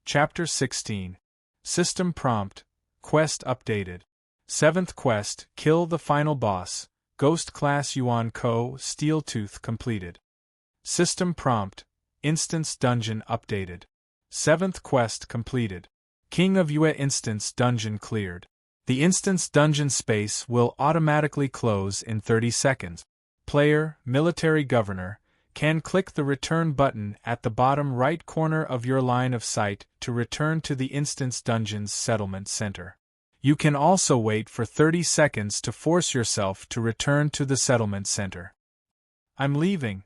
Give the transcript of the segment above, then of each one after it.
Chapter 16. System Prompt. Quest updated. 7th Quest, Kill the Final Boss. Ghost Class Yuan Ko Steel Tooth completed. System Prompt. Instance Dungeon updated. 7th Quest completed. King of Yue Instance Dungeon cleared. The instance dungeon space will automatically close in 30 seconds. Player, Military Governor, can click the return button at the bottom right corner of your line of sight to return to the instance dungeon's settlement center. You can also wait for 30 seconds to force yourself to return to the settlement center. I'm leaving.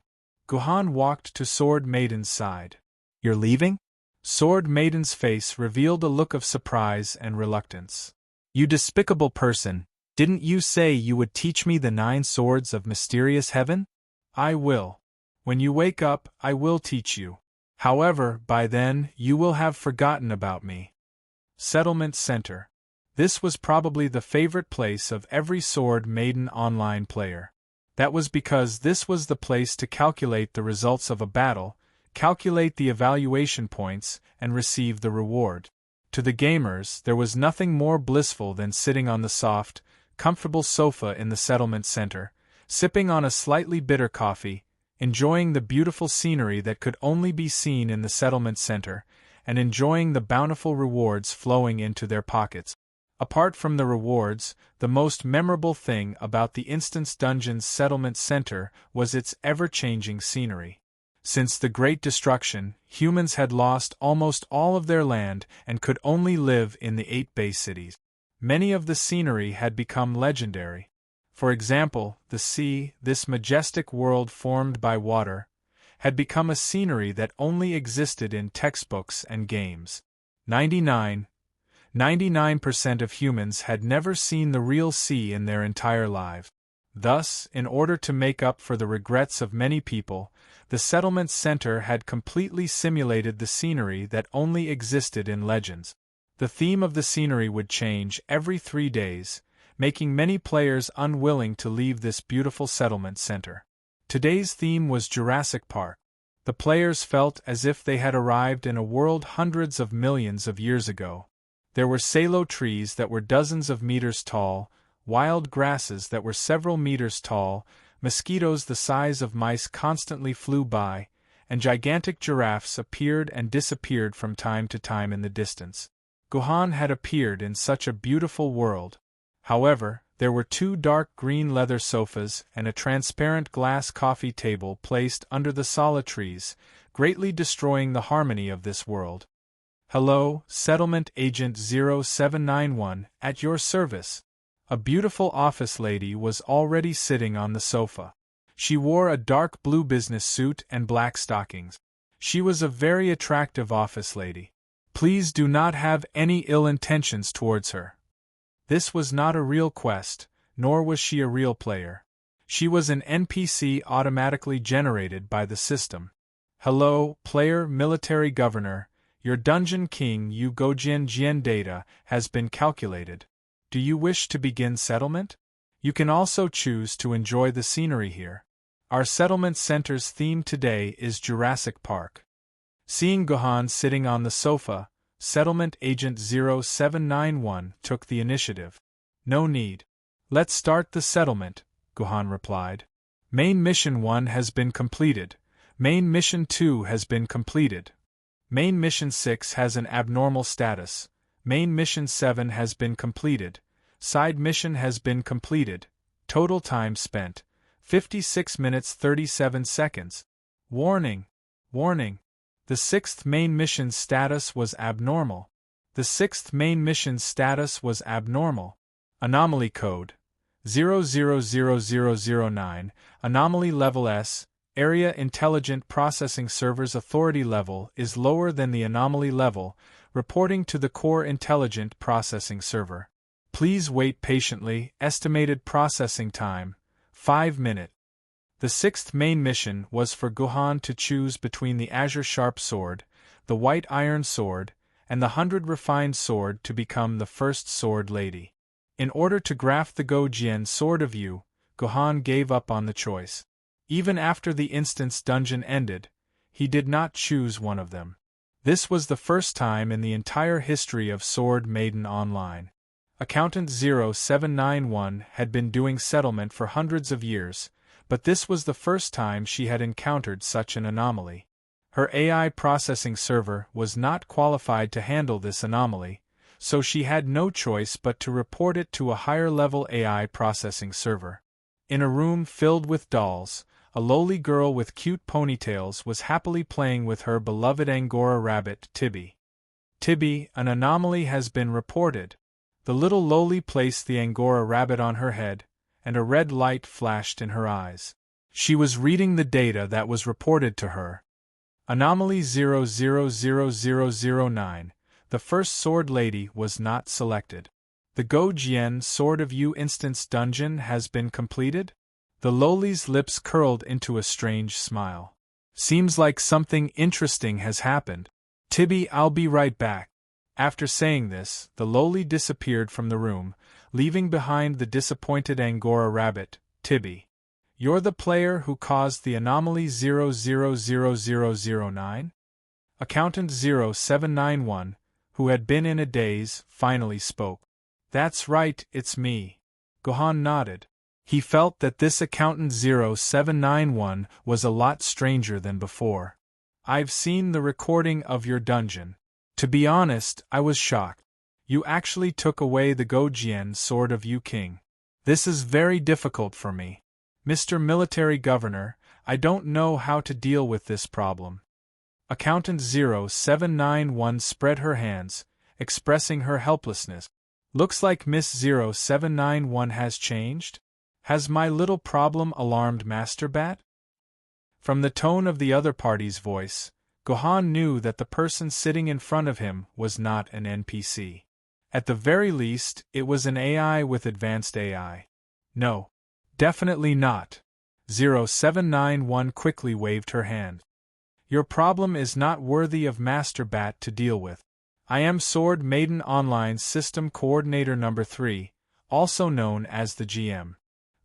Guhan walked to Sword Maiden's side. You're leaving? Sword Maiden's face revealed a look of surprise and reluctance. You despicable person, didn't you say you would teach me the 9 swords of mysterious heaven? I will. When you wake up, I will teach you. However, by then, you will have forgotten about me. Settlement Center. This was probably the favorite place of every Sword Maiden online player. That was because this was the place to calculate the results of a battle, calculate the evaluation points, and receive the reward. To the gamers, there was nothing more blissful than sitting on the soft, comfortable sofa in the settlement center, sipping on a slightly bitter coffee, enjoying the beautiful scenery that could only be seen in the settlement center, and enjoying the bountiful rewards flowing into their pockets. Apart from the rewards, the most memorable thing about the Instance Dungeon's settlement center was its ever-changing scenery. Since the Great Destruction, humans had lost almost all of their land and could only live in the 8 Bay cities. Many of the scenery had become legendary. For example, the sea, this majestic world formed by water, had become a scenery that only existed in textbooks and games. 99% of humans had never seen the real sea in their entire lives. Thus, in order to make up for the regrets of many people, the settlement center had completely simulated the scenery that only existed in legends. The theme of the scenery would change every 3 days, making many players unwilling to leave this beautiful settlement center. Today's theme was Jurassic Park. The players felt as if they had arrived in a world hundreds of millions of years ago. There were salo trees that were dozens of meters tall, wild grasses that were several meters tall, mosquitoes the size of mice constantly flew by, and gigantic giraffes appeared and disappeared from time to time in the distance. Guhan had appeared in such a beautiful world. However, there were 2 dark green leather sofas and a transparent glass coffee table placed under the sala trees, greatly destroying the harmony of this world. Hello, Settlement Agent 0791, at your service. A beautiful office lady was already sitting on the sofa. She wore a dark blue business suit and black stockings. She was a very attractive office lady. Please do not have any ill intentions towards her. This was not a real quest, nor was she a real player. She was an NPC automatically generated by the system. Hello, player Military Governor, your Dungeon King Yu Gojin Jian data has been calculated. Do you wish to begin settlement? You can also choose to enjoy the scenery here. Our settlement center's theme today is Jurassic Park. Seeing Guhan sitting on the sofa, Settlement Agent 0791 took the initiative. No need. Let's start the settlement, Guhan replied. Main Mission 1 has been completed. Main Mission 2 has been completed. Main Mission 6 has an abnormal status. Main Mission 7 has been completed. Side Mission has been completed. Total time spent, 56 minutes 37 seconds. Warning! Warning! The 6th main mission's status was abnormal. The 6th main mission's status was abnormal. Anomaly code 000009, anomaly level S, Area Intelligent Processing Server's authority level is lower than the anomaly level, reporting to the Core Intelligent Processing Server. Please wait patiently, estimated processing time, 5 minutes. The 6th main mission was for Guhan to choose between the Azure Sharp Sword, the White Iron Sword, and the 100 Refined Sword to become the first Sword Lady. In order to graft the Gojian Sword of Yu, Guhan gave up on the choice. Even after the instance dungeon ended, he did not choose one of them. This was the first time in the entire history of Sword Maiden Online. Accountant 0791 had been doing settlement for hundreds of years, but this was the first time she had encountered such an anomaly. Her AI processing server was not qualified to handle this anomaly, so she had no choice but to report it to a higher-level AI processing server. In a room filled with dolls, a lowly girl with cute ponytails was happily playing with her beloved Angora rabbit, Tibby. "Tibby, an anomaly has been reported." The little lowly placed the Angora rabbit on her head, and a red light flashed in her eyes. She was reading the data that was reported to her. Anomaly 000009, the first Sword Lady was not selected. The Go Jian Sword of You instance dungeon has been completed? The lowly's lips curled into a strange smile. Seems like something interesting has happened. Tibby, I'll be right back. After saying this, the lowly disappeared from the room, leaving behind the disappointed Angora rabbit, Tibby. You're the player who caused the anomaly 000009? Accountant 0791, who had been in a daze, finally spoke. That's right, it's me. Gohan nodded. He felt that this Accountant 0791 was a lot stranger than before. I've seen the recording of your dungeon. To be honest, I was shocked. You actually took away the Go Jian Sword of You King. This is very difficult for me. Mr. Military Governor, I don't know how to deal with this problem. Accountant 0791 spread her hands, expressing her helplessness. Looks like Miss 0791 has changed? Has my little problem alarmed Master Bat? From the tone of the other party's voice, Gohan knew that the person sitting in front of him was not an NPC. At the very least, it was an AI with advanced AI. No. Definitely not. 0791 quickly waved her hand. Your problem is not worthy of Master Bat to deal with. I am Sword Maiden Online System Coordinator Number 3, also known as the GM.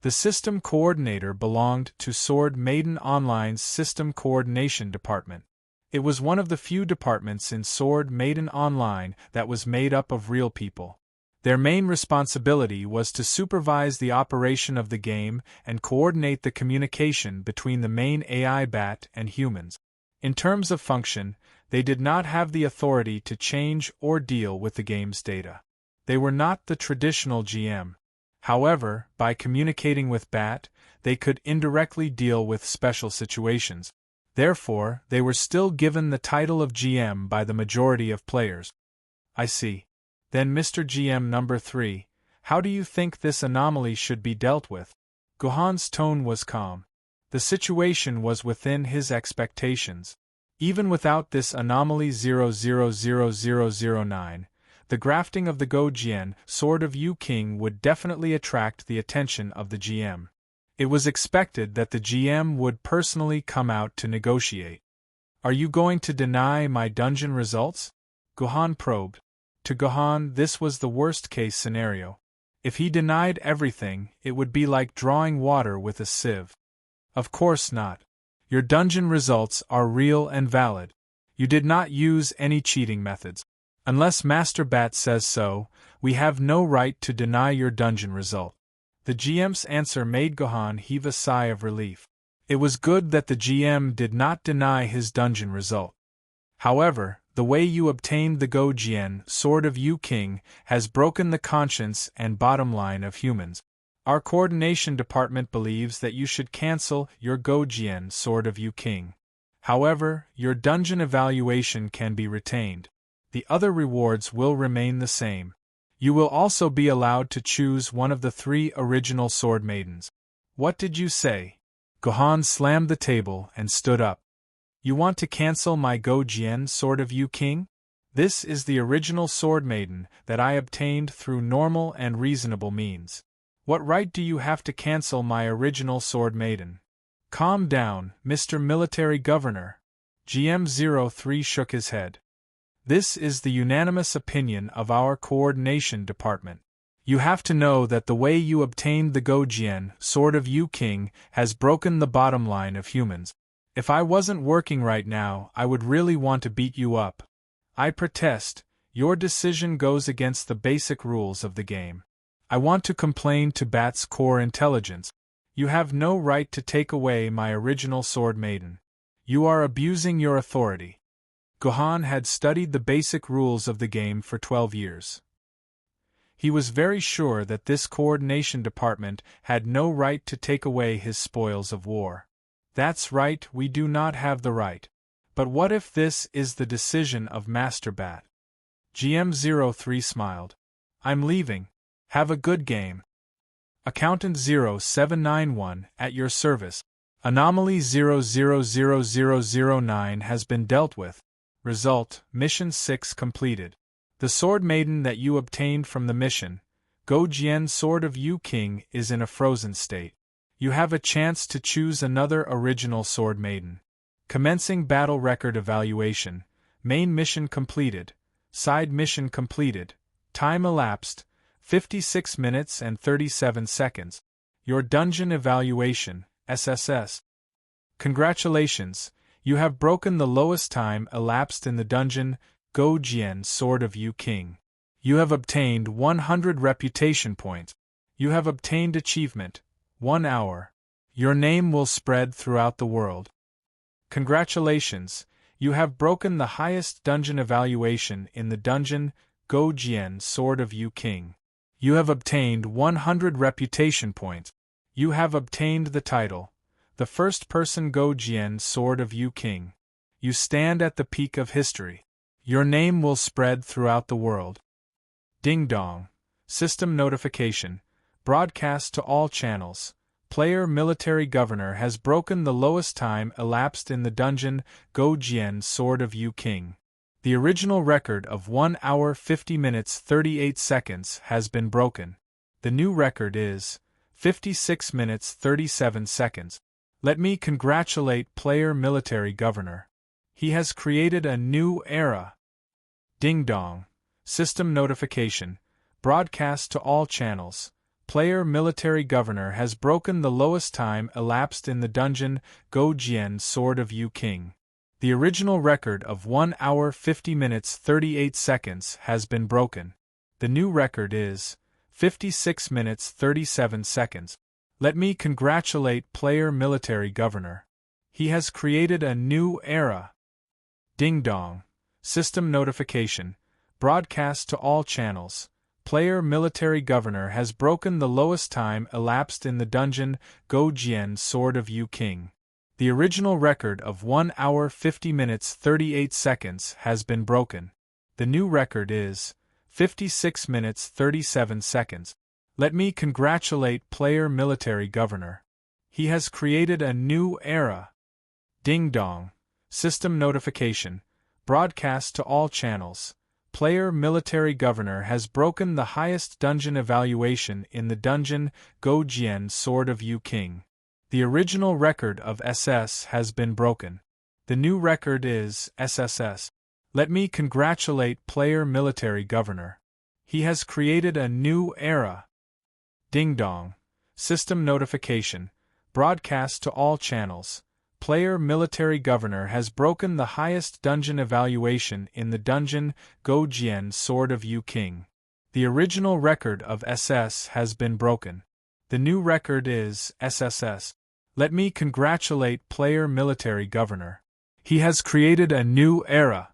The System Coordinator belonged to Sword Maiden Online's System Coordination Department. It was one of the few departments in Sword Maiden Online that was made up of real people. Their main responsibility was to supervise the operation of the game and coordinate the communication between the main AI bat and humans. In terms of function, they did not have the authority to change or deal with the game's data. They were not the traditional GM. However, by communicating with Bat, they could indirectly deal with special situations. Therefore, they were still given the title of GM by the majority of players. I see. Then Mr. GM number 3, how do you think this anomaly should be dealt with? Gohan's tone was calm. The situation was within his expectations. Even without this anomaly 000009, the grafting of the Go Jian Sword of You King would definitely attract the attention of the GM. It was expected that the GM would personally come out to negotiate. Are you going to deny my dungeon results? Gohan probed. To Gohan, this was the worst-case scenario. If he denied everything, it would be like drawing water with a sieve. Of course not. Your dungeon results are real and valid. You did not use any cheating methods. Unless Master Bat says so, we have no right to deny your dungeon result. The GM's answer made Gohan heave a sigh of relief. It was good that the GM did not deny his dungeon result. However, the way you obtained the Go Jian Sword of You King has broken the conscience and bottom line of humans. Our coordination department believes that you should cancel your Go Jian Sword of You King. However, your dungeon evaluation can be retained. The other rewards will remain the same. You will also be allowed to choose one of the 3 original Sword Maidens. What did you say? Gohan slammed the table and stood up. You want to cancel my Go Jian Sword of You King? This is the original Sword Maiden that I obtained through normal and reasonable means. What right do you have to cancel my original Sword Maiden? Calm down, Mr. Military Governor. GM03 shook his head. This is the unanimous opinion of our coordination department. You have to know that the way you obtained the Go Jian Sword of You King has broken the bottom line of humans. If I wasn't working right now, I would really want to beat you up, I protest, your decision goes against the basic rules of the game. I want to complain to Bat's core intelligence. You have no right to take away my original sword Maiden. You are abusing your authority. Gohan had studied the basic rules of the game for 12 years. He was very sure that this coordination department had no right to take away his spoils of war. That's right, we do not have the right. But what if this is the decision of Master Bat? GM03 smiled. I'm leaving. Have a good game. Accountant 0791, at your service. Anomaly 000009 has been dealt with. Result, Mission 6 completed. The Sword Maiden that you obtained from the mission, Go Jian Sword of Yu King, is in a frozen state. You have a chance to choose another original Sword Maiden. Commencing battle record evaluation. Main mission completed. Side mission completed. Time elapsed, 56 minutes and 37 seconds. Your dungeon evaluation, SSS. Congratulations, you have broken the lowest time elapsed in the dungeon, Go Jian Sword of Yu King. You have obtained 100 reputation points. You have obtained achievement, 1 hour. Your name will spread throughout the world. Congratulations, you have broken the highest dungeon evaluation in the dungeon, Go Jian Sword of Yu King. You have obtained 100 reputation points. You have obtained the title, the first-person Go Jian Sword of Yu King. You stand at the peak of history. Your name will spread throughout the world. Ding dong. System notification. Broadcast to all channels. Player military governor has broken the lowest time elapsed in the dungeon, Go Jian Sword of Yu King. The original record of 1 hour 50 minutes 38 seconds has been broken. The new record is 56 minutes 37 seconds. Let me congratulate player military governor. He has created a new era. Ding dong. System notification. Broadcast to all channels. Player military governor has broken the lowest time elapsed in the dungeon, Go Jian Sword of Yu King. The original record of 1 hour 50 minutes 38 seconds has been broken. The new record is 56 minutes 37 seconds. Let me congratulate player military governor. He has created a new era. Ding dong. System notification. Broadcast to all channels. Player military governor has broken the lowest time elapsed in the dungeon, Go Jian Sword of Yu King. The original record of 1 hour 50 minutes 38 seconds has been broken. The new record is 56 minutes 37 seconds. Let me congratulate player military governor. He has created a new era. Ding dong. System notification. Broadcast to all channels. Player military governor has broken the highest dungeon evaluation in the dungeon, Go Jian Sword of Yu King. The original record of SS has been broken. The new record is SSS. Let me congratulate player military governor. He has created a new era. Ding dong. System notification. Broadcast to all channels. Player military governor has broken the highest dungeon evaluation in the dungeon, Go Jian Sword of Yu King. The original record of SS has been broken. The new record is SSS. Let me congratulate player military governor. He has created a new era.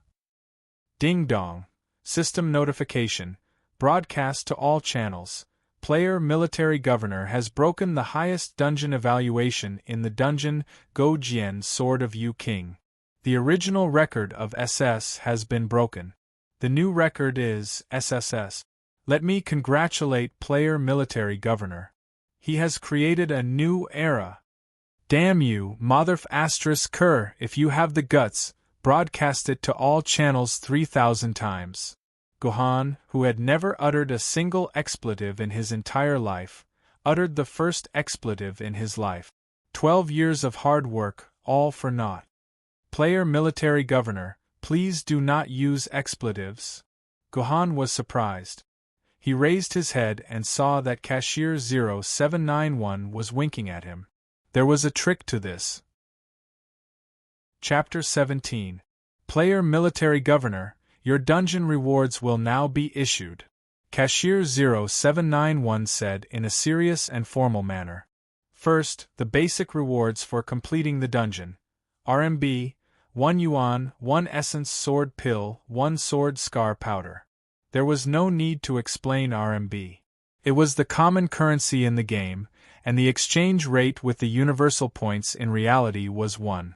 Ding dong. System notification. Broadcast to all channels. Player military governor has broken the highest dungeon evaluation in the dungeon, Go Jian Sword of Yu King. The original record of SS has been broken. The new record is SSS. Let me congratulate player military governor. He has created a new era. Damn you, motherf asterisk cur, if you have the guts, broadcast it to all channels 3,000 times. Gohan, who had never uttered a single expletive in his entire life, uttered the first expletive in his life. 12 years of hard work, all for naught. Player military governor, please do not use expletives. Gohan was surprised. He raised his head and saw that Cashier 0791 was winking at him. There was a trick to this. Chapter 17. Player military governor, Your dungeon rewards will now be issued, Cashier 0791 said in a serious and formal manner. First, the basic rewards for completing the dungeon. RMB, 1 yuan, 1 essence sword pill, 1 sword scar powder. There was no need to explain RMB. It was the common currency in the game, and the exchange rate with the universal points in reality was 1.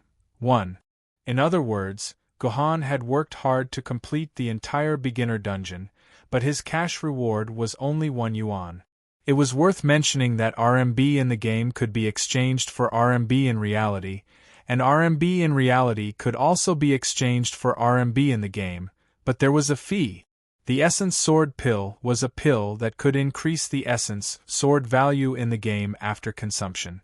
In other words, Gohan had worked hard to complete the entire beginner dungeon, but his cash reward was only 1 yuan. It was worth mentioning that RMB in the game could be exchanged for RMB in reality, and RMB in reality could also be exchanged for RMB in the game, but there was a fee. The Essence Sword Pill was a pill that could increase the Essence Sword value in the game after consumption.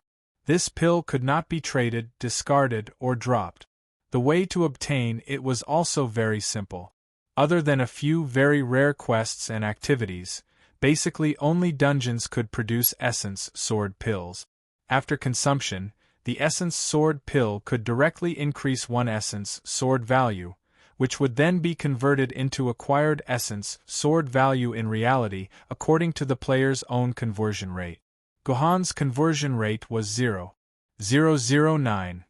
This pill could not be traded, discarded, or dropped. The way to obtain it was also very simple. Other than a few very rare quests and activities, basically only dungeons could produce Essence Sword Pills. After consumption, the Essence Sword Pill could directly increase one Essence Sword value, which would then be converted into acquired Essence Sword value in reality according to the player's own conversion rate. Gohan's conversion rate was 0.009.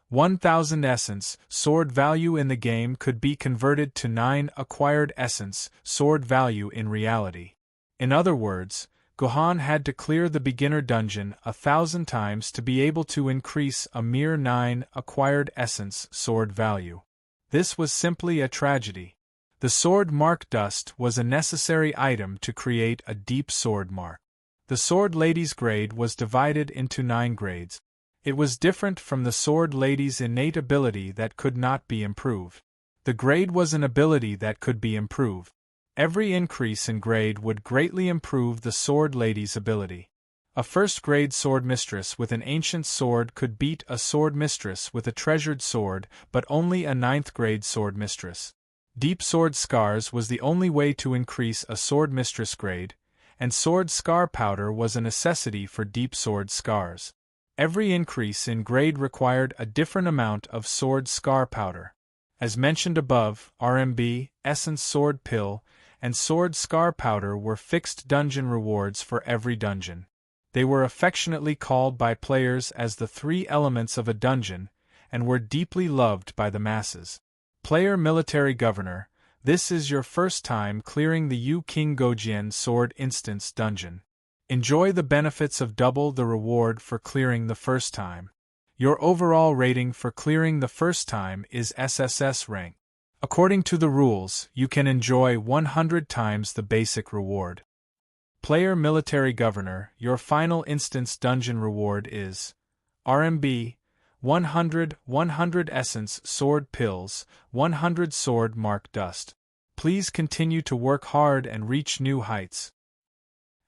1,000 Essence Sword value in the game could be converted to 9 acquired Essence Sword value in reality. In other words, Gohan had to clear the beginner dungeon 1,000 times to be able to increase a mere 9 acquired Essence Sword value. This was simply a tragedy. The sword mark dust was a necessary item to create a deep sword mark. The Sword Lady's grade was divided into 9 grades. It was different from the Sword Lady's innate ability that could not be improved. The grade was an ability that could be improved. Every increase in grade would greatly improve the Sword Lady's ability. A first-grade sword mistress with an ancient sword could beat a sword mistress with a treasured sword, but only a 9th-grade sword mistress. Deep sword scars was the only way to increase a sword mistress grade, and sword scar powder was a necessity for deep sword scars. Every increase in grade required a different amount of sword scar powder. As mentioned above, RMB, Essence Sword Pill, and sword scar powder were fixed dungeon rewards for every dungeon. They were affectionately called by players as the 3 elements of a dungeon, and were deeply loved by the masses. Player Military Governor, this is your first time clearing the Yu King Gojian Sword Instance dungeon. Enjoy the benefits of double the reward for clearing the first time. Your overall rating for clearing the first time is SSS rank. According to the rules, you can enjoy 100 times the basic reward. Player Military Governor, your final instance dungeon reward is RMB 100 Essence Sword Pills, 100 Sword Mark Dust. Please continue to work hard and reach new heights.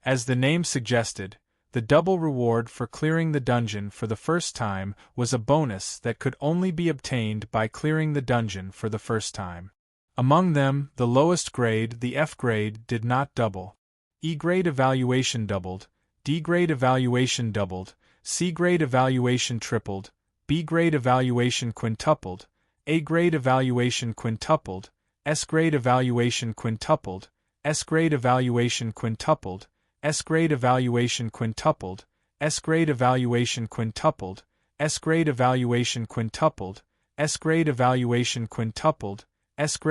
As the name suggested, the double reward for clearing the dungeon for the first time was a bonus that could only be obtained by clearing the dungeon for the first time. Among them, the lowest grade, the F grade, did not double. E grade evaluation doubled, D grade evaluation doubled, C grade evaluation tripled, B grade evaluation quintupled, A grade evaluation quintupled, S grade evaluation quintupled, S grade evaluation quintupled, S grade evaluation quintupled, S grade evaluation quintupled, S grade evaluation quintupled, S grade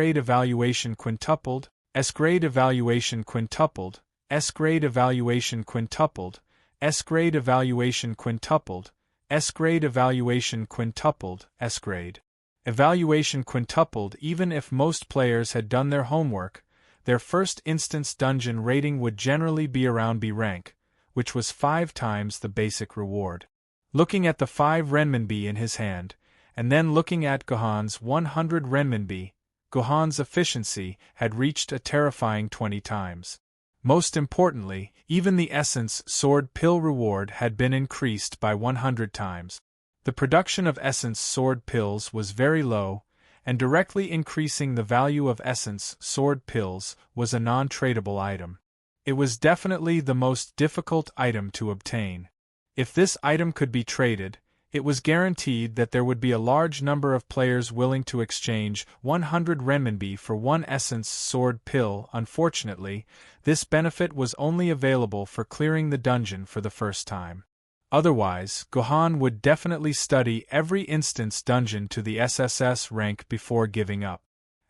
evaluation quintupled, S grade evaluation quintupled, S grade evaluation quintupled, S grade evaluation quintupled, S grade evaluation quintupled, S grade evaluation quintupled, S grade evaluation quintupled. Even if most players had done their homework, their first instance dungeon rating would generally be around B rank, which was 5 times the basic reward. Looking at the 5 renminbi in his hand, and then looking at Gohan's 100 renminbi, Gohan's efficiency had reached a terrifying 20 times. Most importantly, even the Essence Sword Pill reward had been increased by 100 times. The production of Essence Sword Pills was very low, and directly increasing the value of Essence Sword Pills was a non-tradable item. It was definitely the most difficult item to obtain. If this item could be traded, It was guaranteed that there would be a large number of players willing to exchange 100 renminbi for one essence sword pill. Unfortunately, this benefit was only available for clearing the dungeon for the first time. Otherwise, Gohan would definitely study every instance dungeon to the SSS rank before giving up.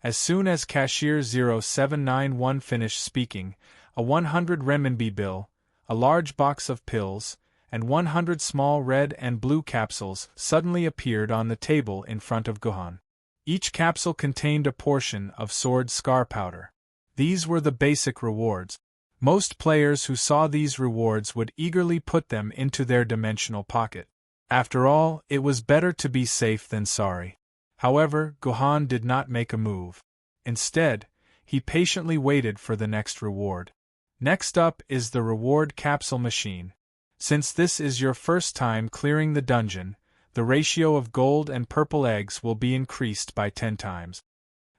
As soon as Cashier 0791 finished speaking, a 100 renminbi bill, a large box of pills, and 100 small red and blue capsules suddenly appeared on the table in front of Gohan. Each capsule contained a portion of sword scar powder. These were the basic rewards. Most players who saw these rewards would eagerly put them into their dimensional pocket. After all, it was better to be safe than sorry. However, Gohan did not make a move. Instead, he patiently waited for the next reward. Next up is the reward capsule machine. Since this is your first time clearing the dungeon, the ratio of gold and purple eggs will be increased by 10 times.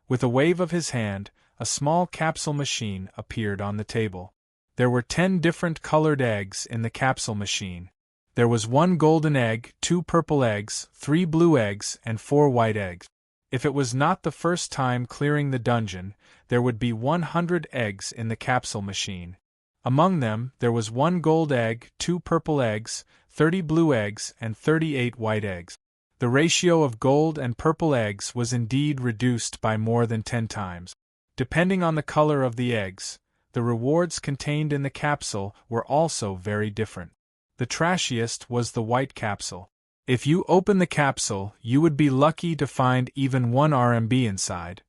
With a wave of his hand, a small capsule machine appeared on the table. There were 10 different colored eggs in the capsule machine. There was 1 golden egg, 2 purple eggs, 3 blue eggs, and 4 white eggs. If it was not the first time clearing the dungeon, there would be 100 eggs in the capsule machine. Among them, there was 1 gold egg, 2 purple eggs, 30 blue eggs, and 38 white eggs. The ratio of gold and purple eggs was indeed reduced by more than 10 times. Depending on the color of the eggs, the rewards contained in the capsule were also very different. The trashiest was the white capsule. If you open the capsule, you would be lucky to find even 1 RMB inside.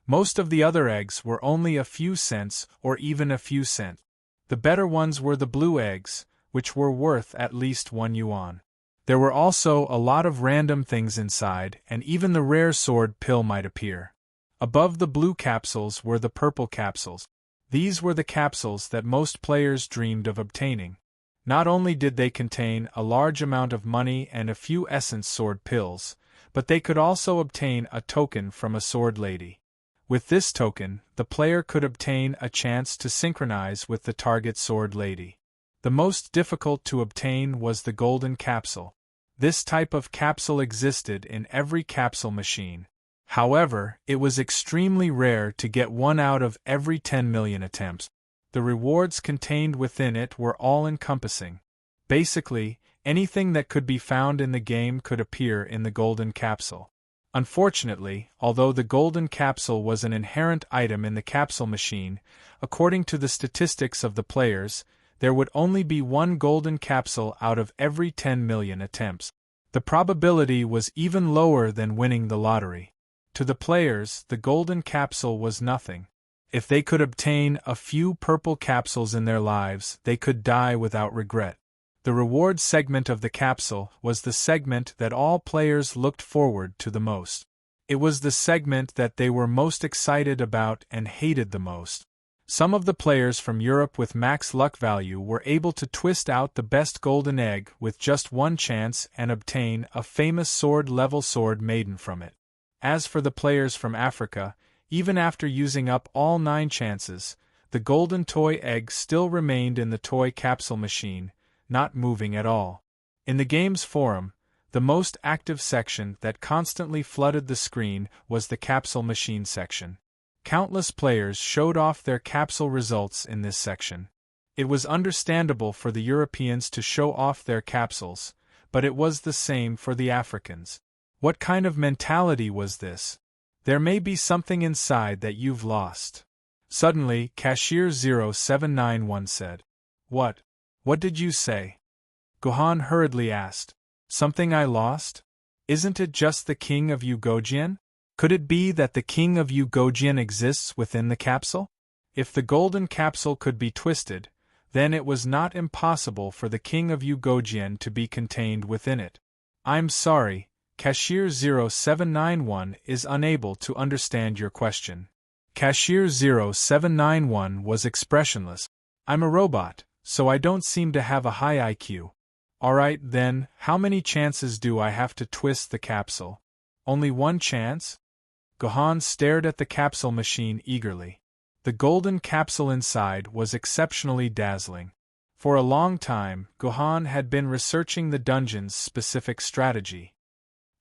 Most of the other eggs were only a few cents or even a few cents. The better ones were the blue eggs, which were worth at least 1 yuan. There were also a lot of random things inside, and even the rare sword pill might appear. Above the blue capsules were the purple capsules. These were the capsules that most players dreamed of obtaining. Not only did they contain a large amount of money and a few essence sword pills, but they could also obtain a token from a sword lady. With this token, the player could obtain a chance to synchronize with the target sword lady. The most difficult to obtain was the golden capsule. This type of capsule existed in every capsule machine. However, it was extremely rare to get 1 out of every 10 million attempts. The rewards contained within it were all-encompassing. Basically, anything that could be found in the game could appear in the golden capsule. Unfortunately, although the golden capsule was an inherent item in the capsule machine, according to the statistics of the players, there would only be 1 golden capsule out of every 10 million attempts. The probability was even lower than winning the lottery. To the players, the golden capsule was nothing. If they could obtain a few purple capsules in their lives, they could die without regret. The reward segment of the capsule was the segment that all players looked forward to the most. It was the segment that they were most excited about and hated the most. Some of the players from Europe with max luck value were able to twist out the best golden egg with just 1 chance and obtain a famous sword-level sword Maiden from it. As for the players from Africa, even after using up all 9 chances, the golden toy egg still remained in the toy capsule machine, not moving at all. In the game's forum, the most active section that constantly flooded the screen was the capsule machine section. Countless players showed off their capsule results in this section. It was understandable for the Europeans to show off their capsules, but it was the same for the Africans. What kind of mentality was this? There may be something inside that you've lost. Suddenly, Cashier 0791 said. What? What did you say? Gohan hurriedly asked. Something I lost? Isn't it just the king of Ugojian? Could it be that the king of Ugojian exists within the capsule? If the golden capsule could be twisted, then it was not impossible for the king of Ugojian to be contained within it. I'm sorry, Cashier 0791 is unable to understand your question. Cashier 0791 was expressionless. I'm a robot, so I don't seem to have a high IQ. Alright then, how many chances do I have to twist the capsule? Only 1 chance? Gohan stared at the capsule machine eagerly. The golden capsule inside was exceptionally dazzling. For a long time, Gohan had been researching the dungeon's specific strategy.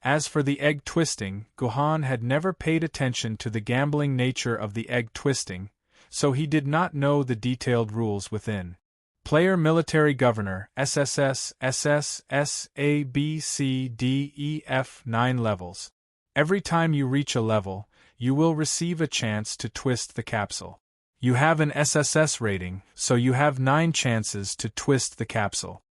As for the egg twisting, Gohan had never paid attention to the gambling nature of the egg twisting, so he did not know the detailed rules within. Player Military Governor SSS SSS A B C D E F 9 levels. Every time you reach a level, you will receive a chance to twist the capsule. You have an SSS rating, so you have 9 chances to twist the capsule.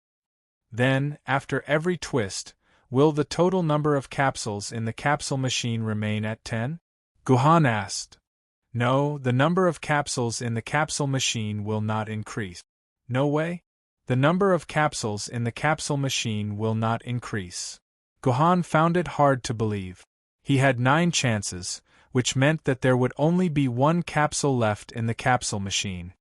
Then, after every twist, will the total number of capsules in the capsule machine remain at 10? Gohan asked. No, the number of capsules in the capsule machine will not increase. No way? The number of capsules in the capsule machine will not increase. Gohan found it hard to believe. He had 9 chances, which meant that there would only be 1 capsule left in the capsule machine.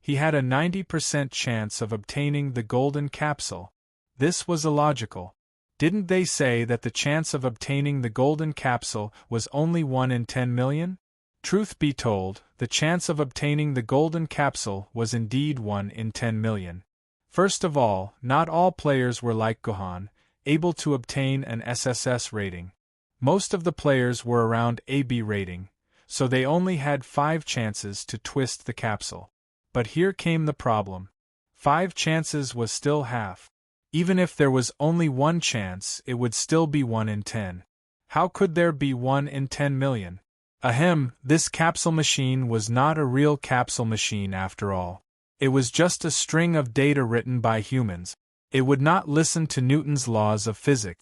He had a 90% chance of obtaining the golden capsule. This was illogical. Didn't they say that the chance of obtaining the golden capsule was only 1 in 10 million? Truth be told, the chance of obtaining the golden capsule was indeed 1 in 10 million. First of all, not all players were like Gohan, able to obtain an SSS rating. Most of the players were around AB rating, so they only had 5 chances to twist the capsule. But here came the problem. 5 chances was still half. Even if there was only 1 chance, it would still be 1 in 10. How could there be 1 in 10 million? Ahem, this capsule machine was not a real capsule machine after all. It was just a string of data written by humans. It would not listen to Newton's laws of physics.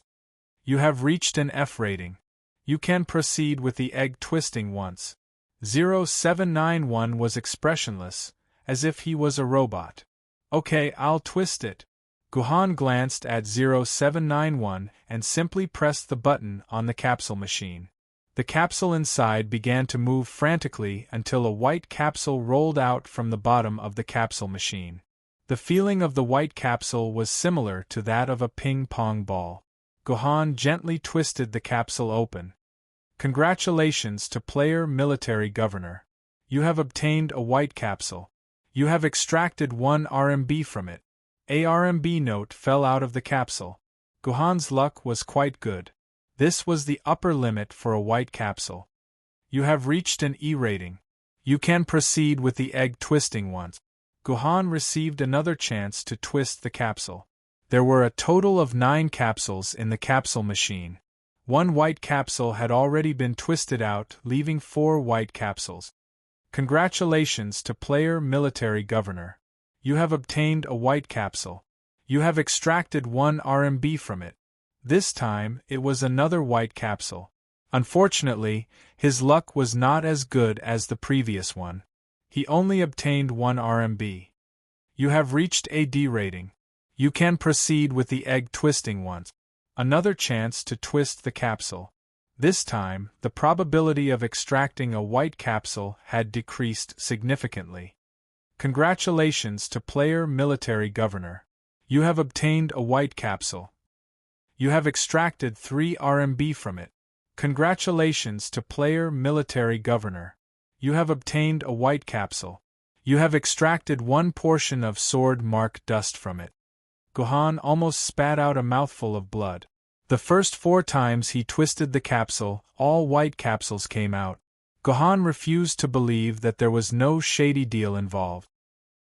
You have reached an F rating. You can proceed with the egg twisting once. 0791 was expressionless, as if he was a robot. Okay, I'll twist it. Gohan glanced at 0791 and simply pressed the button on the capsule machine. The capsule inside began to move frantically until a white capsule rolled out from the bottom of the capsule machine. The feeling of the white capsule was similar to that of a ping-pong ball. Gohan gently twisted the capsule open. Congratulations to Player Military Governor. You have obtained a white capsule. You have extracted 1 RMB from it. A RMB note fell out of the capsule. Gohan's luck was quite good. This was the upper limit for a white capsule. You have reached an E rating. You can proceed with the egg twisting once. Gohan received another chance to twist the capsule. There were a total of 9 capsules in the capsule machine. 1 white capsule had already been twisted out, leaving 4 white capsules. Congratulations to Player Military Governor. You have obtained a white capsule. You have extracted 1 RMB from it. This time, it was another white capsule. Unfortunately, his luck was not as good as the previous one. He only obtained 1 RMB. You have reached a D rating. You can proceed with the egg twisting once. Another chance to twist the capsule. This time, the probability of extracting a white capsule had decreased significantly. Congratulations to Player Military Governor. You have obtained a white capsule. You have extracted 3 RMB from it. Congratulations to Player Military Governor. You have obtained a white capsule. You have extracted 1 portion of sword mark dust from it. Gohan almost spat out a mouthful of blood. The first 4 times he twisted the capsule, all white capsules came out. Gohan refused to believe that there was no shady deal involved.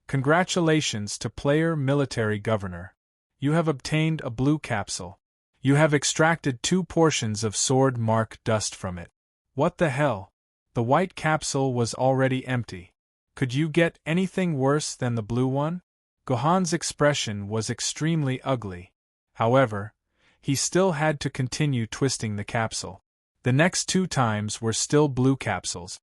Congratulations to Player Military Governor. You have obtained a blue capsule. You have extracted 2 portions of sword mark dust from it. What the hell? The white capsule was already empty. Could you get anything worse than the blue one? Gohan's expression was extremely ugly. However, he still had to continue twisting the capsule. The next 2 times were still blue capsules.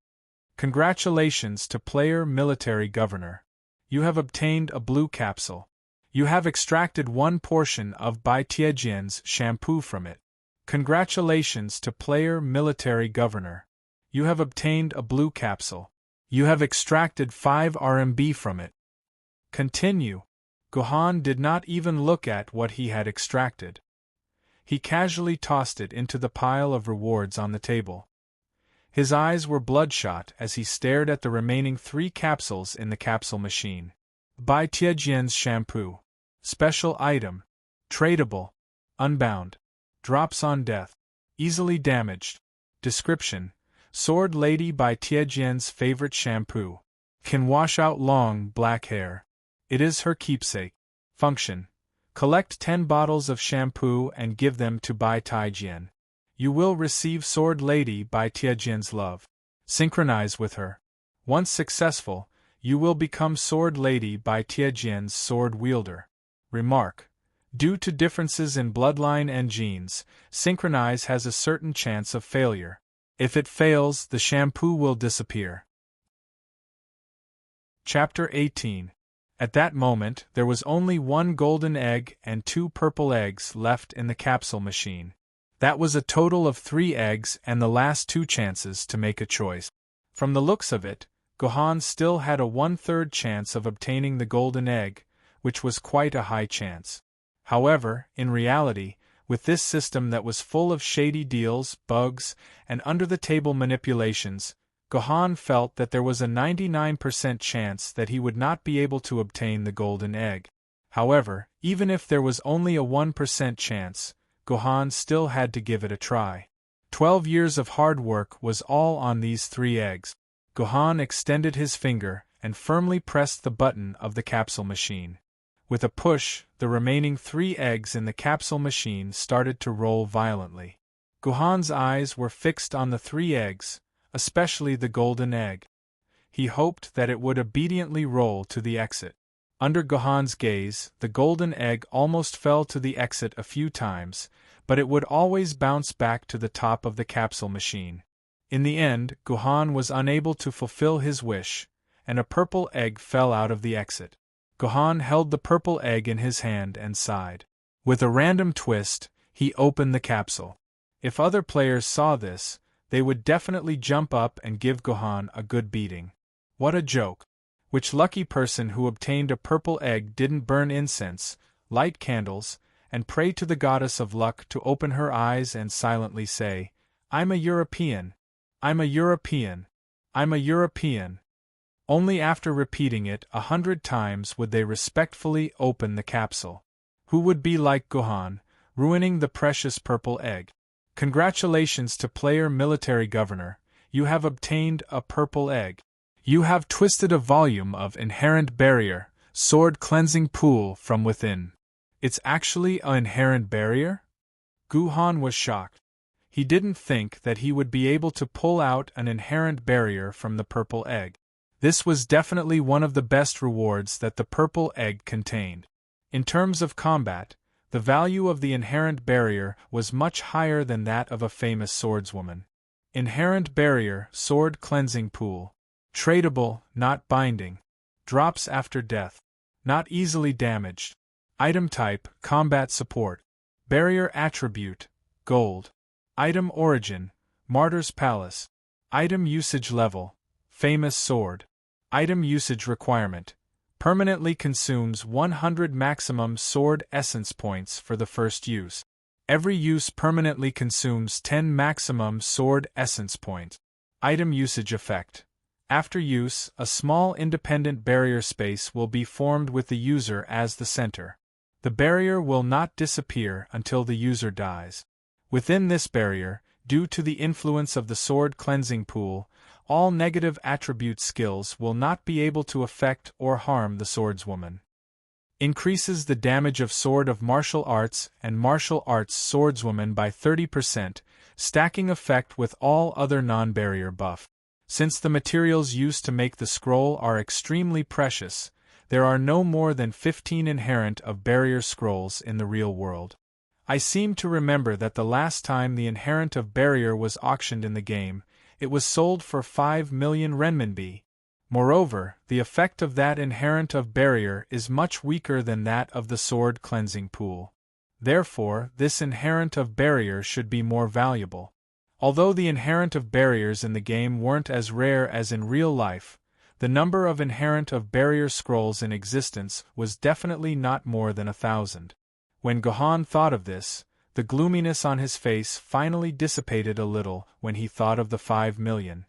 Congratulations to Player Military Governor. You have obtained a blue capsule. You have extracted 1 portion of Bai Tiejian's shampoo from it. Congratulations to Player Military Governor. You have obtained a blue capsule. You have extracted 5 RMB from it. Continue. Gohan did not even look at what he had extracted. He casually tossed it into the pile of rewards on the table. His eyes were bloodshot as he stared at the remaining 3 capsules in the capsule machine. Bai Tianjian's shampoo. Special item. Tradable. Unbound. Drops on death. Easily damaged. Description: Sword Lady Bai Tianjian's favorite shampoo. Can wash out long, black hair. It is her keepsake. Function: collect 10 bottles of shampoo and give them to Bai Tianjian. You will receive Sword Lady Bai Tianjian's love. Synchronize with her. Once successful, you will become Sword Lady Bai Tianjian's sword wielder. Remark: due to differences in bloodline and genes, synchronize has a certain chance of failure. If it fails, the shampoo will disappear. Chapter 18. At that moment, there was only 1 golden egg and 2 purple eggs left in the capsule machine. That was a total of 3 eggs and the last 2 chances to make a choice. From the looks of it, Gohan still had a 1/3 chance of obtaining the golden egg, which was quite a high chance. However, in reality, with this system that was full of shady deals, bugs, and under-the-table manipulations, Gohan felt that there was a 99% chance that he would not be able to obtain the golden egg. However, even if there was only a 1% chance, Gohan still had to give it a try. 12 years of hard work was all on these 3 eggs. Gohan extended his finger and firmly pressed the button of the capsule machine. With a push, the remaining 3 eggs in the capsule machine started to roll violently. Gohan's eyes were fixed on the 3 eggs, especially the golden egg. He hoped that it would obediently roll to the exit. Under Gohan's gaze, the golden egg almost fell to the exit a few times, but it would always bounce back to the top of the capsule machine. In the end, Gohan was unable to fulfill his wish, and a purple egg fell out of the exit. Gohan held the purple egg in his hand and sighed. With a random twist, he opened the capsule. If other players saw this, they would definitely jump up and give Gohan a good beating. What a joke! Which lucky person who obtained a purple egg didn't burn incense, light candles, and pray to the goddess of luck to open her eyes and silently say, "I'm a European. I'm a European. I'm a European." Only after repeating it 100 times would they respectfully open the capsule. Who would be like Gohan, ruining the precious purple egg? Congratulations to player military governor, you have obtained a purple egg. You have twisted a volume of inherent barrier, sword cleansing pool from within. It's actually an inherent barrier? Gohan was shocked. He didn't think that he would be able to pull out an inherent barrier from the purple egg. This was definitely one of the best rewards that the purple egg contained. In terms of combat, the value of the inherent barrier was much higher than that of a famous swordswoman. Inherent barrier, sword cleansing pool. Tradable, not binding. Drops after death. Not easily damaged. Item type, combat support. Barrier attribute, gold. Item origin, Martyr's Palace. Item usage level, famous sword. Item usage requirement, permanently consumes 100 maximum sword essence points for the first use. Every use permanently consumes 10 maximum sword essence points. Item usage effect. After use, a small independent barrier space will be formed with the user as the center. The barrier will not disappear until the user dies. Within this barrier, due to the influence of the sword cleansing pool, all negative attribute skills will not be able to affect or harm the swordswoman. Increases the damage of Sword of Martial Arts and Martial Arts Swordswoman by 30%, stacking effect with all other non-barrier buff. Since the materials used to make the scroll are extremely precious, there are no more than 15 inherent of barrier scrolls in the real world. I seem to remember that the last time the inherent of barrier was auctioned in the game, it was sold for 5 million renminbi. Moreover, the effect of that inherent of barrier is much weaker than that of the sword cleansing pool. Therefore, this inherent of barrier should be more valuable. Although the inherent of barriers in the game weren't as rare as in real life, the number of inherent of barrier scrolls in existence was definitely not more than 1,000. When Gohan thought of this, the gloominess on his face finally dissipated a little when he thought of the 5 million.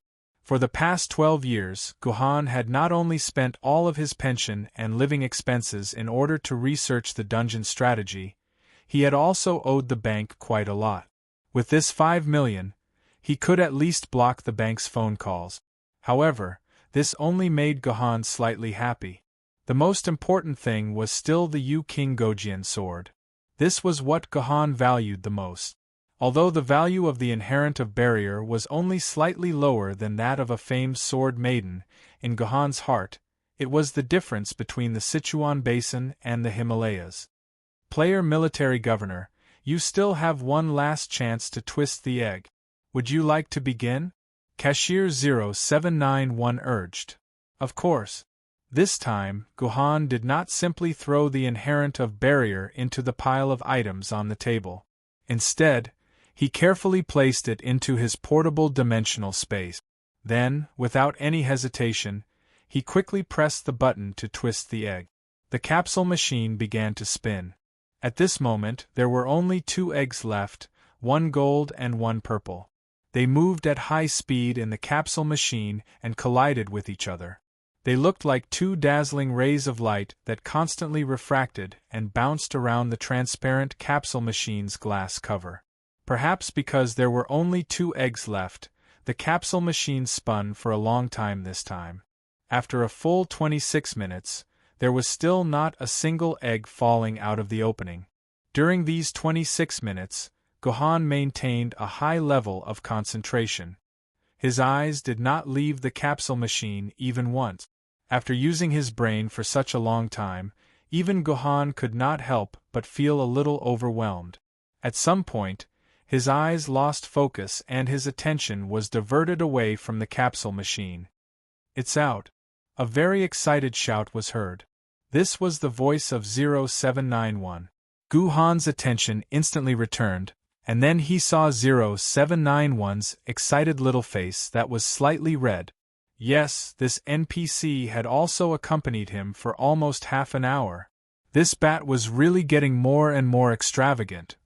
For the past 12 years, Gohan had not only spent all of his pension and living expenses in order to research the dungeon strategy, he had also owed the bank quite a lot. With this 5 million, he could at least block the bank's phone calls. However, this only made Gohan slightly happy. The most important thing was still the Yu King Gojian sword. This was what Gohan valued the most. Although the value of the inherent of barrier was only slightly lower than that of a famed sword Maiden, in Gohan's heart, it was the difference between the Sichuan Basin and the Himalayas. Player Military Governor, you still have one last chance to twist the egg. Would you like to begin? Cashier 0791 urged. Of course. This time, Gohan did not simply throw the inherent of barrier into the pile of items on the table. Instead, he carefully placed it into his portable dimensional space. Then, without any hesitation, he quickly pressed the button to twist the egg. The capsule machine began to spin. At this moment, there were only 2 eggs left, one gold and one purple. They moved at high speed in the capsule machine and collided with each other. They looked like 2 dazzling rays of light that constantly refracted and bounced around the transparent capsule machine's glass cover. Perhaps because there were only 2 eggs left, the capsule machine spun for a long time this time. After a full 26 minutes, there was still not a single egg falling out of the opening. During these 26 minutes, Gohan maintained a high level of concentration. His eyes did not leave the capsule machine even once. After using his brain for such a long time, even Gohan could not help but feel a little overwhelmed. At some point, his eyes lost focus and his attention was diverted away from the capsule machine. "It's out!" A very excited shout was heard. This was the voice of 0791. Gohan's attention instantly returned, and then he saw 0791's excited little face that was slightly red. Yes, this NPC had also accompanied him for almost half an hour. This bat was really getting more and more extravagant.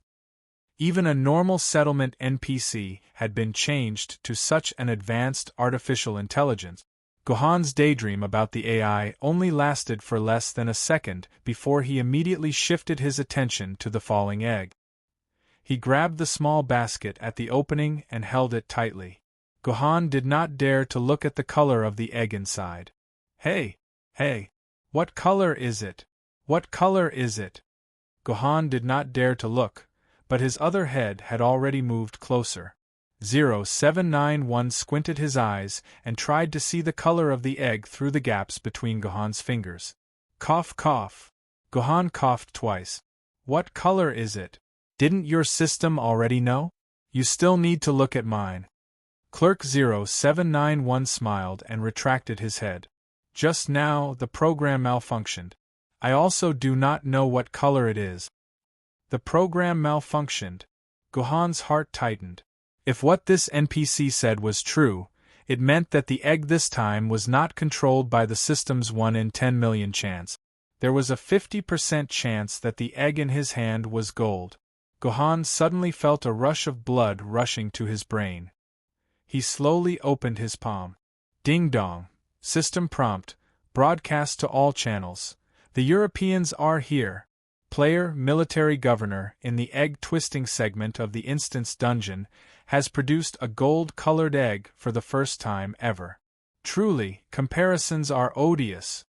Even a normal settlement NPC had been changed to such an advanced artificial intelligence. Gohan's daydream about the AI only lasted for less than a second before he immediately shifted his attention to the falling egg. He grabbed the small basket at the opening and held it tightly. Gohan did not dare to look at the color of the egg inside. Hey! What color is it? What color is it? Gohan did not dare to look, but his other head had already moved closer. 0791 squinted his eyes and tried to see the color of the egg through the gaps between Gohan's fingers. Cough, cough. Gohan coughed twice. What color is it? Didn't your system already know? You still need to look at mine. Clerk 0791 smiled and retracted his head. Just now, the program malfunctioned. I also do not know what color it is. The program malfunctioned. Gohan's heart tightened. If what this NPC said was true, it meant that the egg this time was not controlled by the system's 1 in 10 million chance. There was a 50% chance that the egg in his hand was gold. Gohan suddenly felt a rush of blood rushing to his brain. He slowly opened his palm. Ding dong. System prompt. Broadcast to all channels. The Europeans are here. Player Military Governor in the egg twisting segment of the instance dungeon has produced a gold-colored egg for the first time ever. Truly, comparisons are odious.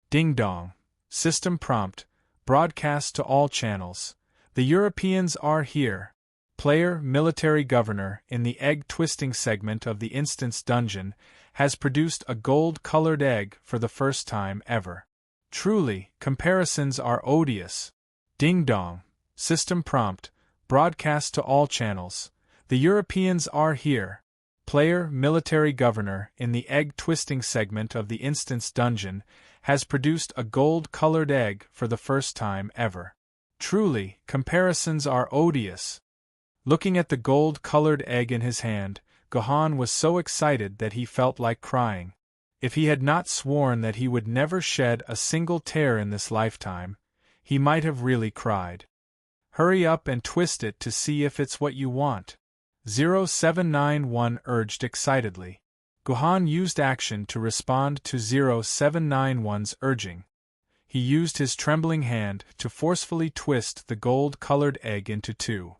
Ding dong. System prompt. Broadcast to all channels. The Europeans are here. Player Military Governor in the egg twisting segment of the instance dungeon has produced a gold-colored egg for the first time ever. Truly, comparisons are odious. Ding dong. System prompt. Broadcast to all channels. The Europeans are here. Player Military Governor in the egg twisting segment of the instance dungeon has produced a gold-colored egg for the first time ever. Truly, comparisons are odious. Looking at the gold-colored egg in his hand, Gohan was so excited that he felt like crying. If he had not sworn that he would never shed a single tear in this lifetime, he might have really cried. Hurry up and twist it to see if it's what you want. 0791 urged excitedly. Guhan used action to respond to 0791's urging. He used his trembling hand to forcefully twist the gold-colored egg into two.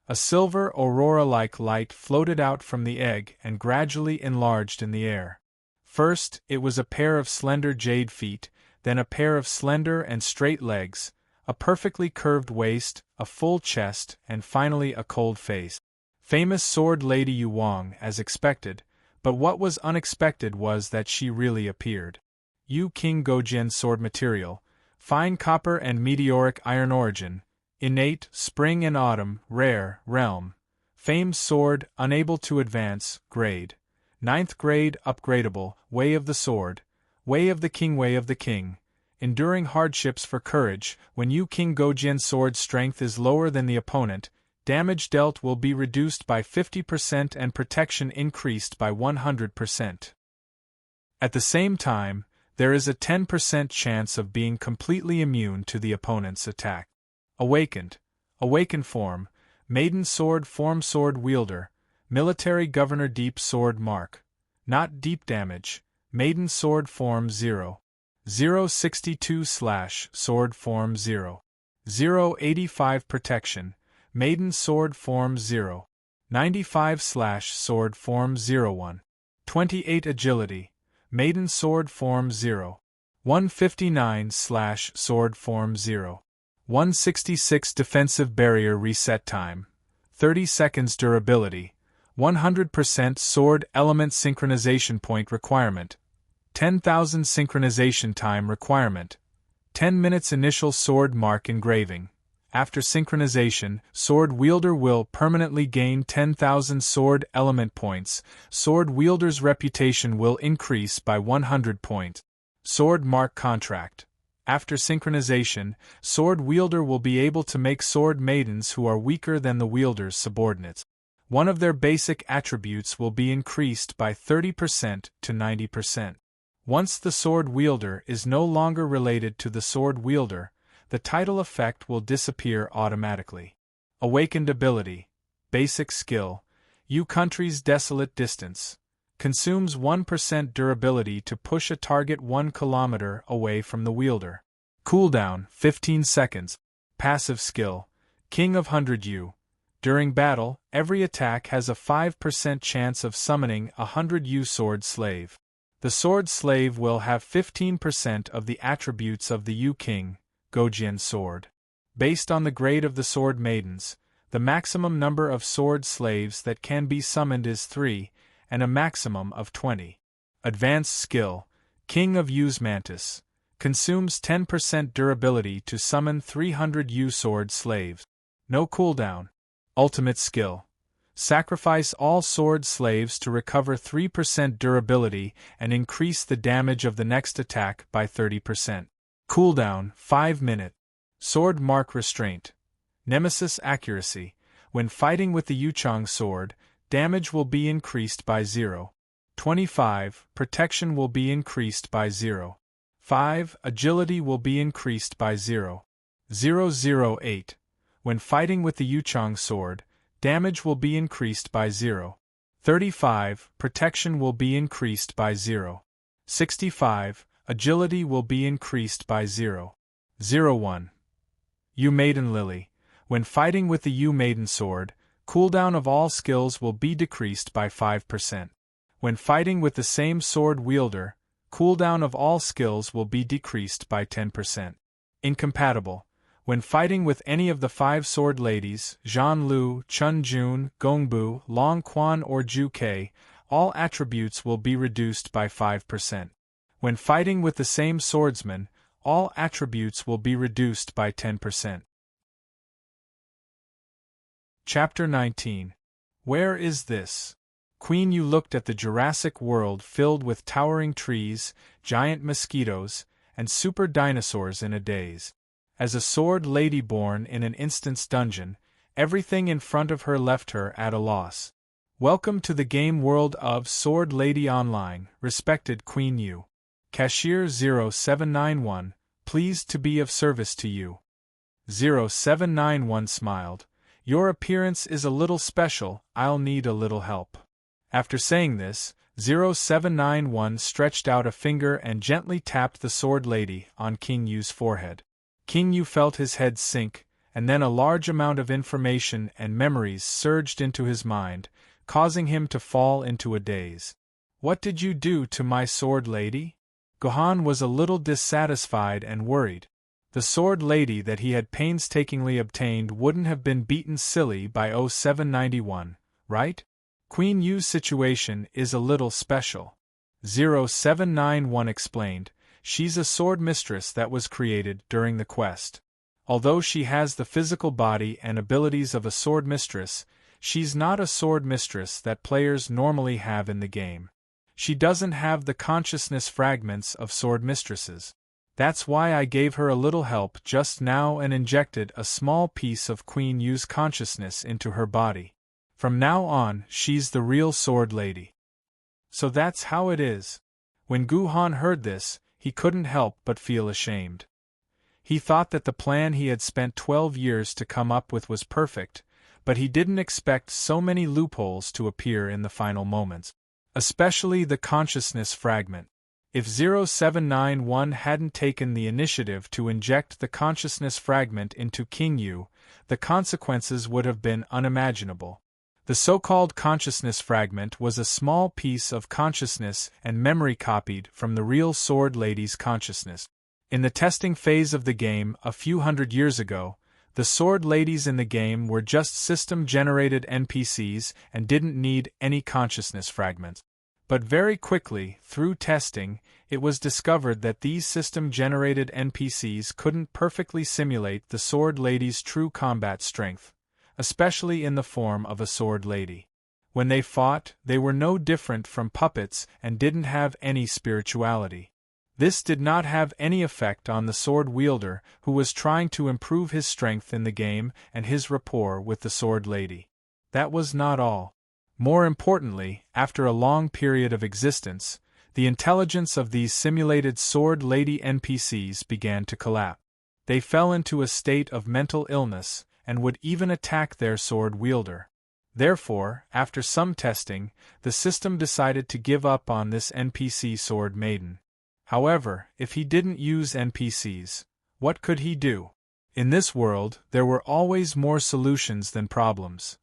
A silver aurora-like light floated out from the egg and gradually enlarged in the air. First, it was a pair of slender jade feet, then a pair of slender and straight legs, a perfectly curved waist, a full chest, and finally a cold face. Famous Sword Lady Yu Wang, as expected, but what was unexpected was that she really appeared. Yu King Gojian sword material, fine copper and meteoric iron origin, innate, spring and autumn, rare, realm. Famed sword, unable to advance, grade. 9th grade, upgradable, way of the sword, way of the king, enduring hardships for courage. When Yu King Gojian's sword strength is lower than the opponent, damage dealt will be reduced by 50% and protection increased by 100%. At the same time, there is a 10% chance of being completely immune to the opponent's attack. Awakened form, Maiden sword form sword wielder, military governor deep sword mark, not deep damage, Maiden sword form 0. 062/sword form 0. 085 protection, Maiden sword form 0. 95/sword form 01. 28 agility, Maiden sword form 0. 159/sword form 0. 166 defensive barrier reset time, 30 seconds durability, 100% sword element synchronization point requirement, 10,000 synchronization time requirement, 10 minutes initial sword mark engraving. After synchronization, sword wielder will permanently gain 10,000 sword element points. Sword wielder's reputation will increase by 100 points. Sword mark contract. After synchronization, sword wielder will be able to make sword maidens who are weaker than the wielder's subordinates. One of their basic attributes will be increased by 30% to 90%. Once the sword wielder is no longer related to the sword wielder, the title effect will disappear automatically. Awakened ability, basic skill, Yu Country's desolate distance. Consumes 1% durability to push a target 1 kilometer away from the wielder. Cooldown, 15 seconds. Passive skill, King of 100 Yu. During battle, every attack has a 5% chance of summoning a 100 Yu sword slave. The sword slave will have 15% of the attributes of the Yu King Gojian sword. Based on the grade of the sword maidens, the maximum number of sword slaves that can be summoned is 3, and a maximum of 20. Advanced skill, King of Yu's Mantis. Consumes 10% durability to summon 300 Yu sword slaves. No cooldown. Ultimate skill. Sacrifice all sword slaves to recover 3% durability and increase the damage of the next attack by 30%. Cooldown, 5 minutes. Sword mark restraint. Nemesis accuracy. When fighting with the Yuchang sword, damage will be increased by 0. 25. Protection will be increased by 0. 5. Agility will be increased by 0. 008. When fighting with the Yuchang sword, damage will be increased by 0. 35. Protection will be increased by 0. 65. Agility will be increased by 0. 01. Yu Maiden Lily. When fighting with the Yu Maiden sword, cooldown of all skills will be decreased by 5%. When fighting with the same sword wielder, cooldown of all skills will be decreased by 10%. Incompatible. When fighting with any of the 5 sword ladies, Zhan Lu, Chun Jun, Gongbu, Long Quan or Ju Kei, all attributes will be reduced by 5%. When fighting with the same swordsman, all attributes will be reduced by 10%. Chapter 19. Where is this? Queen Yu looked at the Jurassic world filled with towering trees, giant mosquitoes, and super dinosaurs in a daze. As a sword lady born in an instant's dungeon, everything in front of her left her at a loss. Welcome to the game world of Sword Lady Online, respected Queen Yu. Cashier 0791, pleased to be of service to you. 0791 smiled. Your appearance is a little special, I'll need a little help. After saying this, 0791 stretched out a finger and gently tapped the sword lady on King Yu's forehead. King Yu felt his head sink, and then a large amount of information and memories surged into his mind, causing him to fall into a daze. "What did you do to my sword lady?" Gohan was a little dissatisfied and worried. The sword lady that he had painstakingly obtained wouldn't have been beaten silly by 0791, right? Queen Yu's situation is a little special. 0791 explained, she's a sword mistress that was created during the quest. Although she has the physical body and abilities of a sword mistress, she's not a sword mistress that players normally have in the game. She doesn't have the consciousness fragments of sword mistresses. That's why I gave her a little help just now and injected a small piece of Queen Yu's consciousness into her body. From now on, she's the real sword lady. So that's how it is. When Gohan heard this, he couldn't help but feel ashamed. He thought that the plan he had spent 12 years to come up with was perfect, but he didn't expect so many loopholes to appear in the final moments. Especially the consciousness fragment. If 0791 hadn't taken the initiative to inject the consciousness fragment into King Yu, the consequences would have been unimaginable. The so-called consciousness fragment was a small piece of consciousness and memory copied from the real sword lady's consciousness. In the testing phase of the game a few hundred years ago, the sword ladies in the game were just system-generated NPCs and didn't need any consciousness fragments. But very quickly, through testing, it was discovered that these system-generated NPCs couldn't perfectly simulate the sword lady's true combat strength, especially in the form of a sword lady. When they fought, they were no different from puppets and didn't have any spirituality. This did not have any effect on the sword wielder who was trying to improve his strength in the game and his rapport with the sword lady. That was not all. More importantly, after a long period of existence, the intelligence of these simulated sword lady NPCs began to collapse. They fell into a state of mental illness and would even attack their sword wielder. Therefore, after some testing, the system decided to give up on this NPC sword Maiden. However, if he didn't use NPCs, what could he do? In this world, there were always more solutions than problems.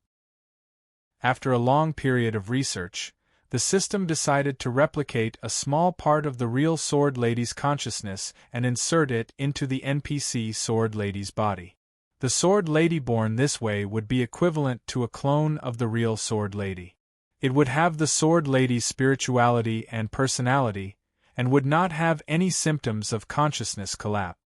After a long period of research, the system decided to replicate a small part of the real sword lady's consciousness and insert it into the NPC sword lady's body. The sword lady born this way would be equivalent to a clone of the real sword lady. It would have the sword lady's spirituality and personality, and would not have any symptoms of consciousness collapse.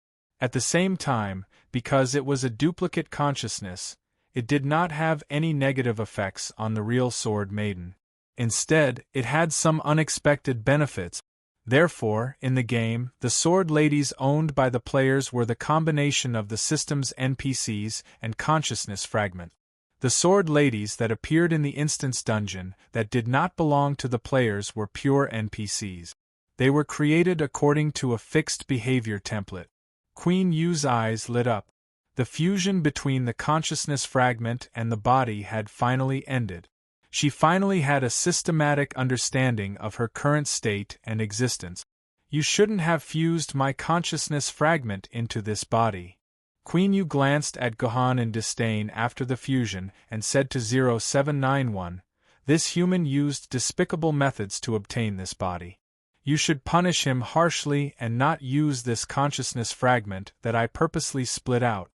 At the same time, because it was a duplicate consciousness, it did not have any negative effects on the real sword maiden. Instead, it had some unexpected benefits. Therefore, in the game, the sword ladies owned by the players were the combination of the system's NPCs and consciousness fragment. The sword ladies that appeared in the instance dungeon that did not belong to the players were pure NPCs. They were created according to a fixed behavior template. Queen Yu's eyes lit up. The fusion between the consciousness fragment and the body had finally ended. She finally had a systematic understanding of her current state and existence. You shouldn't have fused my consciousness fragment into this body. Queen Yu glanced at Gohan in disdain after the fusion and said to 0791, "This human used despicable methods to obtain this body. You should punish him harshly and not use this consciousness fragment that I purposely split out.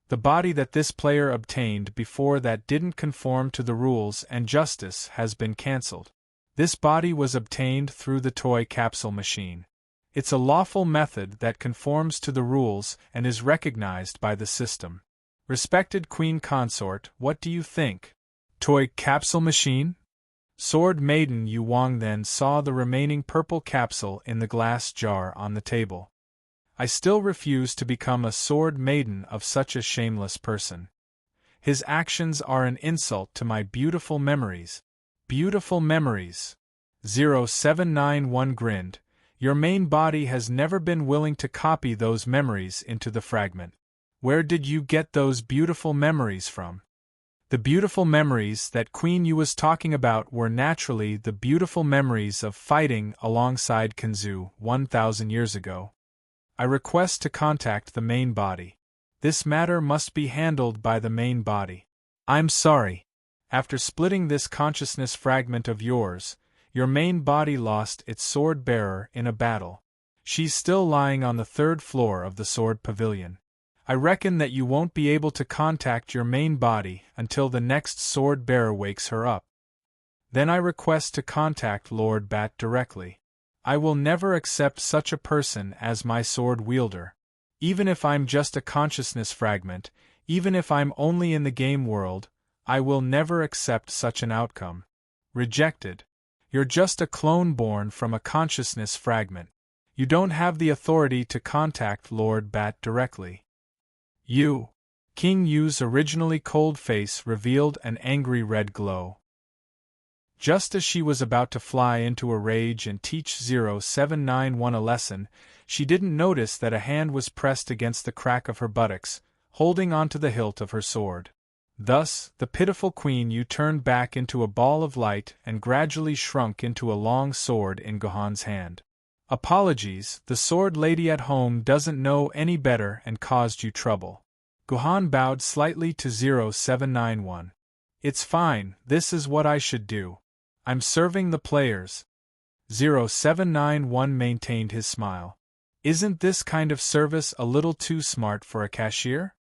The body that this player obtained before that didn't conform to the rules and justice has been cancelled. This body was obtained through the toy capsule machine. It's a lawful method that conforms to the rules and is recognized by the system. Respected Queen Consort, what do you think? Toy capsule machine?" Sword Maiden Yu Wang then saw the remaining purple capsule in the glass jar on the table. "I still refuse to become a sword maiden of such a shameless person. His actions are an insult to my beautiful memories." "Beautiful memories?" 0791 grinned. "Your main body has never been willing to copy those memories into the fragment. Where did you get those beautiful memories from?" The beautiful memories that Queen Yu was talking about were naturally the beautiful memories of fighting alongside Kenzu 1,000 years ago. I request to contact the main body. This matter must be handled by the main body. I'm sorry. After splitting this consciousness fragment of yours, your main body lost its sword bearer in a battle. She's still lying on the 3rd floor of the sword pavilion. I reckon that you won't be able to contact your main body until the next sword bearer wakes her up. Then I request to contact Lord Bat directly. I will never accept such a person as my sword wielder. Even if I'm just a consciousness fragment, even if I'm only in the game world, I will never accept such an outcome. Rejected. You're just a clone born from a consciousness fragment. You don't have the authority to contact Lord Bat directly. You. King Yu's originally cold face revealed an angry red glow. Just as she was about to fly into a rage and teach 0791 a lesson, she didn't notice that a hand was pressed against the crack of her buttocks, holding onto the hilt of her sword. Thus, the pitiful Queen Yu turned back into a ball of light and gradually shrunk into a long sword in Gohan's hand. Apologies, the sword lady at home doesn't know any better and caused you trouble. Gohan bowed slightly to 0791. It's fine, this is what I should do. I'm serving the players. 0791 maintained his smile. Isn't this kind of service a little too smart for a cashier?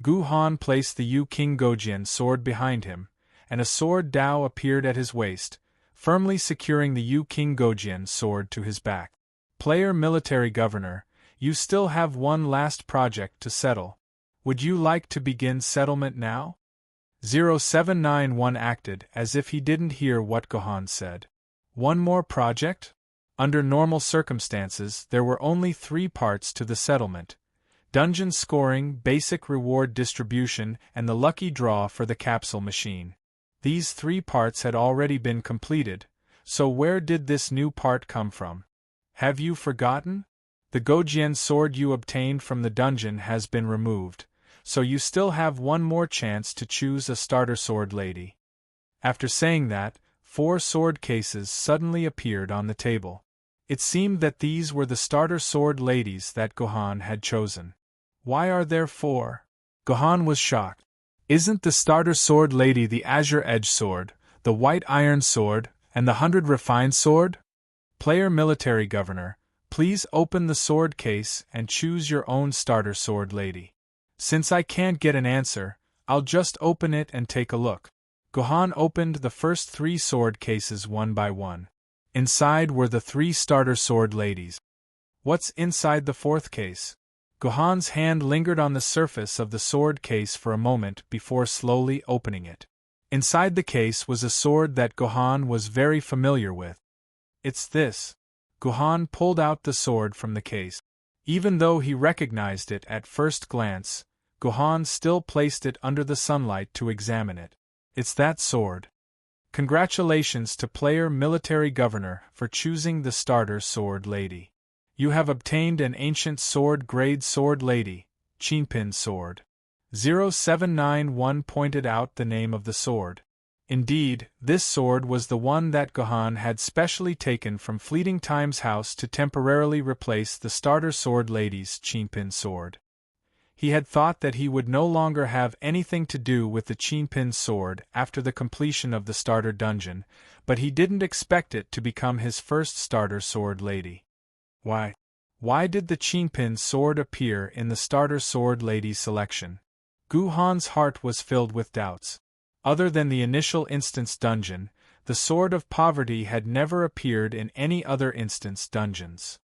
Gohan placed the Yu King Gojian sword behind him, and a sword dao appeared at his waist, firmly securing the Yu King Gojian sword to his back. Player Military Governor, you still have one last project to settle. Would you like to begin settlement now? 0791 acted as if he didn't hear what Gohan said. One more project? Under normal circumstances, there were only 3 parts to the settlement: dungeon scoring, basic reward distribution, and the lucky draw for the capsule machine. These 3 parts had already been completed, so where did this new part come from? Have you forgotten? The Gojian sword you obtained from the dungeon has been removed, so you still have one more chance to choose a starter sword lady. After saying that, 4 sword cases suddenly appeared on the table. It seemed that these were the starter sword ladies that Gohan had chosen. Why are there 4? Gohan was shocked. Isn't the starter sword lady the Azure Edge sword, the White Iron sword, and the 100 Refined sword? Player Military Governor, please open the sword case and choose your own starter sword lady. Since I can't get an answer, I'll just open it and take a look. Gohan opened the first 3 sword cases one by one. Inside were the 3 starter sword ladies. What's inside the 4th case? Gohan's hand lingered on the surface of the sword case for a moment before slowly opening it. Inside the case was a sword that Gohan was very familiar with. It's this. Gohan pulled out the sword from the case. Even though he recognized it at first glance, Gohan still placed it under the sunlight to examine it. It's that sword. Congratulations to Player Military Governor for choosing the starter sword lady. You have obtained an ancient sword grade sword lady, Chinpin sword. 0791 pointed out the name of the sword. Indeed, this sword was the one that Gohan had specially taken from Fleeting Time's house to temporarily replace the starter sword lady's Chinpin sword. He had thought that he would no longer have anything to do with the Chinpin sword after the completion of the starter dungeon, but he didn't expect it to become his first starter sword lady. Why did the Chinpin sword appear in the starter sword lady selection? Gohan's heart was filled with doubts. Other than the initial instance dungeon, the Sword of Poverty had never appeared in any other instance dungeons.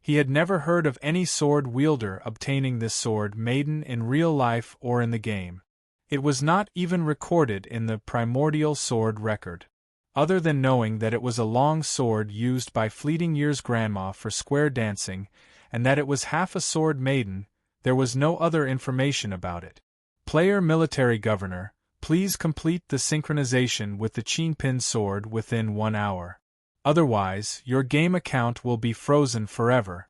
He had never heard of any sword wielder obtaining this sword Maiden in real life or in the game. It was not even recorded in the Primordial Sword record. Other than knowing that it was a long sword used by Fleeting Year's grandma for square dancing, and that it was half a sword maiden, there was no other information about it. Player Military Governor, please complete the synchronization with the Chinpin sword within 1 hour. Otherwise, your game account will be frozen forever.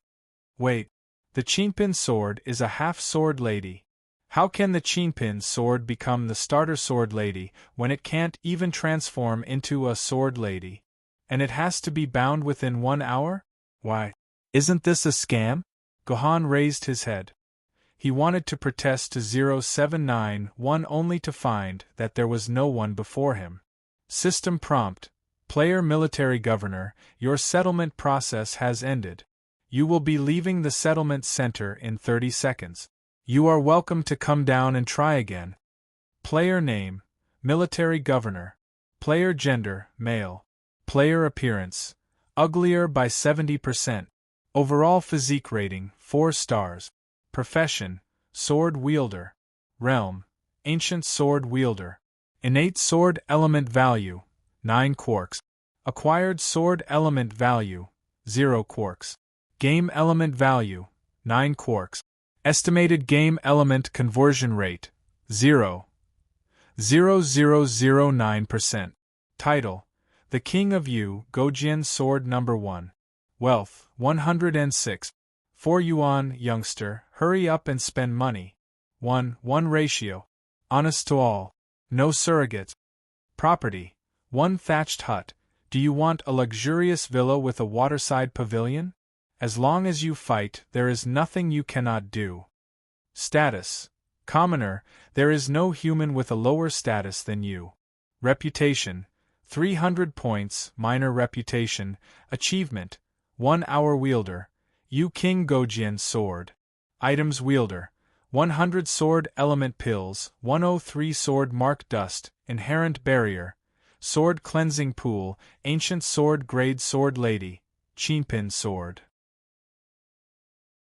Wait, the Chinpin sword is a half-sword lady. How can the Chinpin sword become the starter sword lady when it can't even transform into a sword lady? And it has to be bound within 1 hour? Why, isn't this a scam? Gohan raised his head. He wanted to protest to 0791 only to find that there was no one before him. System prompt. Player military governor, your settlement process has ended. You will be leaving the settlement center in 30 seconds. You are welcome to come down and try again. Player name, military governor. Player gender, male. Player appearance, uglier by 70%. Overall physique rating, 4 stars. Profession, sword wielder. Realm, ancient sword wielder. Innate sword element value, 9 quarks. Acquired sword element value, 0 quarks. Game element value, 9 quarks. Estimated game element conversion rate, 0.0009%. Title: The King of Yu Gojian Sword No. 1. Wealth, 106. 4 yuan, youngster, hurry up and spend money. 1:1 ratio. Honest to all. No surrogates. Property, 1 thatched hut. Do you want a luxurious villa with a waterside pavilion? As long as you fight, there is nothing you cannot do. Status: commoner, there is no human with a lower status than you. Reputation: 300 points, minor reputation. Achievement: 1 hour wielder. Yu King Gojian sword. Items wielder: 100 sword element pills, 103 sword mark dust, inherent barrier, sword cleansing pool, ancient sword grade sword lady, Chinpin sword.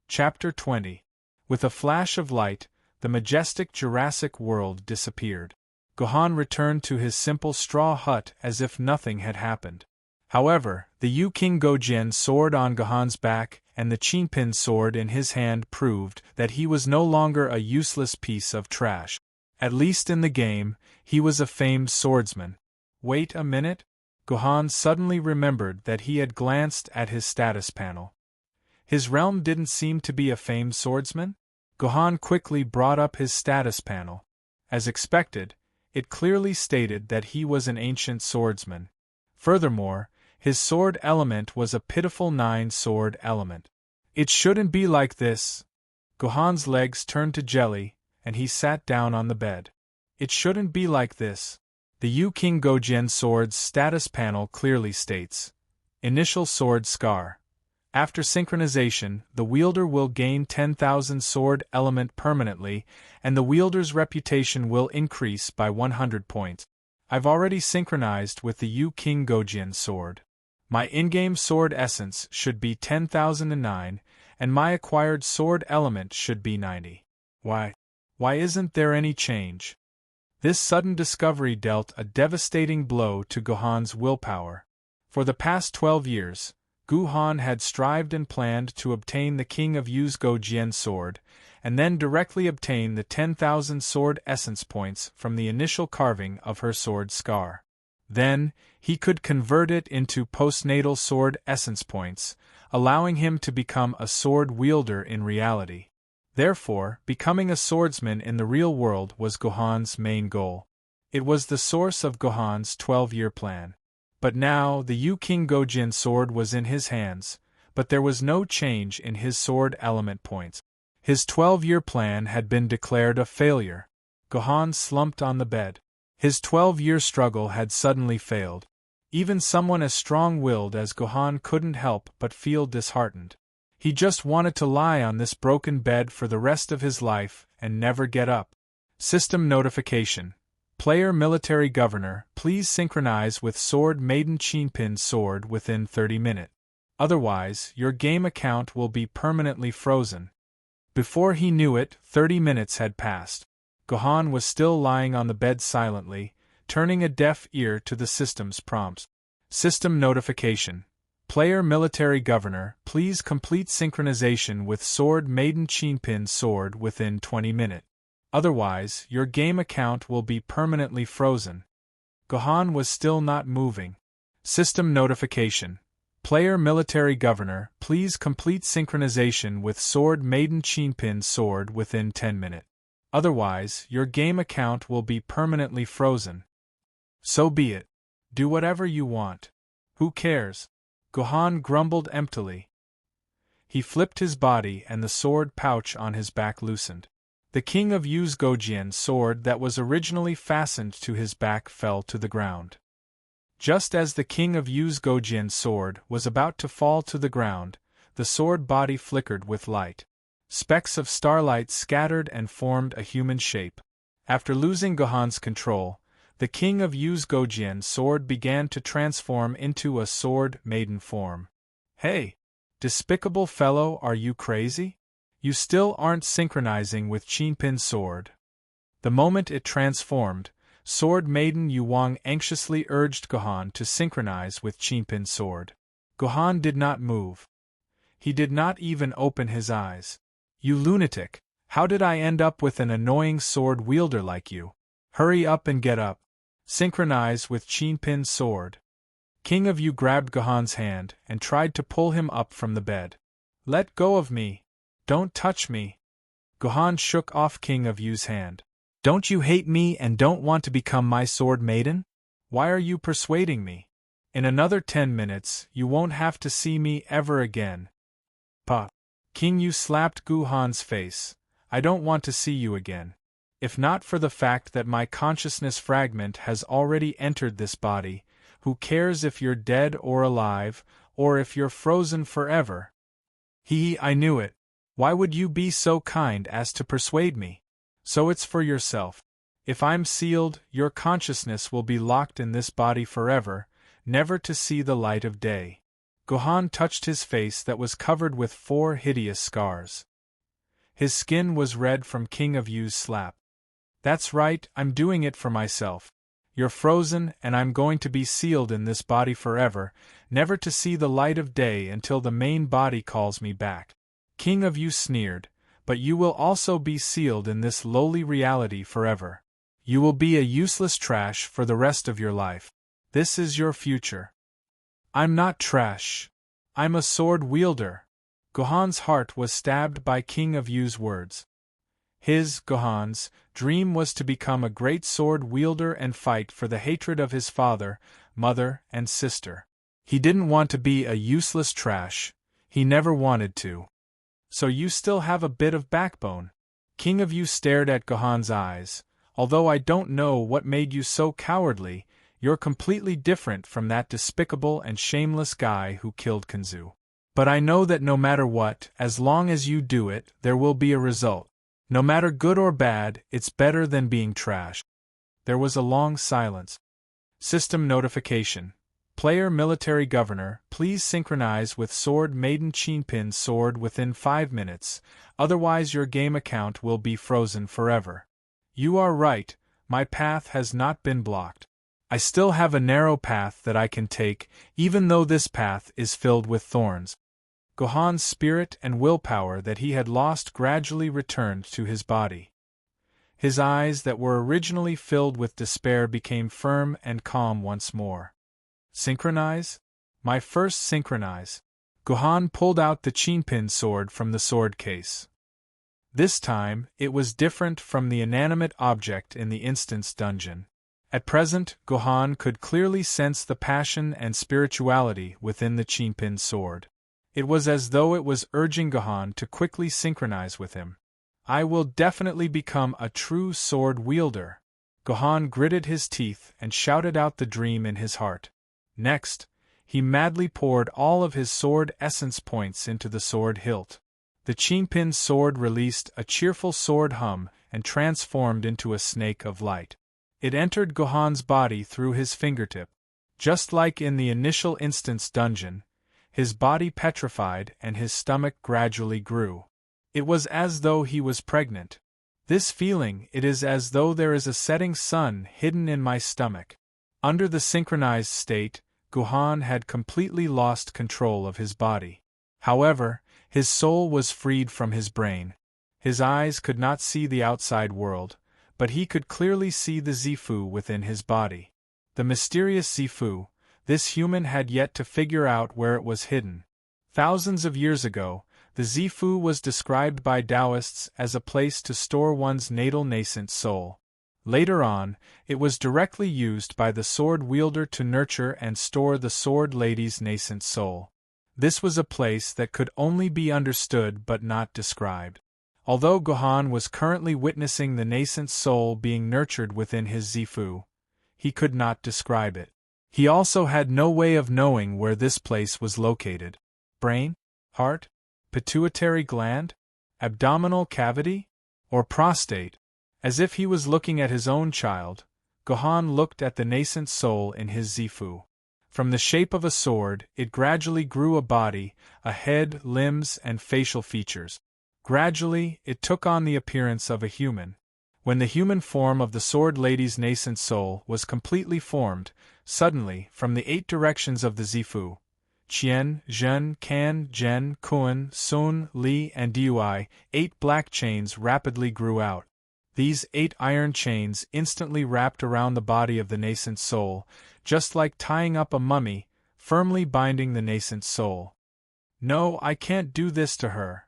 Chapter 20. With a flash of light, the majestic Jurassic world disappeared. Gohan returned to his simple straw hut as if nothing had happened. However, the Yu King Gojian sword on Gohan's back and the Chinpin sword in his hand proved that he was no longer a useless piece of trash. At least in the game, he was a famed swordsman. Wait a minute? Gohan suddenly remembered that he had glanced at his status panel. His realm didn't seem to be a famed swordsman? Gohan quickly brought up his status panel. As expected, it clearly stated that he was an ancient swordsman. Furthermore, his sword element was a pitiful 9 sword element. It shouldn't be like this. Gohan's legs turned to jelly, and he sat down on the bed. It shouldn't be like this. The Yu King Gojian sword's status panel clearly states: Initial sword scar. After synchronization, the wielder will gain 10,000 sword element permanently, and the wielder's reputation will increase by 100 points. I've already synchronized with the Yu King Gojian sword. My in-game sword essence should be 10,009, and my acquired sword element should be 90. Why isn't there any change? This sudden discovery dealt a devastating blow to Gohan's willpower. For the past 12 years, Gohan had strived and planned to obtain the King of Yu's Gojian sword, and then directly obtain the 10,000 sword essence points from the initial carving of her sword scar. Then, he could convert it into postnatal sword essence points, allowing him to become a sword wielder in reality. Therefore, becoming a swordsman in the real world was Gohan's main goal. It was the source of Gohan's 12-year plan. But now the Yu King Gojian sword was in his hands, but there was no change in his sword element points. His 12-year plan had been declared a failure. Gohan slumped on the bed. His 12-year struggle had suddenly failed. Even someone as strong-willed as Gohan couldn't help but feel disheartened. He just wanted to lie on this broken bed for the rest of his life and never get up. System notification. Player military governor, please synchronize with sword Maiden Chinpin sword within 30 minutes. Otherwise, your game account will be permanently frozen. Before he knew it, 30 minutes had passed. Gohan was still lying on the bed silently, turning a deaf ear to the system's prompts. System notification. Player military governor, please complete synchronization with sword Maiden Chinpin sword within 20 minutes. Otherwise, your game account will be permanently frozen. Gohan was still not moving. System notification. Player military governor, please complete synchronization with sword Maiden Chinpin sword within 10 minutes. Otherwise, your game account will be permanently frozen. So be it. Do whatever you want. Who cares? Gohan grumbled emptily. He flipped his body and the sword pouch on his back loosened. The King of Yu's Gojian's sword that was originally fastened to his back fell to the ground. Just as the King of Yu's Gojian's sword was about to fall to the ground, the sword body flickered with light. Specks of starlight scattered and formed a human shape. After losing Gohan's control, the King of Yu's Gojian's sword began to transform into a sword Maiden form. Hey! Despicable fellow, are you crazy? You still aren't synchronizing with Chinpin's sword. The moment it transformed, Sword Maiden Yuang anxiously urged Gohan to synchronize with Chinpin's sword. Gohan did not move. He did not even open his eyes. You lunatic, how did I end up with an annoying sword wielder like you? Hurry up and get up. Synchronize with Chinpin's sword. King of Yu grabbed Gohan's hand and tried to pull him up from the bed. Let go of me. Don't touch me. Gohan shook off King of Yu's hand. Don't you hate me and don't want to become my sword maiden? Why are you persuading me? In another 10 minutes, you won't have to see me ever again. Pa. King Yu slapped Gohan's face. I don't want to see you again. If not for the fact that my consciousness fragment has already entered this body, who cares if you're dead or alive, or if you're frozen forever? I knew it. Why would you be so kind as to persuade me? So it's for yourself. If I'm sealed, your consciousness will be locked in this body forever, never to see the light of day. Gohan touched his face that was covered with 4 hideous scars. His skin was red from King of Yu's slap. That's right, I'm doing it for myself. You're frozen and I'm going to be sealed in this body forever, never to see the light of day until the main body calls me back. King of Yu sneered, but you will also be sealed in this lowly reality forever. You will be a useless trash for the rest of your life. This is your future. I'm not trash. I'm a sword wielder. Gohan's heart was stabbed by King of Yu's words. His, Gohan's, dream was to become a great sword wielder and fight for the hatred of his father, mother, and sister. He didn't want to be a useless trash. He never wanted to. So you still have a bit of backbone. King of Yu stared at Gohan's eyes. Although I don't know what made you so cowardly, you're completely different from that despicable and shameless guy who killed Kanzu. But I know that no matter what, as long as you do it, there will be a result. No matter good or bad, it's better than being trash. There was a long silence. System notification. Player Military Governor, please synchronize with Sword Maiden Chinpin's sword within 5 minutes, otherwise your game account will be frozen forever. You are right, my path has not been blocked. I still have a narrow path that I can take, even though this path is filled with thorns. Gohan's spirit and willpower that he had lost gradually returned to his body. His eyes that were originally filled with despair became firm and calm once more. Synchronize? My first synchronize. Gohan pulled out the Chinpin sword from the sword case. This time, it was different from the inanimate object in the instance dungeon. At present, Gohan could clearly sense the passion and spirituality within the Chinpin sword. It was as though it was urging Gohan to quickly synchronize with him. I will definitely become a true sword wielder. Gohan gritted his teeth and shouted out the dream in his heart. Next, he madly poured all of his sword essence points into the sword hilt. The Chinpin sword released a cheerful sword hum and transformed into a snake of light. It entered Gohan's body through his fingertip. Just like in the initial instance dungeon, his body petrified and his stomach gradually grew. It was as though he was pregnant. This feeling, it is as though there is a setting sun hidden in my stomach. Under the synchronized state, Gohan had completely lost control of his body. However, his soul was freed from his brain. His eyes could not see the outside world, but he could clearly see the Zifu within his body. The mysterious Zifu, this human had yet to figure out where it was hidden. Thousands of years ago, The Zifu was described by Taoists as a place to store one's natal nascent soul. Later on, it was directly used by the sword wielder to nurture and store the sword lady's nascent soul. This was a place that could only be understood but not described. Although Gohan was currently witnessing the nascent soul being nurtured within his Zifu, he could not describe it. He also had no way of knowing where this place was located. Brain? Heart? Pituitary gland? Abdominal cavity? Or prostate? As if he was looking at his own child, Gohan looked at the nascent soul in his Zifu. From the shape of a sword, it gradually grew a body, a head, limbs, and facial features. Gradually, it took on the appearance of a human. When the human form of the sword lady's nascent soul was completely formed, suddenly, from the 8 directions of the Zifu, Qian, Zhen, Kan, Zhen, Kun, Sun, Li, and Dui, 8 black chains rapidly grew out. These 8 iron chains instantly wrapped around the body of the nascent soul, just like tying up a mummy, firmly binding the nascent soul. No, I can't do this to her.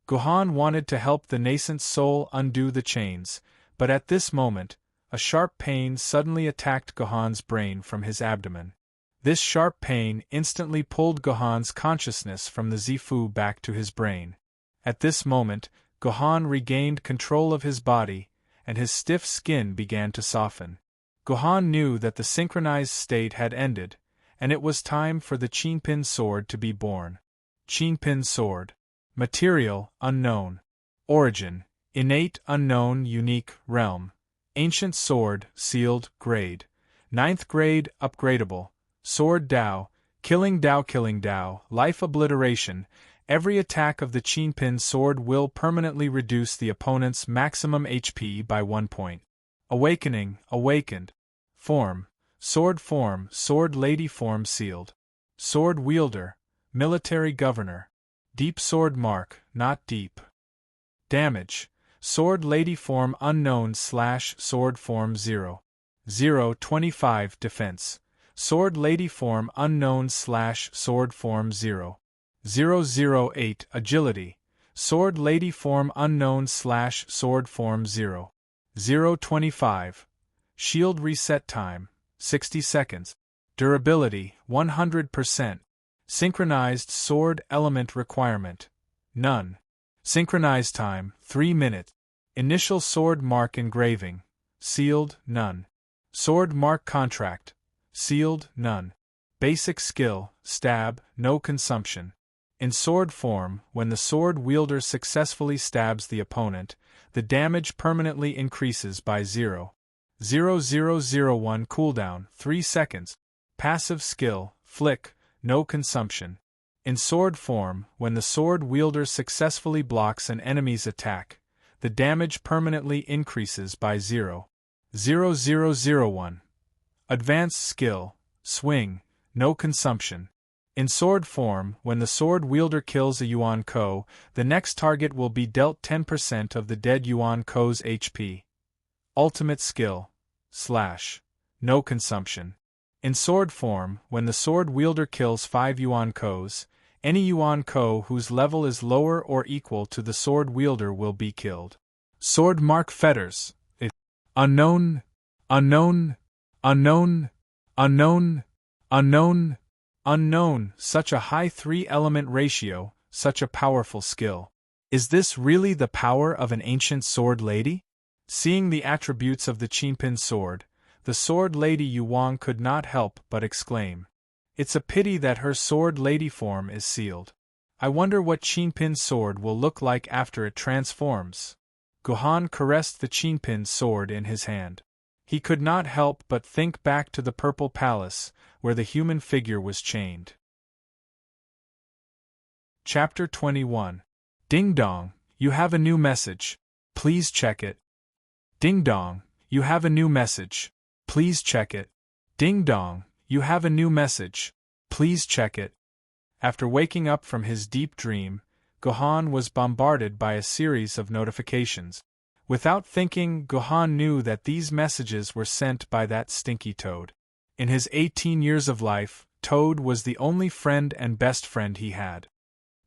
Gohan wanted to help the nascent soul undo the chains, but at this moment, a sharp pain suddenly attacked Gohan's brain from his abdomen. This sharp pain instantly pulled Gohan's consciousness from the Zifu back to his brain. At this moment, Gohan regained control of his body, and his stiff skin began to soften. Gohan knew that the synchronized state had ended, and it was time for the Chinpin sword to be born. Chinpin sword. Material, unknown. Origin, innate, unknown, unique, realm. Ancient sword, sealed, grade. 9th grade, upgradable. Sword Dao, killing Dao, life obliteration. Every attack of the Chinpin sword will permanently reduce the opponent's maximum HP by 1 point. Awakening, awakened. Form, sword lady form sealed. Sword wielder, military governor. Deep sword mark, not deep. Damage, sword lady form unknown / sword form 0. 0-25 defense. Sword lady form unknown / sword form 0. 008 agility. Sword lady form unknown / sword form 0. 025 shield reset time 60 seconds. Durability 100%. Synchronized sword element requirement none. Synchronized time 3 minutes. Initial sword mark engraving sealed none. Sword mark contract sealed none. Basic skill stab no consumption. In sword form, when the sword wielder successfully stabs the opponent, the damage permanently increases by 0.0001 cooldown 3 seconds. Passive skill flick no consumption. In sword form, when the sword wielder successfully blocks an enemy's attack, the damage permanently increases by 0.0001. Advanced skill swing no consumption. In sword form, when the sword wielder kills a Yuan Ko, the next target will be dealt 10% of the dead Yuan Ko's HP. Ultimate skill no consumption. In sword form, when the sword wielder kills 5 Yuan Kos, any Yuan Ko whose level is lower or equal to the sword wielder will be killed. Sword mark fetters. Unknown, unknown, unknown, unknown, unknown, unknown. Such a high 3-element ratio, such a powerful skill. Is this really the power of an ancient sword lady? Seeing the attributes of the Chinpin sword, the sword lady Yuan could not help but exclaim. It's a pity that her sword lady form is sealed. I wonder what Chinpin sword will look like after it transforms. Gohan caressed the Chinpin sword in his hand. He could not help but think back to the Purple Palace, where the human figure was chained. Chapter 21. Ding dong, you have a new message. Please check it. Ding dong, you have a new message. Please check it. Ding dong, you have a new message. Please check it. After waking up from his deep dream, Gohan was bombarded by a series of notifications. Without thinking, Gohan knew that these messages were sent by that stinky Toad. In his 18 years of life, Toad was the only friend and best friend he had.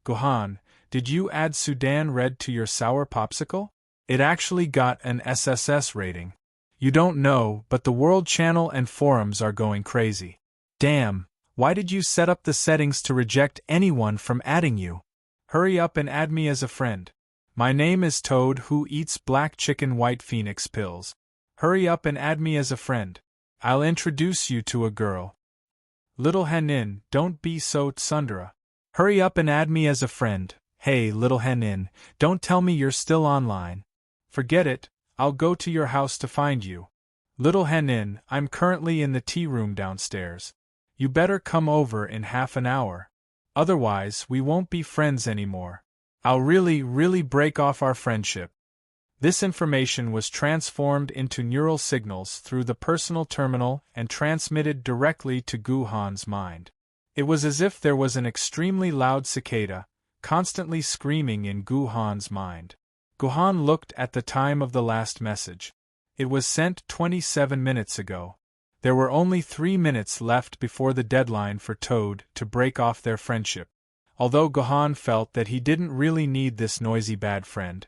Gohan, Did you add Sudan Red to your sour popsicle? It actually got an SSS rating. You don't know, but the World Channel and forums are going crazy. Damn, why did you set up the settings to reject anyone from adding you? Hurry up and add me as a friend. My name is Toad who eats black chicken white phoenix pills. Hurry up and add me as a friend. I'll introduce you to a girl. Little Henin, don't be so tsundere. Hurry up and add me as a friend. Hey, Little Henin, don't tell me you're still online. Forget it, I'll go to your house to find you. Little Henin, I'm currently in the tea room downstairs. You better come over in half an hour. Otherwise, we won't be friends anymore. I'll really break off our friendship. This information was transformed into neural signals through the personal terminal and transmitted directly to Guhan's mind. It was as if there was an extremely loud cicada, constantly screaming in Guhan's mind. Guhan looked at the time of the last message. It was sent 27 minutes ago. There were only 3 minutes left before the deadline for Toad to break off their friendship. Although Guhan felt that he didn't really need this noisy bad friend,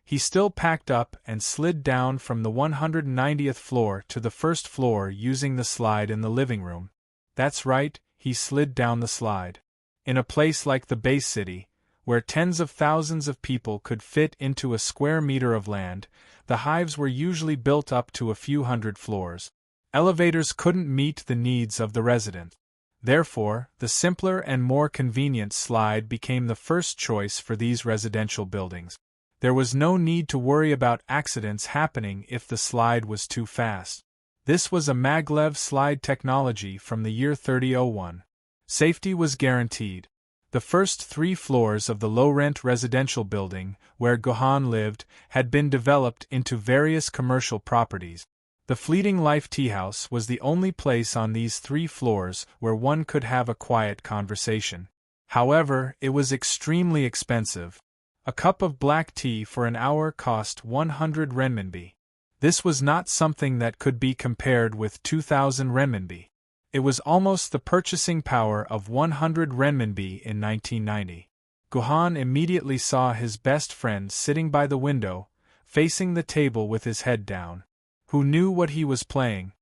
he still packed up and slid down from the 190th floor to the first floor using the slide in the living room. That's right, he slid down the slide. In a place like the Bay City, where tens of thousands of people could fit into a square meter of land, the hives were usually built up to a few hundred floors. Elevators couldn't meet the needs of the residents. Therefore, the simpler and more convenient slide became the first choice for these residential buildings. There was no need to worry about accidents happening if the slide was too fast. This was a maglev slide technology from the year 3001. Safety was guaranteed. The first 3 floors of the low-rent residential building, where Guhan lived, had been developed into various commercial properties. The Fleeting Life Tea House was the only place on these 3 floors where one could have a quiet conversation. However, it was extremely expensive. A cup of black tea for an hour cost 100 renminbi. This was not something that could be compared with 2,000 renminbi. It was almost the purchasing power of 100 renminbi in 1990. Guhan immediately saw his best friend sitting by the window, facing the table with his head down. Who knew what he was playing?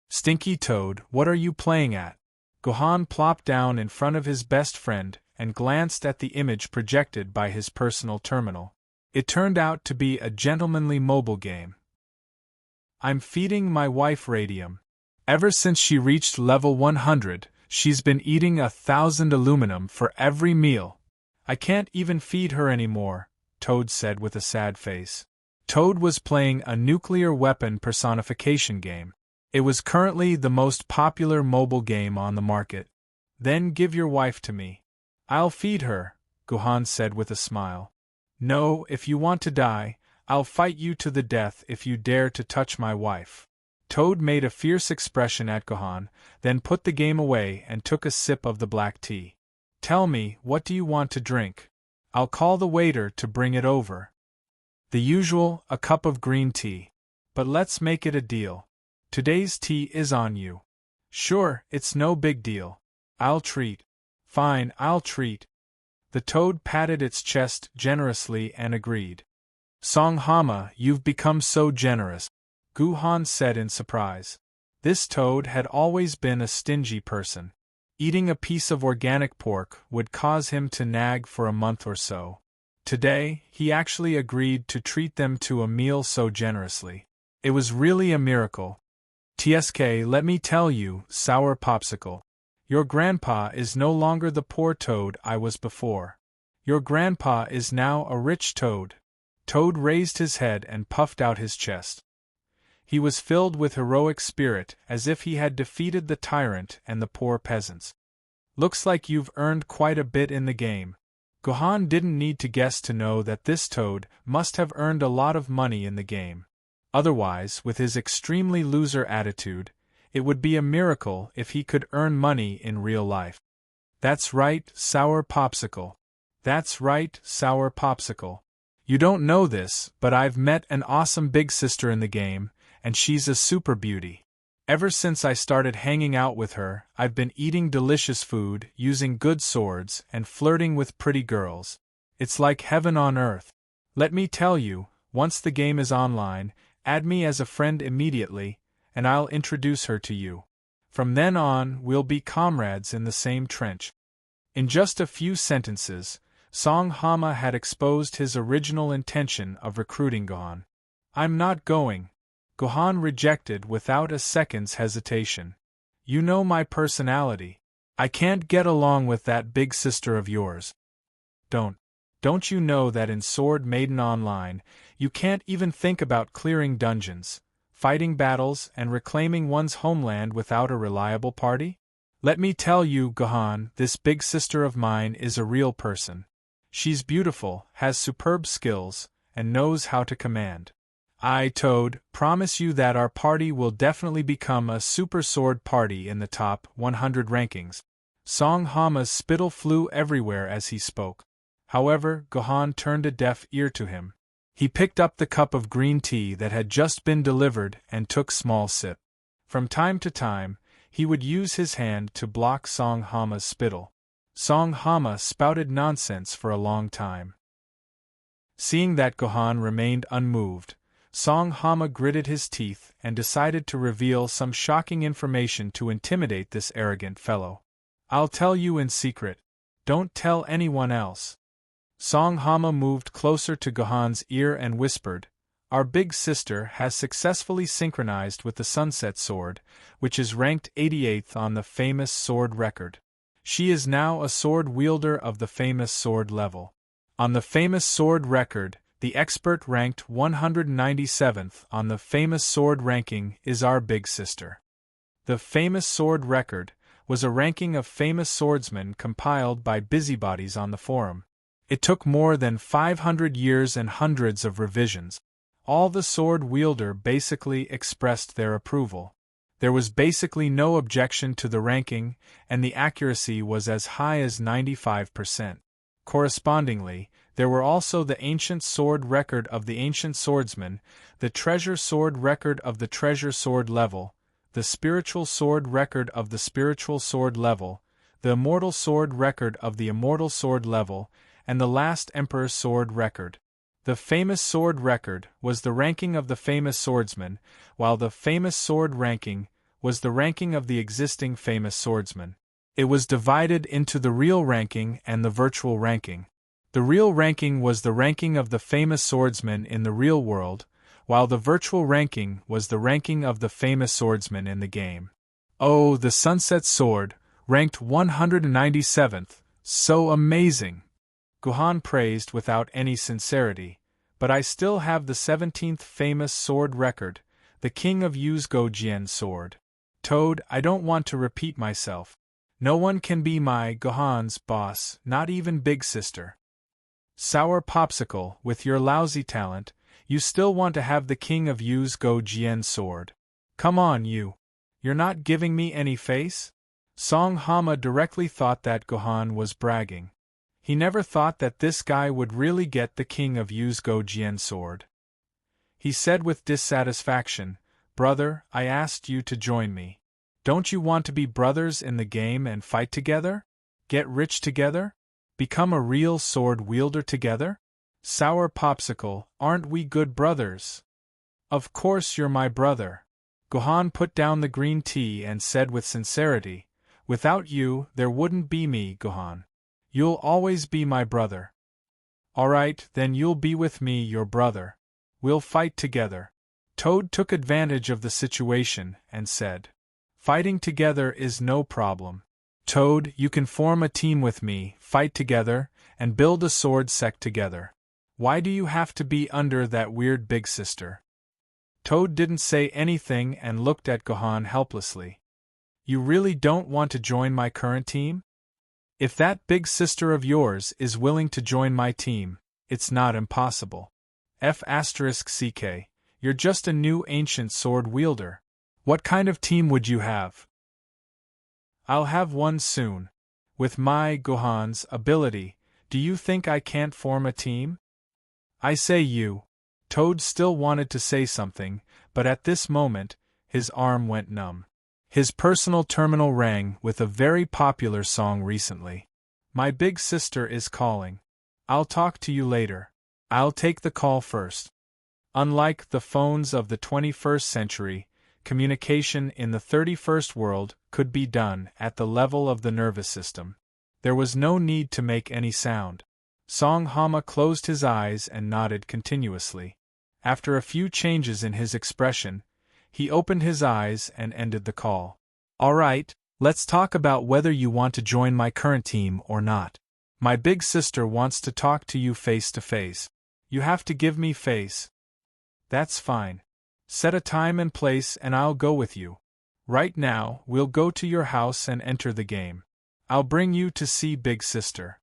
Stinky Toad, what are you playing at? Guhan plopped down in front of his best friend and glanced at the image projected by his personal terminal. It turned out to be a gentlemanly mobile game. I'm feeding my wife radium. Ever since she reached level 100, she's been eating 1,000 aluminum for every meal. I can't even feed her anymore, Toad said with a sad face. Toad was playing a nuclear weapon personification game. It was currently the most popular mobile game on the market. Then give your wife to me. I'll feed her, Guhan said with a smile. No, if you want to die, I'll fight you to the death if you dare to touch my wife. Toad made a fierce expression at Guhan, then put the game away and took a sip of the black tea. Tell me, what do you want to drink? I'll call the waiter to bring it over. The usual, a cup of green tea. But let's make it a deal. Today's tea is on you. Sure, it's no big deal. I'll treat. Fine, I'll treat. The toad patted its chest generously and agreed. Songhama, you've become so generous, Guhan said in surprise. This toad had always been a stingy person. Eating a piece of organic pork would cause him to nag for a month or so. Today, he actually agreed to treat them to a meal so generously. It was really a miracle. TSK, let me tell you, Sour Popsicle. Your grandpa is no longer the poor toad I was before. Your grandpa is now a rich toad. Toad raised his head and puffed out his chest. He was filled with heroic spirit, as if he had defeated the tyrant and the poor peasants. Looks like you've earned quite a bit in the game. Guhan didn't need to guess to know that this toad must have earned a lot of money in the game. Otherwise, with his extremely loser attitude, it would be a miracle if he could earn money in real life. That's right, Sour Popsicle. That's right, Sour Popsicle. You don't know this, but I've met an awesome big sister in the game, and she's a super beauty. Ever since I started hanging out with her, I've been eating delicious food, using good swords, and flirting with pretty girls. It's like heaven on earth. Let me tell you, once the game is online, add me as a friend immediately, and I'll introduce her to you. From then on, we'll be comrades in the same trench. In just a few sentences, Song Hama had exposed his original intention of recruiting Gohan. I'm not going. Gohan rejected without a second's hesitation. You know my personality. I can't get along with that big sister of yours. Don't you know that in Sword Maiden Online, you can't even think about clearing dungeons, fighting battles, and reclaiming one's homeland without a reliable party? Let me tell you, Gohan, this big sister of mine is a real person. She's beautiful, has superb skills, and knows how to command. I, Toad, promise you that our party will definitely become a super sword party in the top 100 rankings. Song Hama's spittle flew everywhere as he spoke. However, Gohan turned a deaf ear to him. He picked up the cup of green tea that had just been delivered and took small sip. From time to time, he would use his hand to block Song Hama's spittle. Song Hama spouted nonsense for a long time. Seeing that Gohan remained unmoved, Song Hama gritted his teeth and decided to reveal some shocking information to intimidate this arrogant fellow. I'll tell you in secret. Don't tell anyone else. Song Hama moved closer to Gohan's ear and whispered, Our big sister has successfully synchronized with the Sunset Sword, which is ranked 88th on the famous sword record. She is now a sword wielder of the famous sword level. On the famous sword record, the expert ranked 197th on the famous sword ranking is our big sister. The famous sword record was a ranking of famous swordsmen compiled by busybodies on the forum. It took more than 500 years and hundreds of revisions. All the sword wielder basically expressed their approval. There was basically no objection to the ranking, and the accuracy was as high as 95%. Correspondingly, there were also the ancient sword record of the ancient swordsman, the treasure sword record of the treasure sword level, the spiritual sword record of the spiritual sword level, the immortal sword record of the immortal sword level, and the last emperor's sword record. The famous sword record was the ranking of the famous swordsman, while the famous sword ranking was the ranking of the existing famous swordsman. It was divided into the real ranking and the virtual ranking. The real ranking was the ranking of the famous swordsman in the real world, while the virtual ranking was the ranking of the famous swordsman in the game. Oh, the Sunset Sword, ranked 197th, so amazing! Gohan praised without any sincerity, but I still have the 17th famous sword record, the King of Yuzgo Jian sword. Toad, I don't want to repeat myself. No one can be my Gohan's boss, not even Big Sister. Sour Popsicle, with your lousy talent, you still want to have the King of Yuzgo Jian sword. Come on, you. You're not giving me any face? Song Hama directly thought that Gohan was bragging. He never thought that this guy would really get the King of Yuzgo Jian sword. He said with dissatisfaction, Brother, I asked you to join me. Don't you want to be brothers in the game and fight together? Get rich together? Become a real sword wielder together? Sour Popsicle, aren't we good brothers? Of course you're my brother. Gohan put down the green tea and said with sincerity, Without you, there wouldn't be me, Gohan. You'll always be my brother. All right, then you'll be with me, your brother. We'll fight together. Toad took advantage of the situation and said, Fighting together is no problem. Toad, you can form a team with me, fight together, and build a sword sect together. Why do you have to be under that weird big sister? Toad didn't say anything and looked at Gohan helplessly. You really don't want to join my current team? If that big sister of yours is willing to join my team, it's not impossible. F***ck, you're just a new ancient sword wielder. What kind of team would you have? I'll have one soon. With my Gohan's ability, do you think I can't form a team? I say you. Toad still wanted to say something, but at this moment, his arm went numb. His personal terminal rang with a very popular song recently. My big sister is calling. I'll talk to you later. I'll take the call first. Unlike the phones of the 21st century, communication in the 31st world could be done at the level of the nervous system. There was no need to make any sound. Song Hama closed his eyes and nodded continuously. After a few changes in his expression, he opened his eyes and ended the call. All right, let's talk about whether you want to join my current team or not. My big sister wants to talk to you face to face. You have to give me face. That's fine. Set a time and place and I'll go with you. Right now, we'll go to your house and enter the game. I'll bring you to see Big Sister.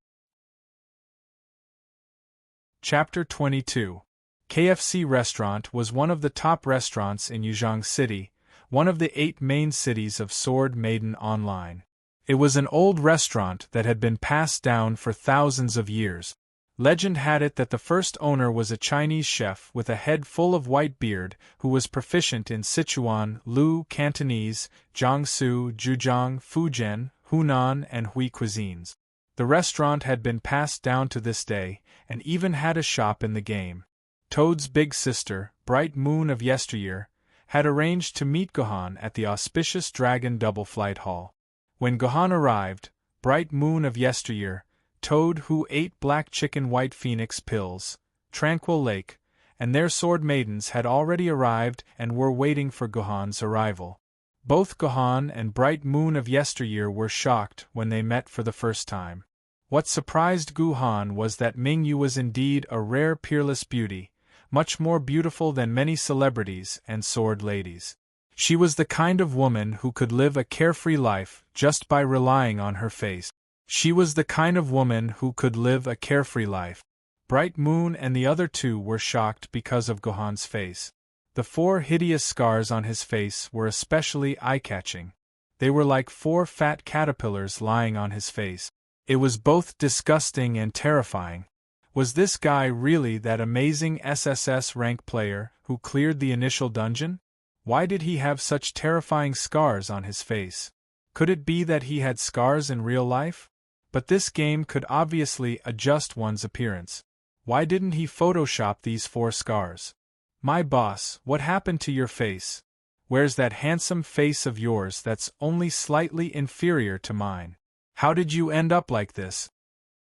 Chapter 22. KFC Restaurant was one of the top restaurants in Yuzhong City, one of the 8 main cities of Sword Maiden Online. It was an old restaurant that had been passed down for thousands of years. Legend had it that the first owner was a Chinese chef with a head full of white beard who was proficient in Sichuan, Lu, Cantonese, Jiangsu, Zhejiang, Fujian, Hunan, and Hui cuisines. The restaurant had been passed down to this day, and even had a shop in the game. Toad's big sister, Bright Moon of Yesteryear, had arranged to meet Gohan at the auspicious Dragon Double Flight Hall. When Gohan arrived, Bright Moon of Yesteryear, Toad who ate Black Chicken White Phoenix pills, Tranquil Lake, and their sword maidens had already arrived and were waiting for Gohan's arrival. Both Gohan and Bright Moon of Yesteryear were shocked when they met for the first time. What surprised Gohan was that Mingyu was indeed a rare peerless beauty, much more beautiful than many celebrities and sword ladies. She was the kind of woman who could live a carefree life just by relying on her face. She was the kind of woman who could live a carefree life. Bright Moon and the other two were shocked because of Gohan's face. The 4 hideous scars on his face were especially eye-catching. They were like 4 fat caterpillars lying on his face. It was both disgusting and terrifying. Was this guy really that amazing SSS rank player who cleared the initial dungeon? Why did he have such terrifying scars on his face? Could it be that he had scars in real life? But this game could obviously adjust one's appearance. Why didn't he Photoshop these 4 scars? My boss, what happened to your face? Where's that handsome face of yours that's only slightly inferior to mine? How did you end up like this?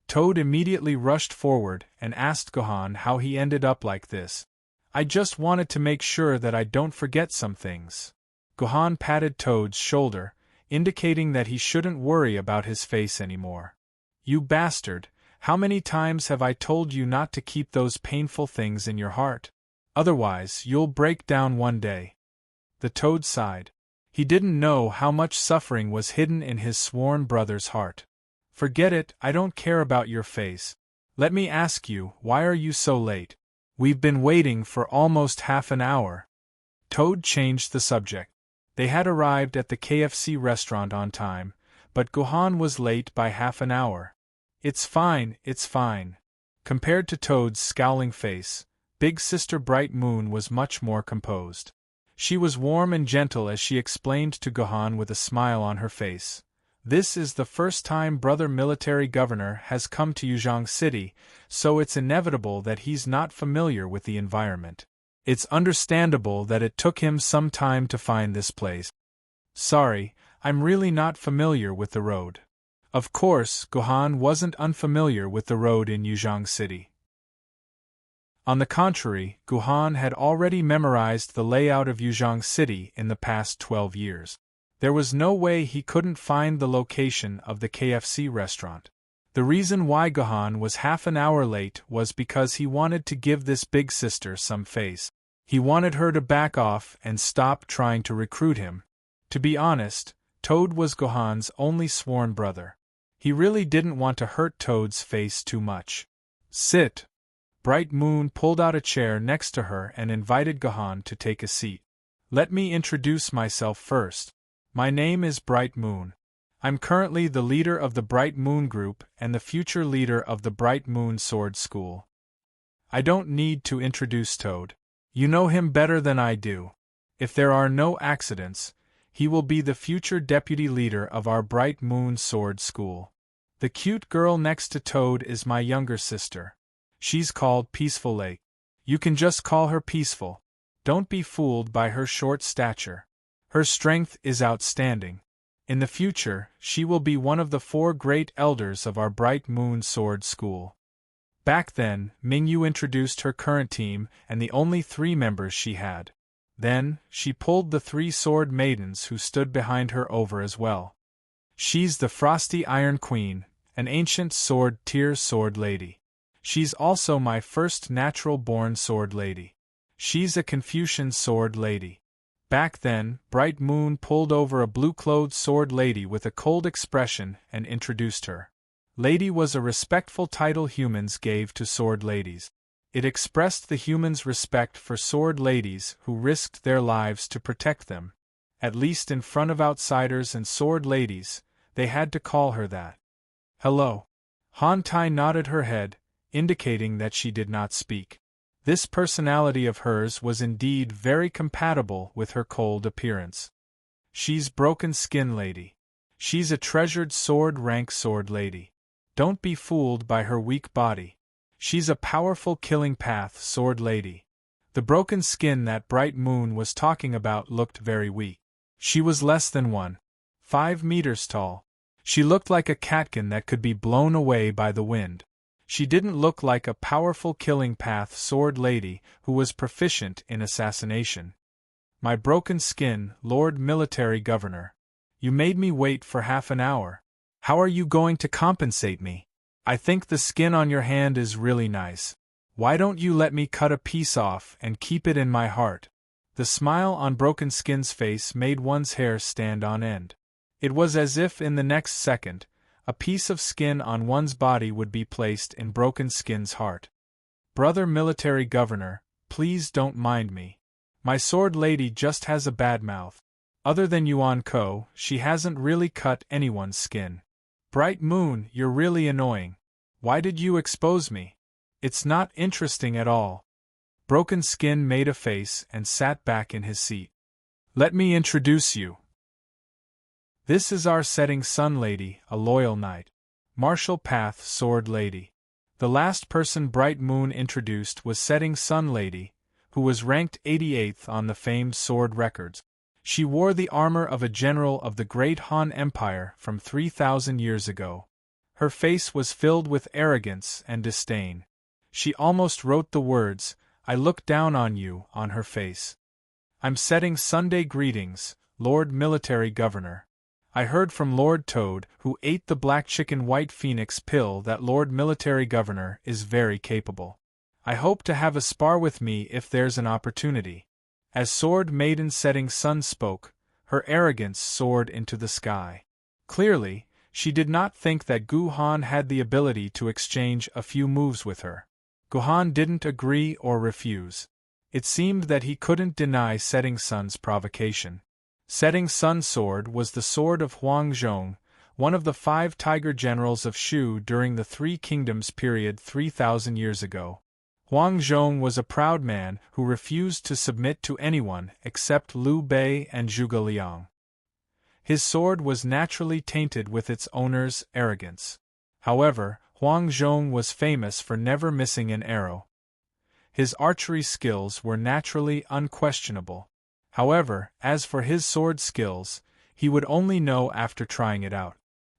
Toad immediately rushed forward and asked Gohan how he ended up like this. I just wanted to make sure that I don't forget some things. Gohan patted Toad's shoulder, indicating that he shouldn't worry about his face anymore. You bastard, how many times have I told you not to keep those painful things in your heart? Otherwise, you'll break down one day. The Toad sighed. He didn't know how much suffering was hidden in his sworn brother's heart. Forget it, I don't care about your face. Let me ask you, why are you so late? We've been waiting for almost half an hour. Toad changed the subject. They had arrived at the KFC restaurant on time, but Gohan was late by half an hour. It's fine, it's fine. Compared to Toad's scowling face, Big Sister Bright Moon was much more composed. She was warm and gentle as she explained to Gohan with a smile on her face. This is the first time Brother Military Governor has come to Yuzhong City, so it's inevitable that he's not familiar with the environment. It's understandable that it took him some time to find this place. Sorry, I'm really not familiar with the road. Of course, Gohan wasn't unfamiliar with the road in Yuzhong City. On the contrary, Gohan had already memorized the layout of Yuzhong City in the past 12 years. There was no way he couldn't find the location of the KFC restaurant. The reason why Gohan was half an hour late was because he wanted to give this big sister some face. He wanted her to back off and stop trying to recruit him. To be honest, Toad was Gohan's only sworn brother. He really didn't want to hurt Toad's face too much. Sit. Bright Moon pulled out a chair next to her and invited Gohan to take a seat. Let me introduce myself first. My name is Bright Moon. I'm currently the leader of the Bright Moon Group and the future leader of the Bright Moon Sword School. I don't need to introduce Toad. You know him better than I do. If there are no accidents, he will be the future deputy leader of our Bright Moon Sword School. The cute girl next to Toad is my younger sister. She's called Peaceful Lake. You can just call her Peaceful. Don't be fooled by her short stature. Her strength is outstanding. In the future, she will be one of the 4 great elders of our Bright Moon Sword School. Back then, Mingyu introduced her current team and the only 3 members she had. Then, she pulled the 3 sword maidens who stood behind her over as well. She's the Frosty Iron Queen, an ancient sword-tier sword lady. She's also my first natural-born sword lady. She's a Confucian sword lady. Back then, Bright Moon pulled over a blue-clothed sword lady with a cold expression and introduced her. Lady was a respectful title humans gave to sword ladies. It expressed the humans' respect for sword ladies who risked their lives to protect them. At least in front of outsiders and sword ladies, they had to call her that. Hello. Han Tai nodded her head, indicating that she did not speak. This personality of hers was indeed very compatible with her cold appearance. She's Broken Skin Lady. She's a treasured sword rank sword lady. Don't be fooled by her weak body. She's a powerful killing path sword lady. The broken skin that Bright Moon was talking about looked very weak. She was less than 1.5 meters tall. She looked like a catkin that could be blown away by the wind. She didn't look like a powerful killing path sword lady who was proficient in assassination. My broken skin, Lord Military Governor. You made me wait for half an hour. How are you going to compensate me? I think the skin on your hand is really nice. Why don't you let me cut a piece off and keep it in my heart? The smile on Broken Skin's face made one's hair stand on end. It was as if in the next second, a piece of skin on one's body would be placed in Broken Skin's heart. Brother Military Governor, please don't mind me. My sword lady just has a bad mouth. Other than Yuan Ko, she hasn't really cut anyone's skin. Bright Moon, you're really annoying. Why did you expose me? It's not interesting at all. Broken Skin made a face and sat back in his seat. Let me introduce you. This is our Setting Sun Lady, a loyal knight. Martial Path Sword Lady. The last person Bright Moon introduced was Setting Sun Lady, who was ranked 88th on the famed sword records. She wore the armor of a general of the Great Han Empire from 3,000 years ago. Her face was filled with arrogance and disdain. She almost wrote the words, "I look down on you," on her face. I'm setting Sunday greetings, Lord Military Governor. I heard from Lord Toad, who ate the black chicken white phoenix pill, that Lord Military Governor is very capable. I hope to have a spar with me if there's an opportunity. As Sword Maiden Setting Sun spoke, her arrogance soared into the sky. Clearly, she did not think that Guhan had the ability to exchange a few moves with her. Guhan didn't agree or refuse. It seemed that he couldn't deny Setting Sun's provocation. Setting Sun's sword was the sword of Huang Zhong, one of the 5 tiger generals of Shu during the Three Kingdoms period 3,000 years ago. Huang Zhong was a proud man who refused to submit to anyone except Liu Bei and Zhuge Liang. His sword was naturally tainted with its owner's arrogance. However, Huang Zhong was famous for never missing an arrow. His archery skills were naturally unquestionable. However, as for his sword skills, he would only know after trying it out.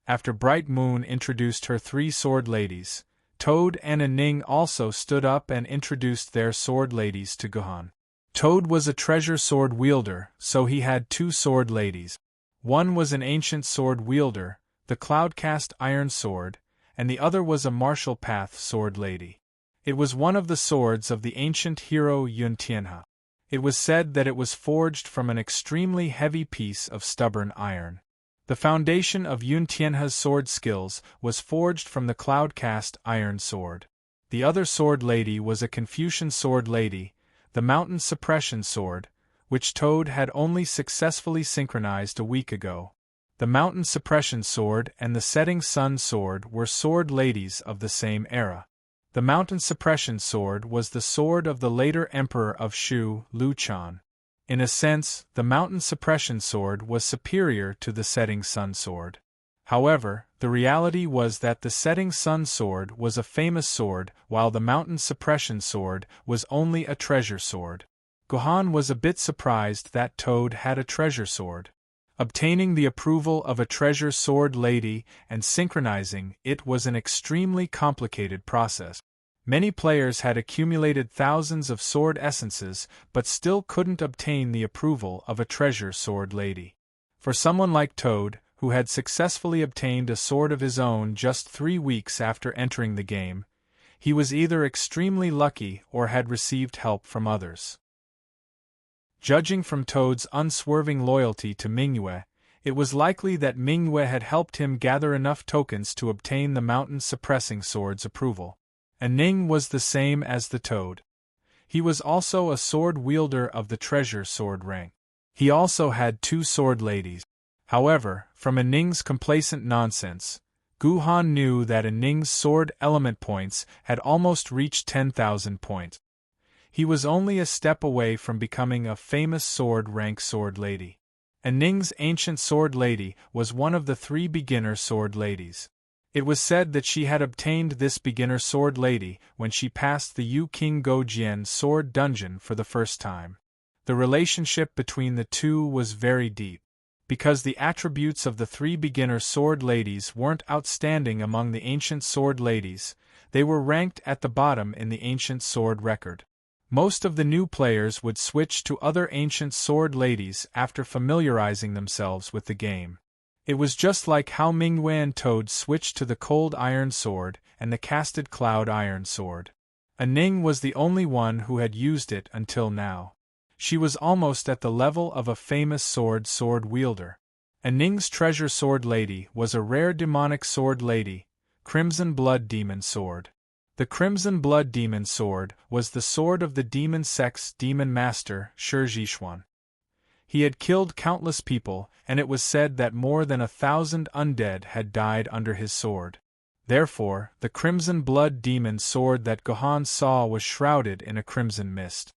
After Bright Moon introduced her 3 sword ladies, Toad and Ning also stood up and introduced their sword ladies to Guhan. Toad was a treasure sword wielder, so he had 2 sword ladies. One was an ancient sword wielder, the Cloudcast Iron Sword, and the other was a martial path sword lady. It was one of the swords of the ancient hero Yun Tianhe. It was said that it was forged from an extremely heavy piece of stubborn iron. The foundation of Yun Tianhe's sword skills was forged from the Cloudcast Iron Sword. The other sword lady was a Confucian sword lady, the Mountain Suppression Sword, which Toad had only successfully synchronized a week ago. The Mountain Suppression Sword and the Setting Sun Sword were sword ladies of the same era. The Mountain Suppression Sword was the sword of the later Emperor of Shu, Liu Chan. In a sense, the Mountain Suppression Sword was superior to the Setting Sun Sword. However, The reality was that the Setting Sun sword was a famous sword, while the Mountain Suppression sword was only a treasure sword. Gohan was a bit surprised that Toad had a treasure sword. Obtaining the approval of a treasure sword lady and synchronizing it was an extremely complicated process. Many players had accumulated thousands of sword essences but still couldn't obtain the approval of a treasure sword lady. For someone like Toad, who had successfully obtained a sword of his own just 3 weeks after entering the game, he was either extremely lucky or had received help from others. Judging from Toad's unswerving loyalty to Mingyue, it was likely that Mingyue had helped him gather enough tokens to obtain the Mountain Suppressing Sword's approval. And Ning was the same as the Toad. He was also a sword wielder of the treasure sword rank. He also had 2 sword ladies. However, from Ning's complacent nonsense, Gohan knew that Ning's sword element points had almost reached 10,000 points. He was only a step away from becoming a famous sword rank sword lady. Ning's ancient sword lady was one of the 3 beginner sword ladies. It was said that she had obtained this beginner sword lady when she passed the Yu King Go Jian sword dungeon for the first time. The relationship between the two was very deep. Because the attributes of the 3 beginner sword ladies weren't outstanding among the ancient sword ladies, they were ranked at the bottom in the ancient sword record. Most of the new players would switch to other ancient sword ladies after familiarizing themselves with the game. It was just like how Mingyue and Toad switched to the Cold Iron Sword and the Casted Cloud Iron Sword. Ning was the only one who had used it until now. She was almost at the level of a famous sword wielder. Ning's treasure sword lady was a rare demonic sword lady, Crimson Blood Demon Sword. The Crimson Blood Demon Sword was the sword of the demon sex demon master, Shi Zhishuan. He had killed countless people, and it was said that more than 1,000 undead had died under his sword. Therefore, the Crimson Blood Demon Sword that Gohan saw was shrouded in a crimson mist.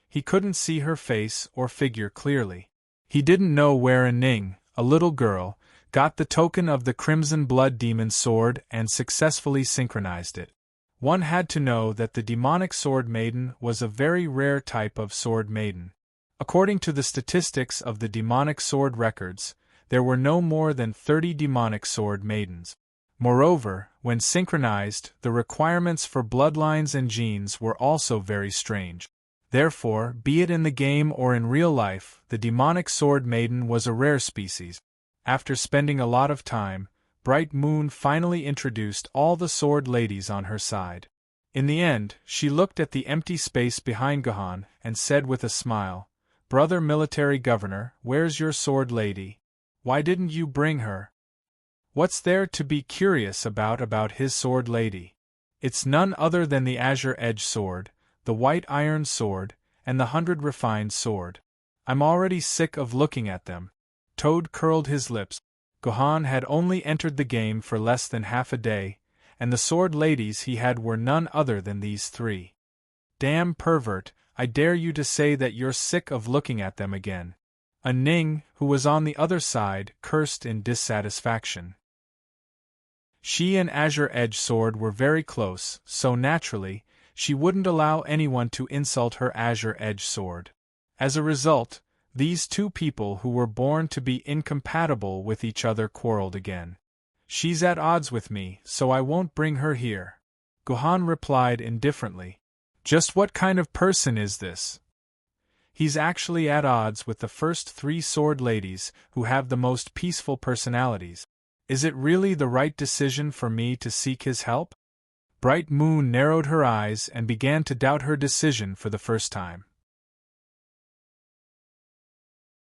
He couldn't see her face or figure clearly. He didn't know where Ning, a little girl, got the token of the Crimson Blood Demon Sword and successfully synchronized it. One had to know that the demonic sword maiden was a very rare type of sword maiden. According to the statistics of the demonic sword records, there were no more than 30 demonic sword maidens. Moreover, when synchronized, the requirements for bloodlines and genes were also very strange. Therefore, be it in the game or in real life, the demonic sword maiden was a rare species. After spending a lot of time, Bright Moon finally introduced all the sword ladies on her side. In the end, she looked at the empty space behind Gohan and said with a smile, "Brother Military Governor, where's your sword lady? Why didn't you bring her? What's there to be curious about his sword lady? It's none other than the Azure Edge Sword, the White Iron Sword, and the 100 Refined Sword. I'm already sick of looking at them." Toad curled his lips. Gohan had only entered the game for less than half a day, and the sword ladies he had were none other than these 3. "Damn pervert, I dare you to say that you're sick of looking at them again." Ning, who was on the other side, cursed in dissatisfaction. She and Azure Edge Sword were very close, so naturally, she wouldn't allow anyone to insult her Azure Edge Sword. As a result, these 2 people who were born to be incompatible with each other quarreled again. "She's at odds with me, so I won't bring her here," Gohan replied indifferently. "Just what kind of person is this?" "He's actually at odds with the first 3 sword ladies, who have the most peaceful personalities. Is it really the right decision for me to seek his help?" Bright Moon narrowed her eyes and began to doubt her decision for the first time.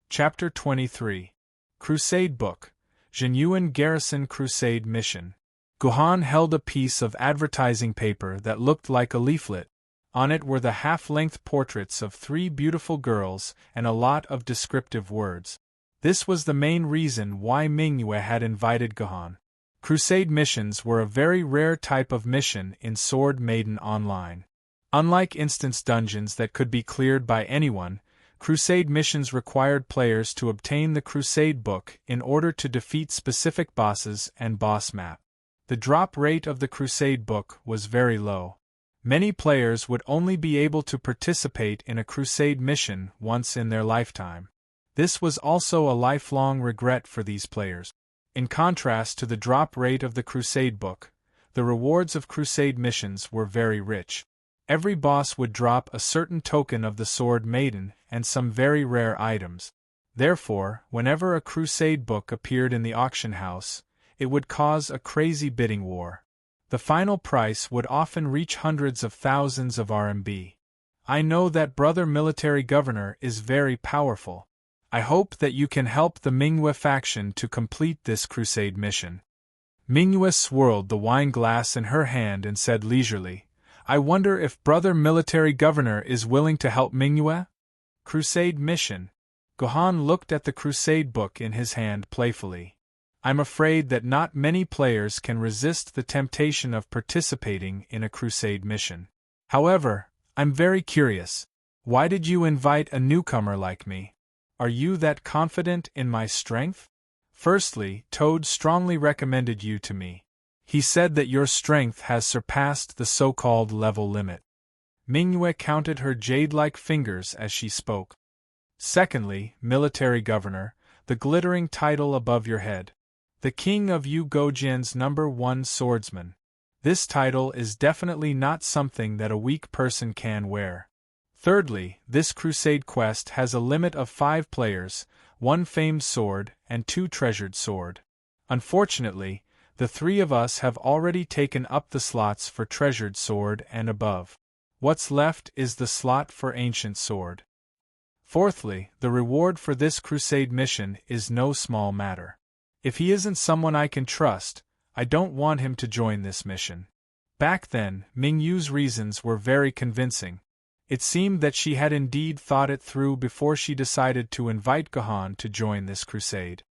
Chapter 23. Crusade Book, Jinyuan Garrison Crusade Mission. Gohan held a piece of advertising paper that looked like a leaflet. On it were the half-length portraits of 3 beautiful girls and a lot of descriptive words. This was the main reason why Mingyue had invited Gohan. Crusade missions were a very rare type of mission in Sword Maiden Online. Unlike instance dungeons that could be cleared by anyone, Crusade missions required players to obtain the Crusade book in order to defeat specific bosses and boss map. The drop rate of the Crusade book was very low. Many players would only be able to participate in a Crusade mission once in their lifetime. This was also a lifelong regret for these players. In contrast to the drop rate of the Crusade book, the rewards of Crusade missions were very rich. Every boss would drop a certain token of the sword Maiden and some very rare items. Therefore, whenever a Crusade book appeared in the auction house, it would cause a crazy bidding war. The final price would often reach hundreds of thousands of RMB. I know that Brother Military Governor is very powerful. I hope that you can help the Mingyue faction to complete this Crusade mission. Mingyue swirled the wine glass in her hand and said leisurely, I wonder if Brother Military Governor is willing to help Mingyue? Crusade mission. Gohan looked at the Crusade book in his hand playfully. I'm afraid that not many players can resist the temptation of participating in a Crusade mission. However, I'm very curious. Why did you invite a newcomer like me? Are you that confident in my strength? Firstly, Toad strongly recommended you to me. He said that your strength has surpassed the so-called level limit. Mingyue counted her jade-like fingers as she spoke. Secondly, Military Governor, the glittering title above your head. The King of Yu Gojian's #1 swordsman. This title is definitely not something that a weak person can wear. Thirdly, this Crusade quest has a limit of 5 players, 1 famed sword, and 2 treasured sword. Unfortunately, the 3 of us have already taken up the slots for treasured sword and above. What's left is the slot for ancient sword. Fourthly, the reward for this Crusade mission is no small matter. If he isn't someone I can trust, I don't want him to join this mission. Back then, Mingyu's reasons were very convincing. It seemed that she had indeed thought it through before she decided to invite Gohan to join this crusade.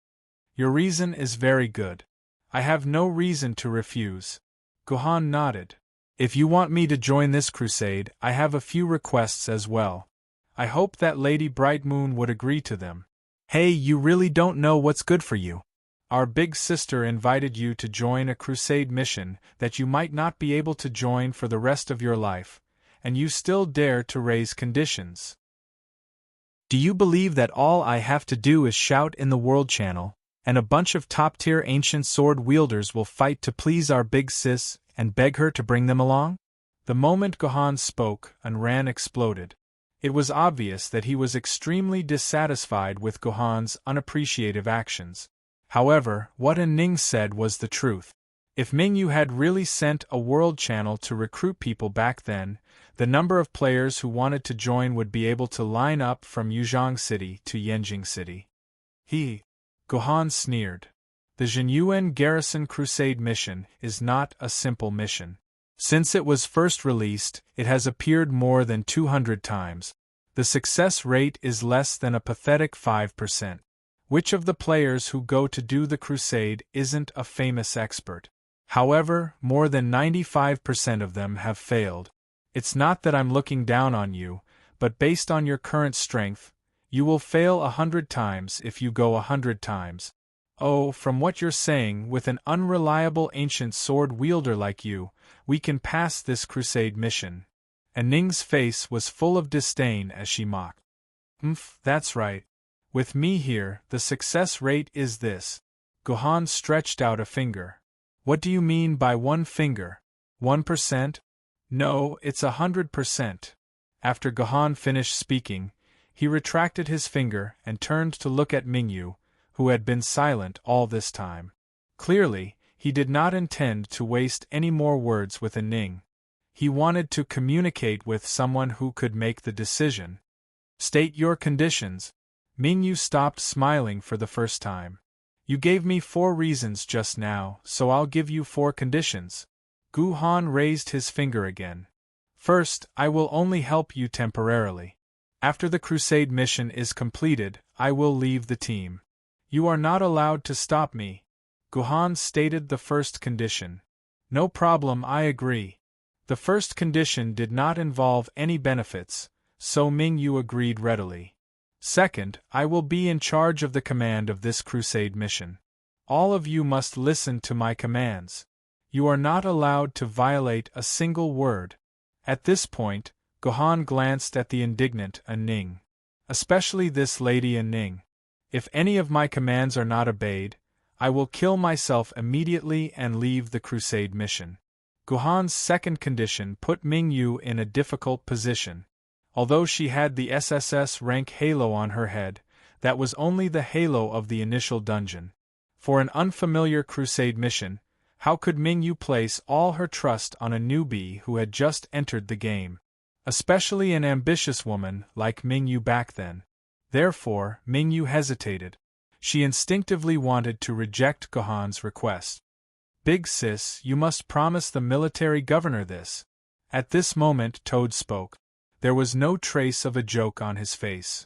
Your reason is very good. I have no reason to refuse. Gohan nodded. If you want me to join this crusade, I have a few requests as well. I hope that Lady Bright Moon would agree to them. Hey, you really don't know what's good for you. Our big sister invited you to join a crusade mission that you might not be able to join for the rest of your life, and you still dare to raise conditions. Do you believe that all I have to do is shout in the World Channel, and a bunch of top-tier ancient sword wielders will fight to please our big sis and beg her to bring them along? The moment Gohan spoke, Ran exploded. It was obvious that he was extremely dissatisfied with Gohan's unappreciative actions. However, what Ning said was the truth. If Mingyu had really sent a world channel to recruit people back then, the number of players who wanted to join would be able to line up from Yuzhong City to Yanjing City. Gohan sneered. The Zhenyuan Garrison Crusade mission is not a simple mission. Since it was first released, it has appeared more than 200 times. The success rate is less than a pathetic 5%. Which of the players who go to do the crusade isn't a famous expert? However, more than 95% of them have failed. It's not that I'm looking down on you, but based on your current strength, you will fail 100 times if you go 100 times. Oh, from what you're saying, with an unreliable ancient sword wielder like you, we can pass this crusade mission. And Ning's face was full of disdain as she mocked. That's right. With me here, the success rate is this. Gohan stretched out a finger. What do you mean by one finger? 1%? No, it's 100%. After Gohan finished speaking, he retracted his finger and turned to look at Mingyu, who had been silent all this time. Clearly, he did not intend to waste any more words with Ning. He wanted to communicate with someone who could make the decision. State your conditions. Mingyu stopped smiling for the first time. You gave me 4 reasons just now, so I'll give you 4 conditions. Gohan raised his finger again. First, I will only help you temporarily. After the crusade mission is completed, I will leave the team. You are not allowed to stop me. Gohan stated the first condition. No problem, I agree. The first condition did not involve any benefits, so Mingyu agreed readily. Second, I will be in charge of the command of this crusade mission. All of you must listen to my commands. You are not allowed to violate a single word. At this point, Gohan glanced at the indignant Ning. Especially this lady Ning. If any of my commands are not obeyed, I will kill myself immediately and leave the crusade mission. Gohan's second condition put Mingyu in a difficult position. Although she had the SSS rank halo on her head, that was only the halo of the initial dungeon. For an unfamiliar crusade mission, how could Mingyu place all her trust on a newbie who had just entered the game? Especially an ambitious woman like Mingyu back then. Therefore, Mingyu hesitated. She instinctively wanted to reject Gohan's request. Big sis, you must promise the military governor this. At this moment Toad spoke. There was no trace of a joke on his face.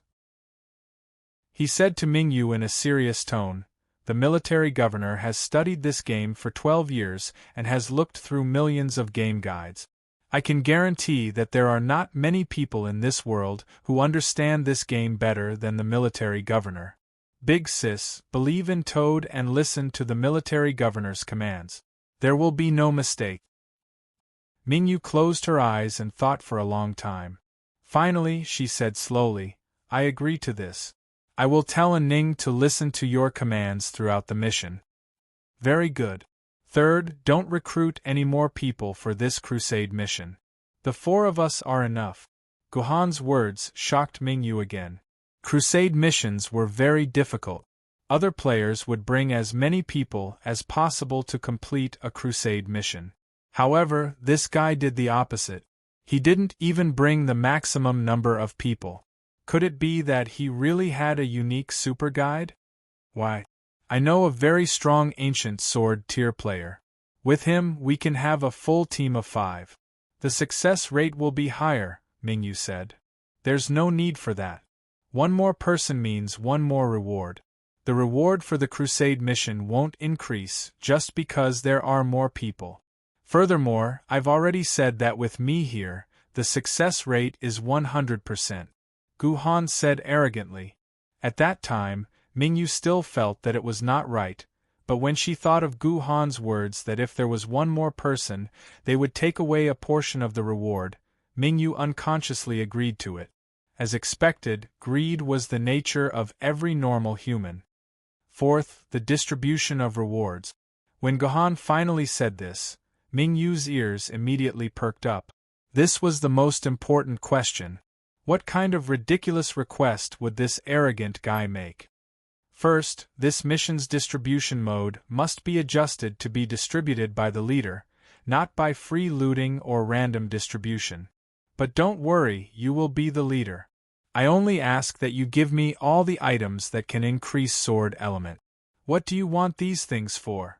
He said to Mingyu in a serious tone, "The military governor has studied this game for 12 years and has looked through millions of game guides. I can guarantee that there are not many people in this world who understand this game better than the military governor. Big sis, believe in Toad and listen to the military governor's commands. There will be no mistake." Mingyu closed her eyes and thought for a long time. Finally, she said slowly, "I agree to this. I will tell Ning to listen to your commands throughout the mission." Very good. Third, don't recruit any more people for this crusade mission. The 4 of us are enough. Gohan's words shocked Mingyu again. Crusade missions were very difficult. Other players would bring as many people as possible to complete a crusade mission. However, this guy did the opposite. He didn't even bring the maximum number of people. Could it be that he really had a unique super guide? Why, I know a very strong ancient sword tier player. With him, we can have a full team of 5. The success rate will be higher, Mingyu said. There's no need for that. One more person means one more reward. The reward for the crusade mission won't increase just because there are more people. Furthermore, I've already said that with me here, the success rate is 100%. Gohan said arrogantly. At that time, Mingyu still felt that it was not right, but when she thought of Gohan's words that if there was one more person, they would take away a portion of the reward, Mingyu unconsciously agreed to it. As expected, greed was the nature of every normal human. Fourth, the distribution of rewards. When Gohan finally said this, Mingyu's ears immediately perked up. This was the most important question. What kind of ridiculous request would this arrogant guy make? First, this mission's distribution mode must be adjusted to be distributed by the leader, not by free looting or random distribution. But don't worry, you will be the leader. I only ask that you give me all the items that can increase sword element. What do you want these things for?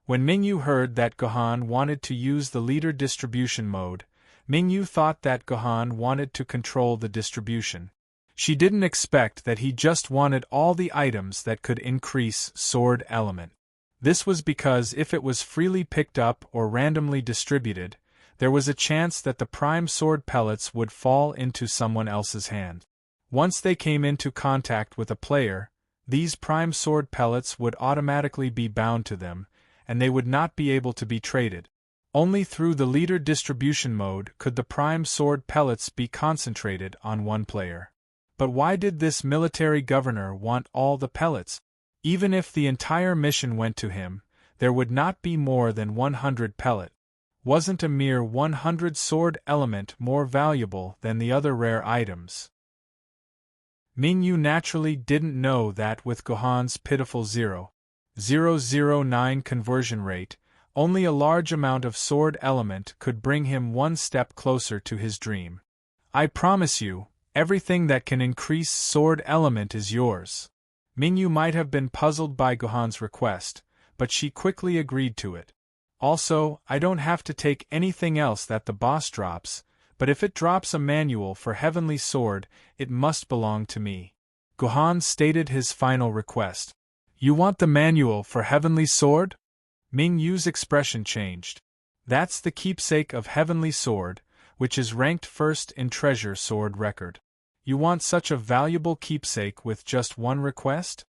When Mingyu heard that Gohan wanted to use the leader distribution mode, Mingyu thought that Gohan wanted to control the distribution. She didn't expect that he just wanted all the items that could increase sword element. This was because if it was freely picked up or randomly distributed, there was a chance that the prime sword pellets would fall into someone else's hand. Once they came into contact with a player, these prime sword pellets would automatically be bound to them, and they would not be able to be traded. Only through the leader distribution mode could the prime sword pellets be concentrated on one player. But why did this military governor want all the pellets? Even if the entire mission went to him, there would not be more than 100 pellet. Wasn't a mere 100 sword element more valuable than the other rare items? Mingyu naturally didn't know that with Gohan's pitiful 0.009 conversion rate, only a large amount of sword element could bring him one step closer to his dream. I promise you, everything that can increase sword element is yours. Mingyu might have been puzzled by Gohan's request, but she quickly agreed to it. Also, I don't have to take anything else that the boss drops, but if it drops a manual for Heavenly Sword, it must belong to me. Gohan stated his final request. You want the manual for Heavenly Sword? Mingyu's expression changed. That's the keepsake of Heavenly Sword, which is ranked first in Treasure Sword record. You want such a valuable keepsake with just one request?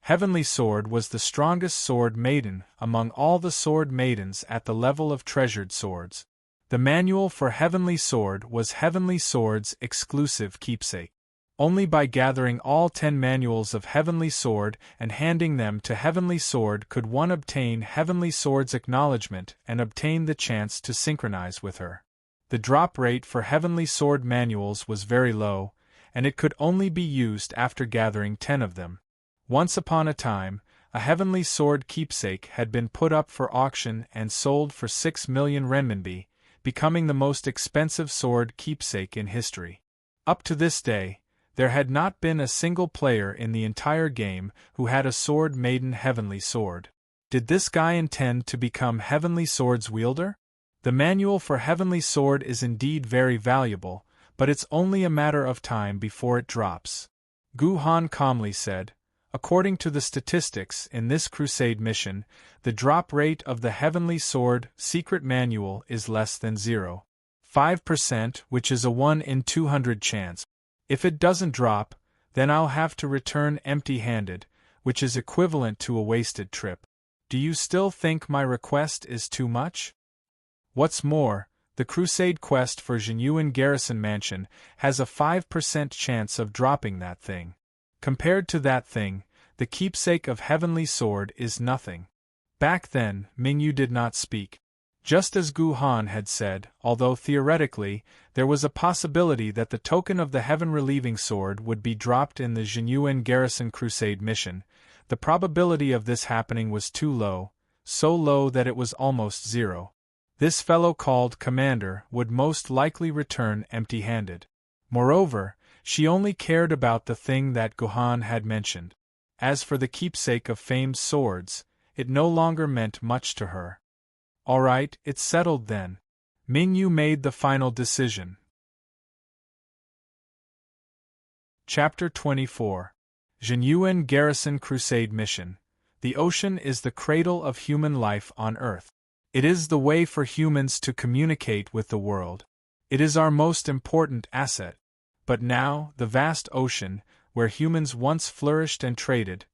Heavenly Sword was the strongest sword maiden among all the sword maidens at the level of treasured swords. The manual for Heavenly Sword was Heavenly Sword's exclusive keepsake. Only by gathering all 10 manuals of Heavenly Sword and handing them to Heavenly Sword could one obtain Heavenly Sword's acknowledgement and obtain the chance to synchronize with her. The drop rate for Heavenly Sword manuals was very low, and it could only be used after gathering 10 of them. Once upon a time, a Heavenly Sword keepsake had been put up for auction and sold for 6 million renminbi, becoming the most expensive sword keepsake in history. Up to this day, there had not been a single player in the entire game who had a Sword Maiden Heavenly Sword. Did this guy intend to become Heavenly Sword's wielder? The manual for Heavenly Sword is indeed very valuable, but it's only a matter of time before it drops. Gu Han calmly said, according to the statistics in this crusade mission, the drop rate of the Heavenly Sword secret manual is less than 0.5%, which is a 1 in 200 chance. If it doesn't drop, then I'll have to return empty-handed, which is equivalent to a wasted trip. Do you still think my request is too much? What's more, the crusade quest for Jinyuan Garrison Mansion has a 5% chance of dropping that thing. Compared to that thing, the keepsake of Heavenly Sword is nothing. Back then, Mingyu did not speak. Just as Gu Han had said, although theoretically, there was a possibility that the token of the Heaven Relieving Sword would be dropped in the Jinyuan Garrison Crusade mission, the probability of this happening was too low, so low that it was almost zero. This fellow called Commander would most likely return empty-handed. Moreover, she only cared about the thing that Gu Han had mentioned. As for the keepsake of famed swords, it no longer meant much to her. All right, it's settled then. Mingyu made the final decision. Chapter 24. Jinyuan Garrison Crusade Mission. The ocean is the cradle of human life on Earth. It is the way for humans to communicate with the world. It is our most important asset. But now, the vast ocean, where humans once flourished and traded,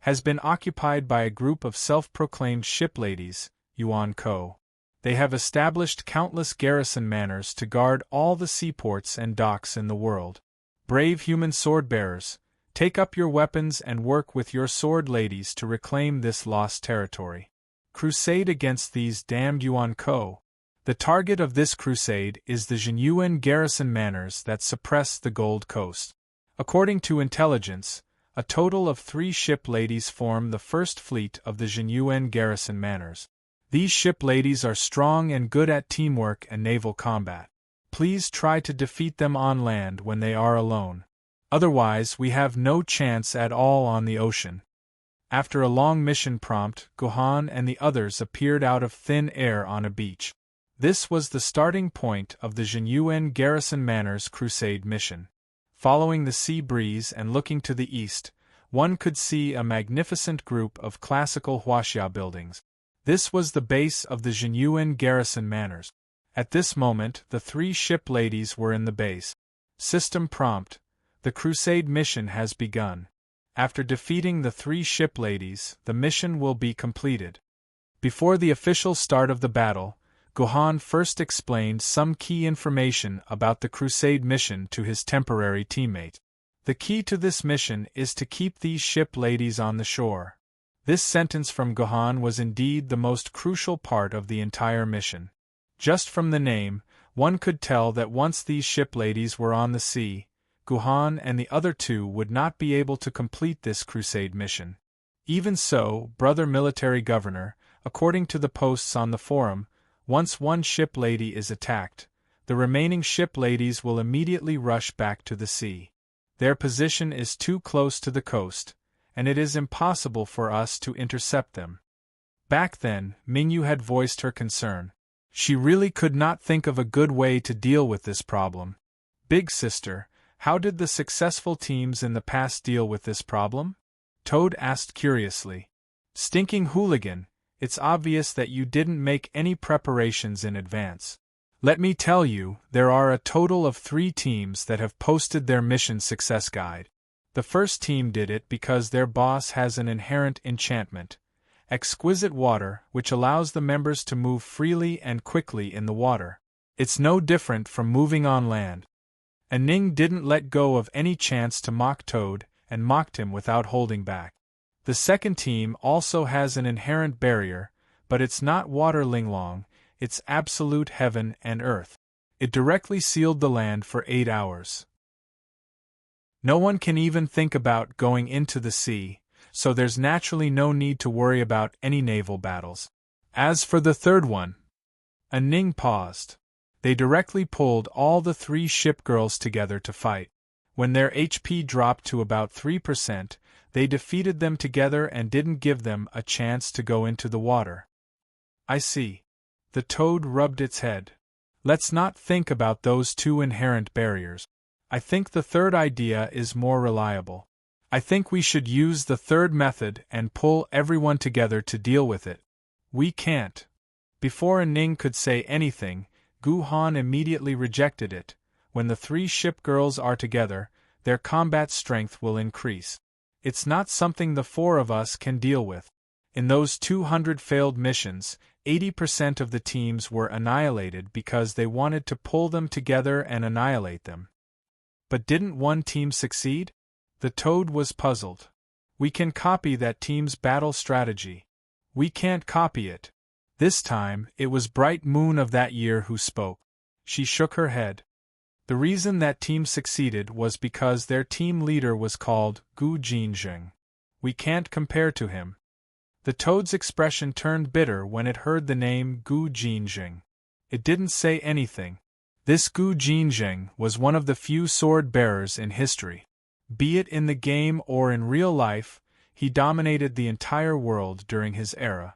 has been occupied by a group of self-proclaimed ship ladies, Yuan Ko. They have established countless garrison manors to guard all the seaports and docks in the world. Brave human sword-bearers, take up your weapons and work with your sword ladies to reclaim this lost territory. Crusade against these damned Yuan Ko. The target of this crusade is the Jinyuan garrison manors that suppress the Gold Coast. According to intelligence, a total of 3 ship ladies form the first fleet of the Jinyuan garrison manors. These ship ladies are strong and good at teamwork and naval combat. Please try to defeat them on land when they are alone. Otherwise, we have no chance at all on the ocean. After a long mission prompt, Gu Han and the others appeared out of thin air on a beach. This was the starting point of the Jinyuan Garrison Manor's crusade mission. Following the sea breeze and looking to the east, one could see a magnificent group of classical huaxia buildings. This was the base of the Jinyuan Garrison Manors. At this moment, the 3 ship ladies were in the base. System prompt: the crusade mission has begun. After defeating the 3 ship ladies, the mission will be completed. Before the official start of the battle, Gu Han first explained some key information about the crusade mission to his temporary teammate. The key to this mission is to keep these ship ladies on the shore. This sentence from Gu Han was indeed the most crucial part of the entire mission. Just from the name, one could tell that once these ship ladies were on the sea, Gu Han and the other 2 would not be able to complete this crusade mission. Even so, brother military governor, according to the posts on the forum, once one ship lady is attacked, the remaining ship ladies will immediately rush back to the sea. Their position is too close to the coast, and it is impossible for us to intercept them. Back then, Mingyu had voiced her concern. She really could not think of a good way to deal with this problem. Big sister, how did the successful teams in the past deal with this problem? Toad asked curiously. Stinking hooligan, it's obvious that you didn't make any preparations in advance. Let me tell you, there are a total of 3 teams that have posted their mission success guide. The first team did it because their boss has an inherent enchantment, exquisite water, which allows the members to move freely and quickly in the water. It's no different from moving on land. And Ning didn't let go of any chance to mock Toad, and mocked him without holding back. The second team also has an inherent barrier, but it's not water linglong, it's absolute heaven and earth. It directly sealed the land for 8 hours. No one can even think about going into the sea, so there's naturally no need to worry about any naval battles. As for the third one, Ning paused. They directly pulled all the 3 ship girls together to fight. When their HP dropped to about 3%, they defeated them together and didn't give them a chance to go into the water. I see. The Toad rubbed its head. Let's not think about those 2 inherent barriers. I think the third idea is more reliable. I think we should use the third method and pull everyone together to deal with it. We can't. Before Ning could say anything, Gu Han immediately rejected it. When the 3 ship girls are together, their combat strength will increase. It's not something the 4 of us can deal with. In those 200 failed missions, 80% of the teams were annihilated because they wanted to pull them together and annihilate them. But didn't one team succeed? The Toad was puzzled. We can copy that team's battle strategy. We can't copy it. This time, it was Bright Moon of that year who spoke. She shook her head. The reason that team succeeded was because their team leader was called Gu Jinjing. We can't compare to him. The Toad's expression turned bitter when it heard the name Gu Jinjing. It didn't say anything. This Gu Jinjing was one of the few sword-bearers in history. Be it in the game or in real life, he dominated the entire world during his era.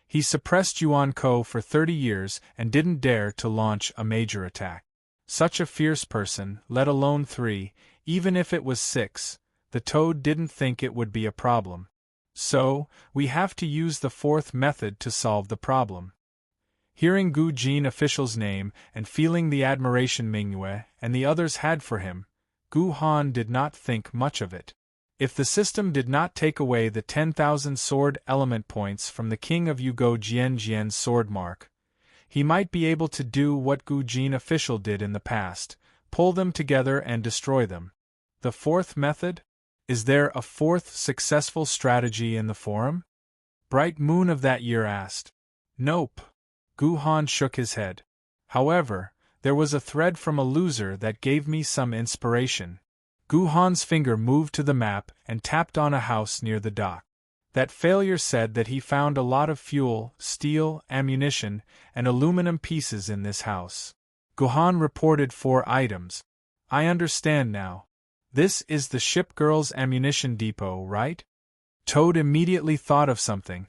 He suppressed Yuan Ko for 30 years and didn't dare to launch a major attack. Such a fierce person, let alone 3, even if it was 6, the Toad didn't think it would be a problem. So, we have to use the fourth method to solve the problem. Hearing Gu Jin official's name and feeling the admiration Mingyue and the others had for him, Gu Han did not think much of it. If the system did not take away the 10,000 sword element points from the king of Yugo Jianjian's sword mark, he might be able to do what Gu Jin official did in the past, pull them together and destroy them. The fourth method? Is there a fourth successful strategy in the forum? Bright Moon of that year asked. Nope. Gu Han shook his head. However, there was a thread from a loser that gave me some inspiration. Gu Han's finger moved to the map and tapped on a house near the dock. That failure said that he found a lot of fuel, steel, ammunition, and aluminum pieces in this house. Gu Han reported 4 items. I understand now. This is the ship girl's ammunition depot, right? Toad immediately thought of something.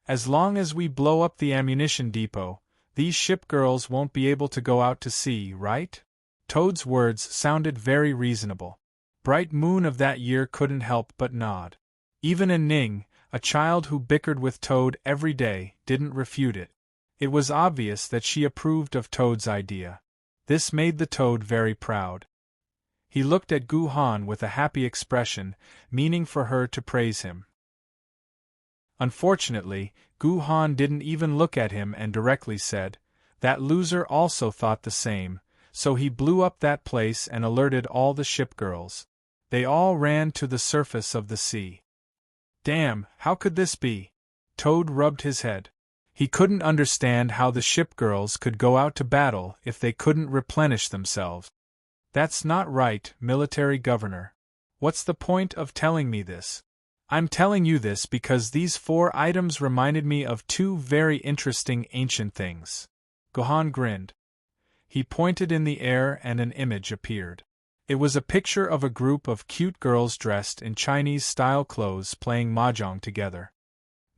As long as we blow up the ammunition depot, these ship girls won't be able to go out to sea, right? Toad's words sounded very reasonable. Bright Moon of that year couldn't help but nod. Even Ning, a child who bickered with Toad every day, didn't refute it. It was obvious that she approved of Toad's idea. This made the Toad very proud. He looked at Gu Han with a happy expression, meaning for her to praise him. Unfortunately, Gu Han didn't even look at him and directly said, "That loser also thought the same," so he blew up that place and alerted all the ship girls. They all ran to the surface of the sea. Damn, how could this be? Toad rubbed his head. He couldn't understand how the ship girls could go out to battle if they couldn't replenish themselves. That's not right, military governor. What's the point of telling me this? I'm telling you this because these 4 items reminded me of 2 very interesting ancient things. Gu Han grinned. He pointed in the air and an image appeared. It was a picture of a group of cute girls dressed in Chinese-style clothes playing mahjong together.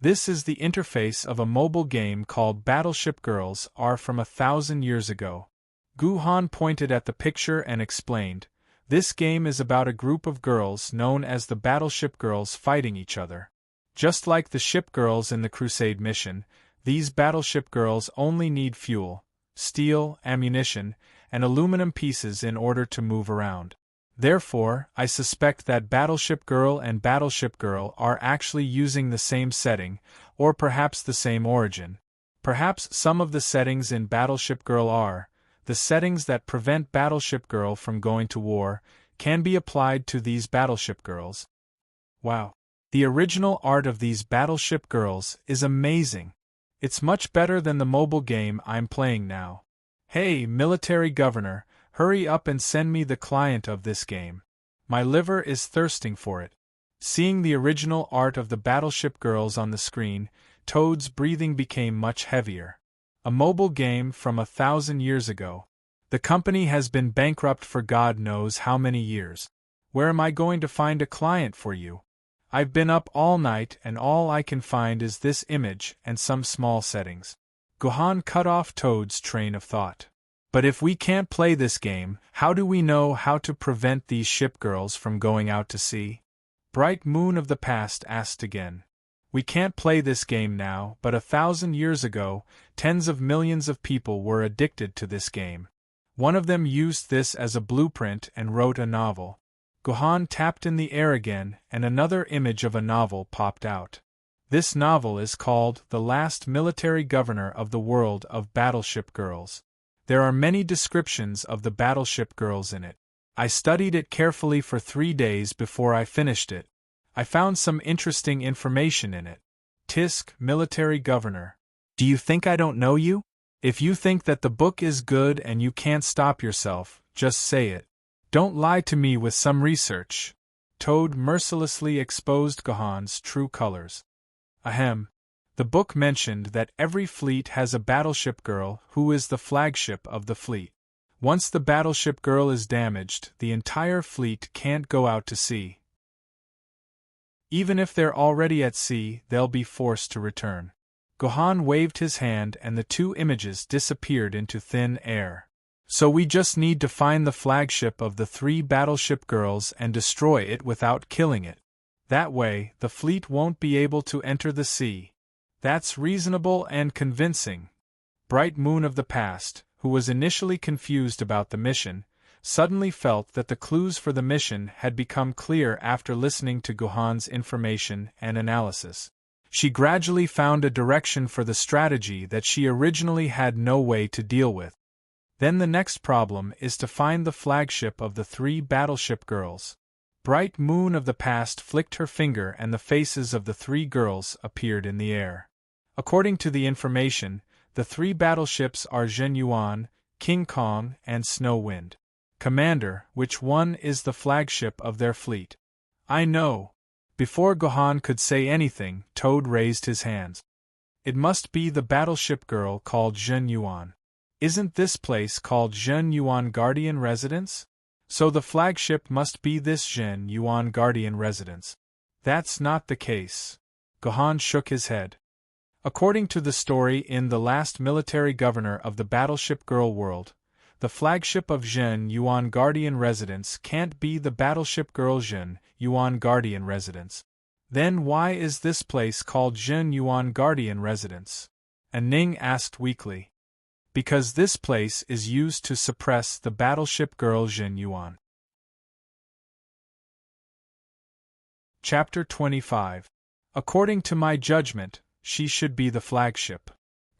This is the interface of a mobile game called Battleship Girls R from 1,000 years ago. Gu Han pointed at the picture and explained, "This game is about a group of girls known as the Battleship Girls fighting each other. Just like the ship girls in the Crusade mission, these Battleship Girls only need fuel, steel, ammunition, and aluminum pieces in order to move around. Therefore, I suspect that Battleship Girl and Battleship Girl are actually using the same setting, or perhaps the same origin. Perhaps some of the settings in Battleship Girl are the settings that prevent Battleship Girl from going to war, can be applied to these Battleship Girls. Wow! The original art of these Battleship Girls is amazing. It's much better than the mobile game I'm playing now. Hey, military governor, hurry up and send me the client of this game. My liver is thirsting for it. Seeing the original art of the Battleship Girls on the screen, Toad's breathing became much heavier. A mobile game from 1,000 years ago. The company has been bankrupt for God knows how many years. Where am I going to find a client for you? I've been up all night and all I can find is this image and some small settings. Gohan cut off Toad's train of thought. But if we can't play this game, how do we know how to prevent these ship girls from going out to sea? Bright Moon of the Past asked again. We can't play this game now, but 1,000 years ago, tens of millions of people were addicted to this game. One of them used this as a blueprint and wrote a novel. Gohan tapped in the air again, and another image of a novel popped out. This novel is called The Last Military Governor of the World of Battleship Girls. There are many descriptions of the Battleship Girls in it. I studied it carefully for 3 days before I finished it. I found some interesting information in it. Tisk, Military Governor. Do you think I don't know you? If you think that the book is good and you can't stop yourself, just say it. Don't lie to me with some research. Toad mercilessly exposed Gohan's true colors. Ahem. The book mentioned that every fleet has a Battleship Girl who is the flagship of the fleet. Once the Battleship Girl is damaged, the entire fleet can't go out to sea. Even if they're already at sea, they'll be forced to return. Gohan waved his hand and the two images disappeared into thin air. So we just need to find the flagship of the 3 Battleship Girls and destroy it without killing it. That way, the fleet won't be able to enter the sea. That's reasonable and convincing. Bright Moon of the Past, who was initially confused about the mission, suddenly felt that the clues for the mission had become clear after listening to Gohan's information and analysis. She gradually found a direction for the strategy that she originally had no way to deal with. Then the next problem is to find the flagship of the 3 Battleship Girls. Bright Moon of the Past flicked her finger and the faces of the 3 girls appeared in the air. According to the information, the 3 battleships are Zhen Yuan, King Kong, and Snow Wind. Commander, which one is the flagship of their fleet? I know. Before Gohan could say anything, Toad raised his hands. It must be the Battleship Girl called Zhen Yuan. Isn't this place called Zhen Yuan Guardian Residence? So the flagship must be this Zhen Yuan Guardian Residence. That's not the case. Gohan shook his head. According to the story in The Last Military Governor of the Battleship Girl World, the flagship of Zhen Yuan Guardian Residence can't be the Battleship Girl Zhen Yuan Guardian Residence. Then why is this place called Zhen Yuan Guardian Residence? And Ning asked weakly. Because this place is used to suppress the Battleship Girl Zhen Yuan. Chapter 25. According to my judgment, she should be the flagship.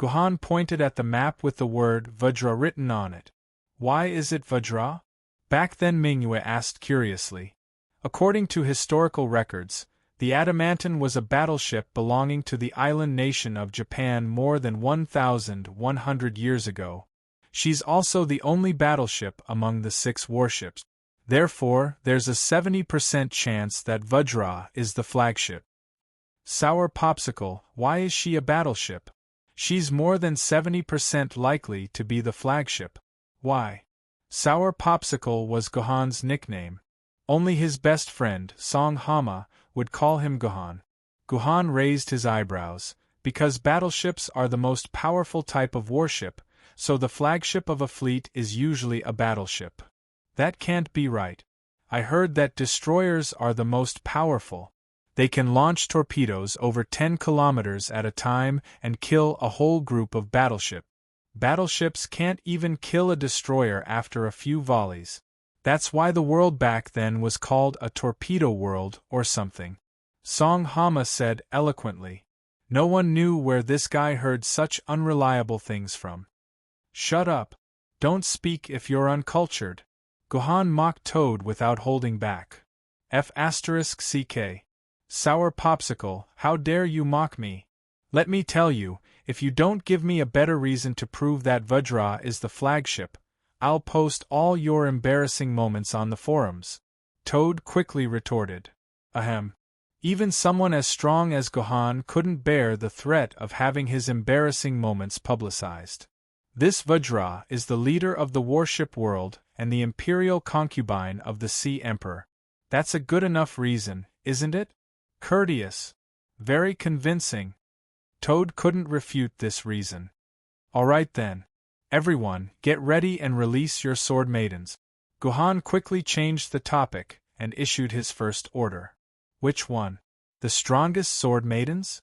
Gohan pointed at the map with the word Vajra written on it. Why is it Vajra? Back then Mingyue asked curiously. According to historical records, the Adamantan was a battleship belonging to the island nation of Japan more than 1,100 years ago. She's also the only battleship among the 6 warships. Therefore, there's a 70% chance that Vajra is the flagship. Sour Popsicle, why is she a battleship? She's more than 70% likely to be the flagship. Why? Sour Popsicle was Gohan's nickname. Only his best friend, Song Hama, would call him Gohan. Gohan raised his eyebrows. Because battleships are the most powerful type of warship, so the flagship of a fleet is usually a battleship. That can't be right. I heard that destroyers are the most powerful. They can launch torpedoes over 10 kilometers at a time and kill a whole group of battleships. Battleships can't even kill a destroyer after a few volleys. That's why the world back then was called a torpedo world or something. Song Hama said eloquently. No one knew where this guy heard such unreliable things from. Shut up. Don't speak if you're uncultured. Gohan mocked Toad without holding back. F***ck. Sour popsicle, how dare you mock me? Let me tell you, if you don't give me a better reason to prove that Vajra is the flagship, I'll post all your embarrassing moments on the forums. Toad quickly retorted. Ahem. Even someone as strong as Gohan couldn't bear the threat of having his embarrassing moments publicized. This Vajra is the leader of the warship world and the imperial concubine of the Sea Emperor. That's a good enough reason, isn't it? Courteous. Very convincing. Toad couldn't refute this reason. Alright then. Everyone, get ready and release your sword maidens. Gohan quickly changed the topic and issued his first order. Which one? The strongest sword maidens?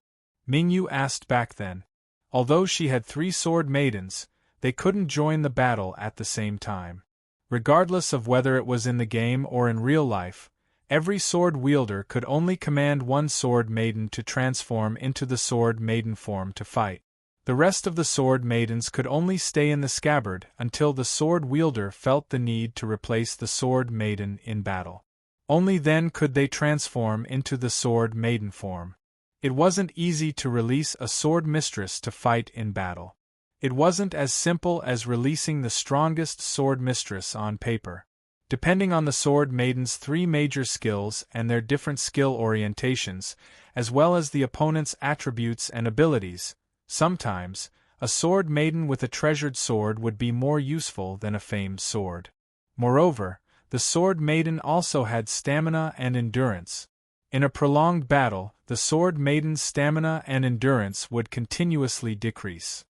Mingyu asked back then. Although she had 3 sword maidens, they couldn't join the battle at the same time. Regardless of whether it was in the game or in real life, every sword wielder could only command one sword maiden to transform into the sword maiden form to fight. The rest of the sword maidens could only stay in the scabbard until the sword wielder felt the need to replace the sword maiden in battle. Only then could they transform into the sword maiden form. It wasn't easy to release a sword mistress to fight in battle. It wasn't as simple as releasing the strongest sword mistress on paper. Depending on the sword maiden's 3 major skills and their different skill orientations, as well as the opponent's attributes and abilities, sometimes, a sword maiden with a treasured sword would be more useful than a famed sword. Moreover, the sword maiden also had stamina and endurance. In a prolonged battle, the sword maiden's stamina and endurance would continuously decrease.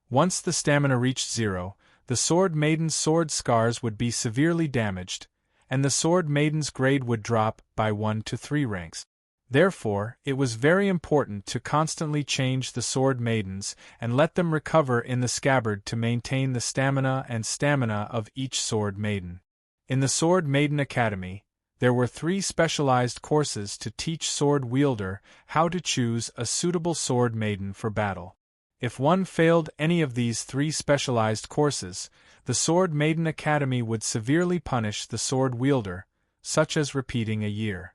Once the stamina reached 0, the sword maiden's sword scars would be severely damaged, and the sword maiden's grade would drop by 1 to 3 ranks. Therefore, it was very important to constantly change the sword maidens and let them recover in the scabbard to maintain the stamina of each sword maiden. In the Sword Maiden Academy, there were 3 specialized courses to teach sword wielder how to choose a suitable sword maiden for battle. If one failed any of these 3 specialized courses, the Sword Maiden Academy would severely punish the sword wielder, such as repeating a year.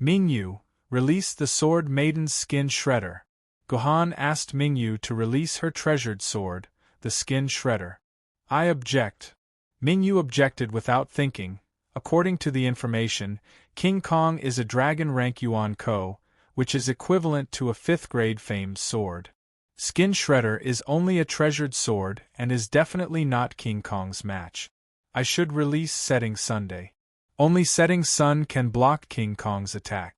Mingyu, release the sword maiden's skin shredder. Gohan asked Mingyu to release her treasured sword, the skin shredder. I object. Mingyu objected without thinking. According to the information, King Kong is a dragon rank Yuan Ko, which is equivalent to a 5th grade famed sword. Skin Shredder is only a treasured sword and is definitely not King Kong's match. I should release Setting Sunday. Only Setting Sun can block King Kong's attack.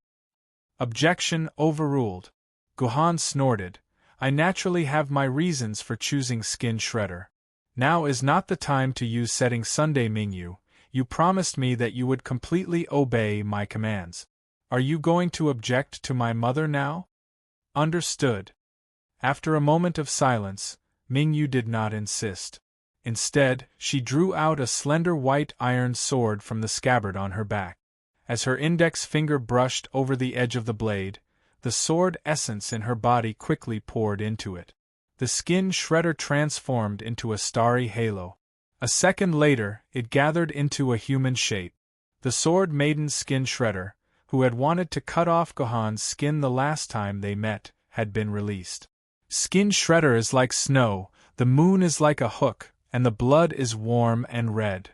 Objection overruled. Gohan snorted. I naturally have my reasons for choosing Skin Shredder. Now is not the time to use Setting Sunday, Mingyu. You promised me that you would completely obey my commands. Are you going to object to my mother now? Understood. After a moment of silence, Mingyu did not insist. Instead, she drew out a slender white iron sword from the scabbard on her back. As her index finger brushed over the edge of the blade, the sword essence in her body quickly poured into it. The skin shredder transformed into a starry halo. A second later, it gathered into a human shape. The sword maiden's skin shredder, who had wanted to cut off Gohan's skin the last time they met, had been released. Skin shredder is like snow, the moon is like a hook, and the blood is warm and red.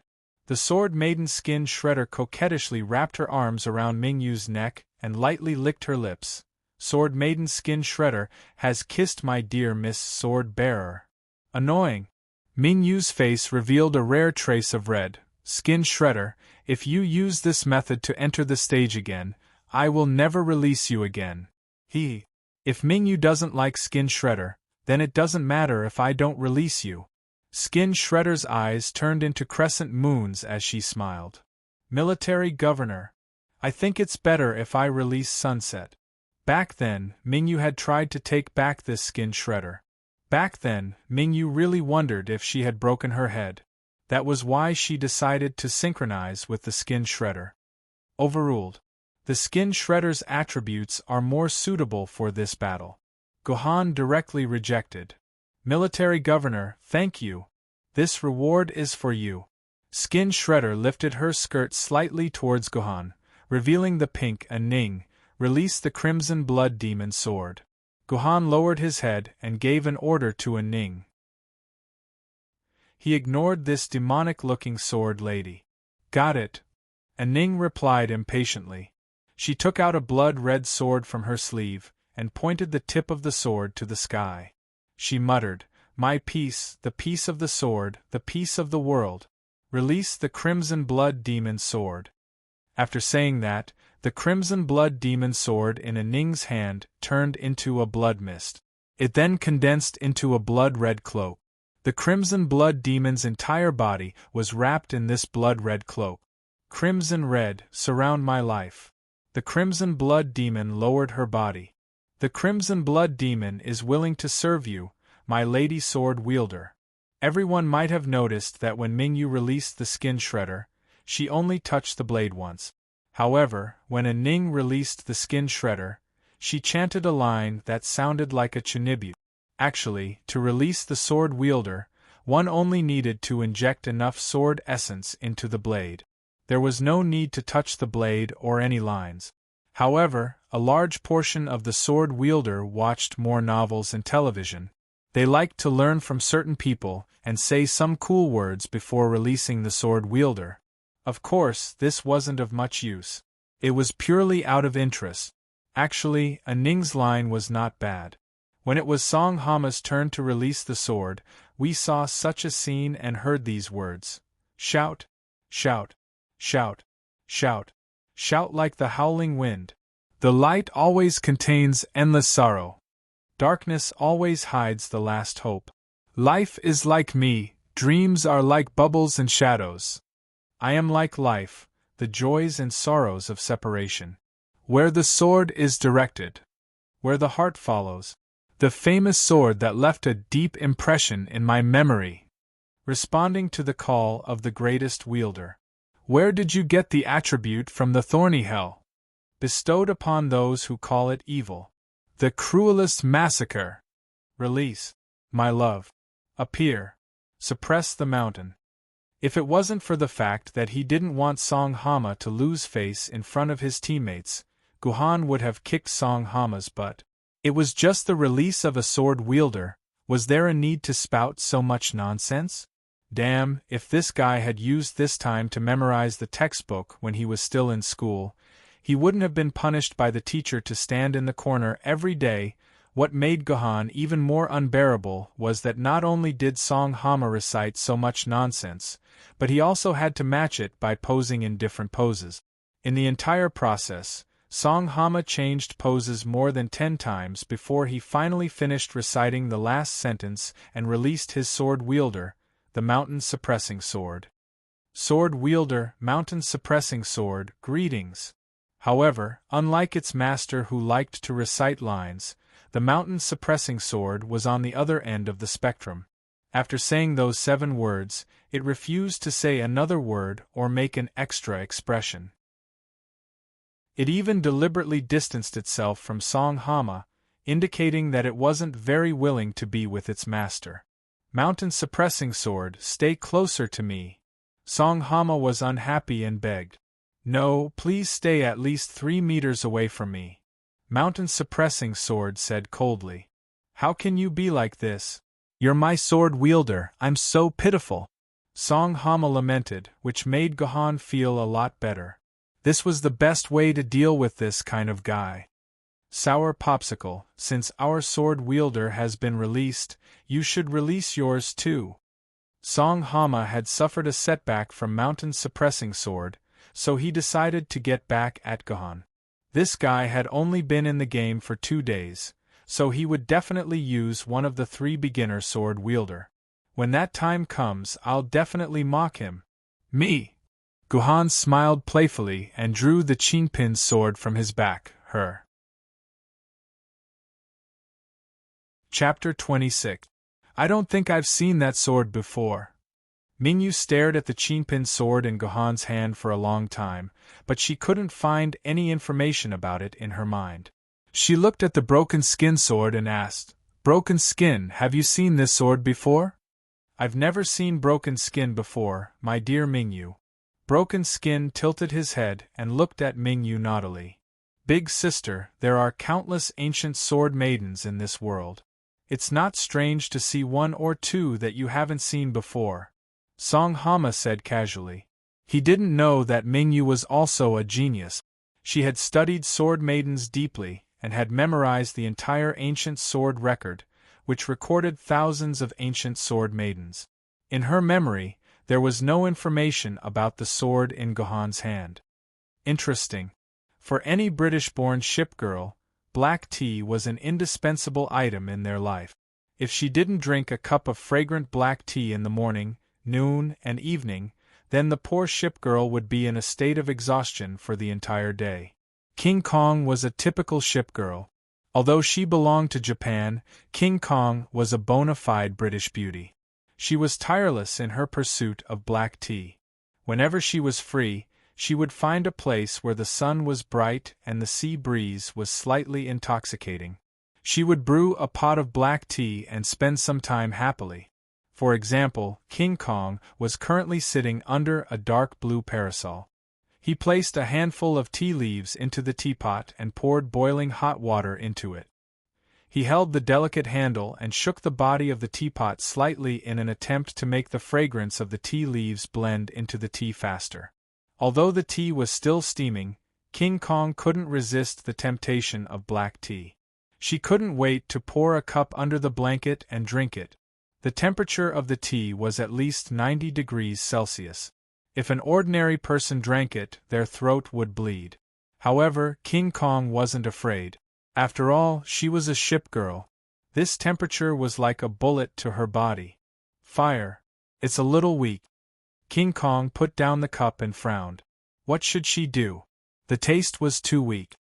The sword maiden's skin shredder coquettishly wrapped her arms around Mingyu's neck and lightly licked her lips. Sword maiden's skin shredder has kissed my dear Miss Sword Bearer. Annoying. Mingyu's face revealed a rare trace of red. Skin shredder, if you use this method to enter the stage again, I will never release you again. If Mingyu doesn't like Skin Shredder, then it doesn't matter if I don't release you. Skin Shredder's eyes turned into crescent moons as she smiled. Military Governor. I think it's better if I release Sunset. Back then, Mingyu had tried to take back this Skin Shredder. Back then, Mingyu really wondered if she had broken her head. That was why she decided to synchronize with the Skin Shredder. Overruled. The Skin Shredder's attributes are more suitable for this battle. Gohan directly rejected. Military Governor, thank you. This reward is for you. Skin Shredder lifted her skirt slightly towards Gohan, revealing the pink and Ning, released the Crimson Blood Demon sword. Gohan lowered his head and gave an order to a Ning. He ignored this demonic-looking sword lady. Got it. A Ning replied impatiently. She took out a blood-red sword from her sleeve and pointed the tip of the sword to the sky. She muttered, "My piece, the piece of the sword, the piece of the world. Release the Crimson Blood Demon sword." After saying that, the Crimson Blood Demon sword in a Ning's hand turned into a blood mist. It then condensed into a blood-red cloak. The Crimson Blood Demon's entire body was wrapped in this blood-red cloak. Crimson red, surround my life. The Crimson Blood Demon lowered her body. The Crimson Blood Demon is willing to serve you, my lady sword wielder. Everyone might have noticed that when Mingyu released the Skin Shredder, she only touched the blade once. However, when a Ning released the Skin Shredder, she chanted a line that sounded like a chunibyu. Actually, to release the sword wielder, one only needed to inject enough sword essence into the blade. There was no need to touch the blade or any lines. However, a large portion of the sword wielder watched more novels and television. They liked to learn from certain people and say some cool words before releasing the sword wielder. Of course, this wasn't of much use. It was purely out of interest. Actually, a Ning's line was not bad. When it was Song Hama's turn to release the sword, we saw such a scene and heard these words. Shout, shout, shout, shout, shout like the howling wind. The light always contains endless sorrow. Darkness always hides the last hope. Life is like me, dreams are like bubbles and shadows. I am like life, the joys and sorrows of separation. Where the sword is directed, where the heart follows, the famous sword that left a deep impression in my memory. Responding to the call of the greatest wielder. Where did you get the attribute from the thorny hell? Bestowed upon those who call it evil. The cruelest massacre. Release, my love. Appear. Suppress the mountain. If it wasn't for the fact that he didn't want Song Hama to lose face in front of his teammates, Gohan would have kicked Song Hama's butt. It was just the release of a sword wielder. Was there a need to spout so much nonsense? Damn, if this guy had used this time to memorize the textbook when he was still in school, he wouldn't have been punished by the teacher to stand in the corner every day. What made Gohan even more unbearable was that not only did Song Hama recite so much nonsense, but he also had to match it by posing in different poses. In the entire process, Song Hama changed poses more than 10 times before he finally finished reciting the last sentence and released his sword wielder, the mountain suppressing sword. Sword wielder, mountain suppressing sword, greetings. However, unlike its master who liked to recite lines, the mountain suppressing sword was on the other end of the spectrum. After saying those 7 words, it refused to say another word or make an extra expression. It even deliberately distanced itself from Song Hama, indicating that it wasn't very willing to be with its master. Mountain suppressing sword, stay closer to me. Song Hama was unhappy and begged. No, please stay at least 3 meters away from me. Mountain suppressing sword said coldly. How can you be like this? You're my sword wielder, I'm so pitiful. Song Hama lamented, which made Gohan feel a lot better. This was the best way to deal with this kind of guy. Sour Popsicle, since our sword wielder has been released, you should release yours too. Song Hama had suffered a setback from Mountain suppressing sword, so he decided to get back at Gohan. This guy had only been in the game for 2 days, so he would definitely use one of the 3 beginner sword wielder. When that time comes, I'll definitely mock him. Me! Gohan smiled playfully and drew the Chinpin sword from his back, her. Chapter 26. I don't think I've seen that sword before. Mingyu stared at the chinpin sword in Gohan's hand for a long time, but she couldn't find any information about it in her mind. She looked at the broken skin sword and asked, Broken Skin, have you seen this sword before? I've never seen Broken Skin before, my dear Mingyu. Broken Skin tilted his head and looked at Mingyu naughtily. Big sister, there are countless ancient sword maidens in this world. It's not strange to see one or two that you haven't seen before, Song Hama said casually. He didn't know that Mingyu was also a genius. She had studied sword maidens deeply, and had memorized the entire ancient sword record, which recorded thousands of ancient sword maidens. In her memory, there was no information about the sword in Gohan's hand. Interesting. For any British-born shipgirl, black tea was an indispensable item in their life. If she didn't drink a cup of fragrant black tea in the morning, noon, and evening, then the poor shipgirl would be in a state of exhaustion for the entire day. King Kong was a typical shipgirl. Although she belonged to Japan, King Kong was a bona fide British beauty. She was tireless in her pursuit of black tea. Whenever she was free, she would find a place where the sun was bright and the sea breeze was slightly intoxicating. She would brew a pot of black tea and spend some time happily. For example, King Kong was currently sitting under a dark blue parasol. He placed a handful of tea leaves into the teapot and poured boiling hot water into it. He held the delicate handle and shook the body of the teapot slightly in an attempt to make the fragrance of the tea leaves blend into the tea faster. Although the tea was still steaming, King Kong couldn't resist the temptation of black tea. She couldn't wait to pour a cup under the blanket and drink it. The temperature of the tea was at least 90 degrees Celsius. If an ordinary person drank it, their throat would bleed. However, King Kong wasn't afraid. After all, she was a shipgirl. This temperature was like a bullet to her body. Fire. It's a little weak. King Kong put down the cup and frowned. What should she do? The taste was too weak.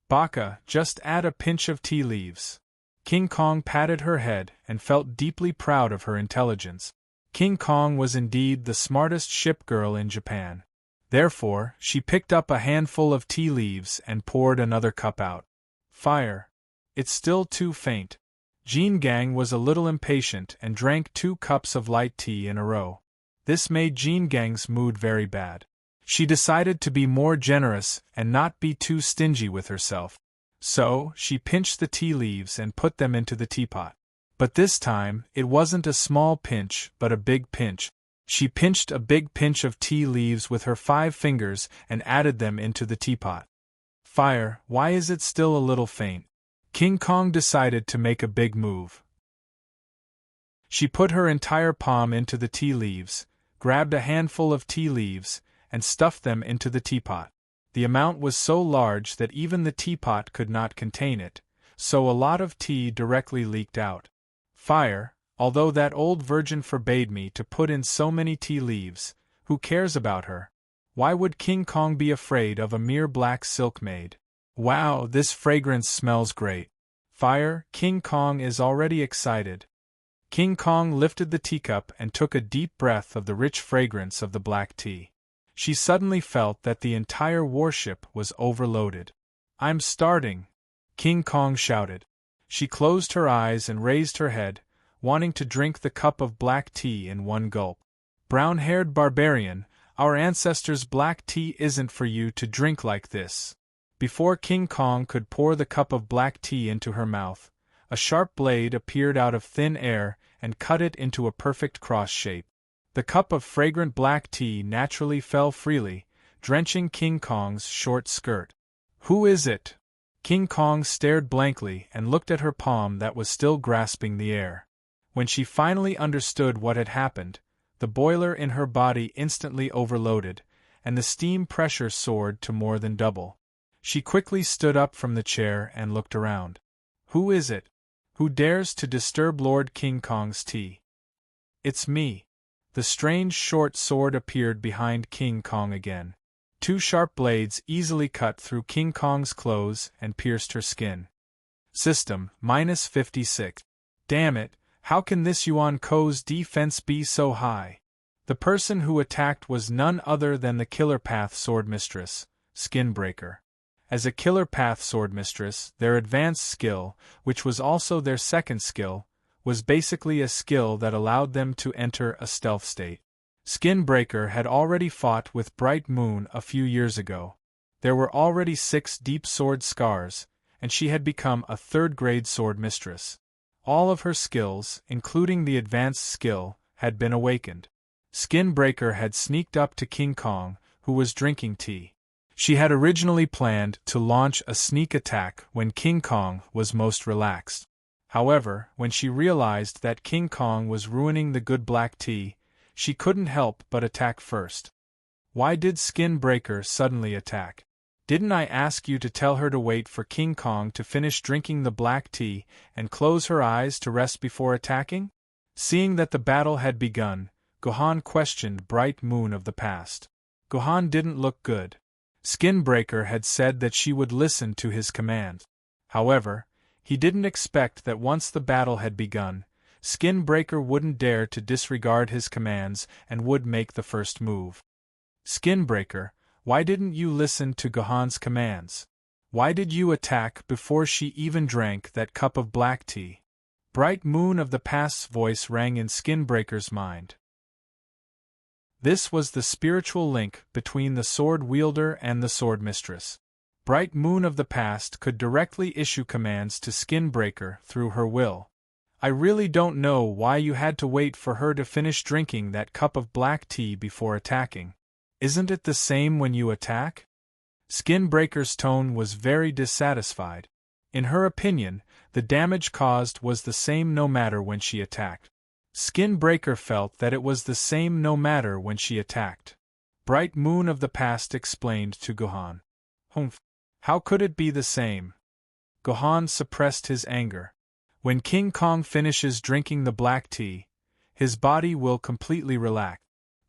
Baka, just add a pinch of tea leaves. King Kong patted her head and felt deeply proud of her intelligence. King Kong was indeed the smartest shipgirl in Japan. Therefore, she picked up a handful of tea leaves and poured another cup out. Fire. It's still too faint. Jean Gang was a little impatient and drank 2 cups of light tea in a row. This made Jean Gang's mood very bad. She decided to be more generous and not be too stingy with herself. So, she pinched the tea leaves and put them into the teapot. But this time, it wasn't a small pinch, but a big pinch. She pinched a big pinch of tea leaves with her 5 fingers and added them into the teapot. Fire, why is it still a little faint? King Kong decided to make a big move. She put her entire palm into the tea leaves, grabbed a handful of tea leaves, and stuffed them into the teapot. The amount was so large that even the teapot could not contain it, so a lot of tea directly leaked out. Fire, although that old virgin forbade me to put in so many tea leaves, who cares about her? Why would King Kong be afraid of a mere black silk maid? Wow, this fragrance smells great. Fire, King Kong is already excited. King Kong lifted the teacup and took a deep breath of the rich fragrance of the black tea. She suddenly felt that the entire warship was overloaded. I'm starting! King Kong shouted. She closed her eyes and raised her head, wanting to drink the cup of black tea in one gulp. Brown-haired barbarian, our ancestors' black tea isn't for you to drink like this. Before King Kong could pour the cup of black tea into her mouth, a sharp blade appeared out of thin air and cut it into a perfect cross shape. The cup of fragrant black tea naturally fell freely, drenching King Kong's short skirt. Who is it? King Kong stared blankly and looked at her palm that was still grasping the air. When she finally understood what had happened, the boiler in her body instantly overloaded, and the steam pressure soared to more than double. She quickly stood up from the chair and looked around. Who is it? Who dares to disturb Lord King Kong's tea? It's me. The strange short sword appeared behind King Kong again. 2 sharp blades easily cut through King Kong's clothes and pierced her skin. System, -56. Damn it, How can this Yuan Ko's defense be so high? The person who attacked was none other than the Killer Path Swordmistress, Skinbreaker. As a Killer Path Swordmistress, their advanced skill, which was also their second skill, was basically a skill that allowed them to enter a stealth state. Skinbreaker had already fought with Bright Moon a few years ago. There were already 6 deep sword scars, and she had become a third-grade sword mistress. All of her skills, including the advanced skill, had been awakened. Skinbreaker had sneaked up to King Kong, who was drinking tea. She had originally planned to launch a sneak attack when King Kong was most relaxed. However, when she realized that King Kong was ruining the good black tea, she couldn't help but attack first. Why did Skinbreaker suddenly attack? Didn't I ask you to tell her to wait for King Kong to finish drinking the black tea and close her eyes to rest before attacking? Seeing that the battle had begun, Gohan questioned Bright Moon of the past. Gohan didn't look good. Skinbreaker had said that she would listen to his commands. However, he didn't expect that once the battle had begun, Skinbreaker wouldn't dare to disregard his commands and would make the first move. Skinbreaker, why didn't you listen to Gohan's commands? Why did you attack before she even drank that cup of black tea? Bright Moon of the past's voice rang in Skinbreaker's mind. This was the spiritual link between the sword wielder and the sword mistress. Bright Moon of the past could directly issue commands to Skinbreaker through her will. I really don't know why you had to wait for her to finish drinking that cup of black tea before attacking. Isn't it the same when you attack? Skinbreaker's tone was very dissatisfied. In her opinion, the damage caused was the same no matter when she attacked. Skinbreaker felt that it was the same no matter when she attacked. Bright Moon of the past explained to Gohan. Humph. How could it be the same? Gohan suppressed his anger. When King Kong finishes drinking the black tea, his body will completely relax.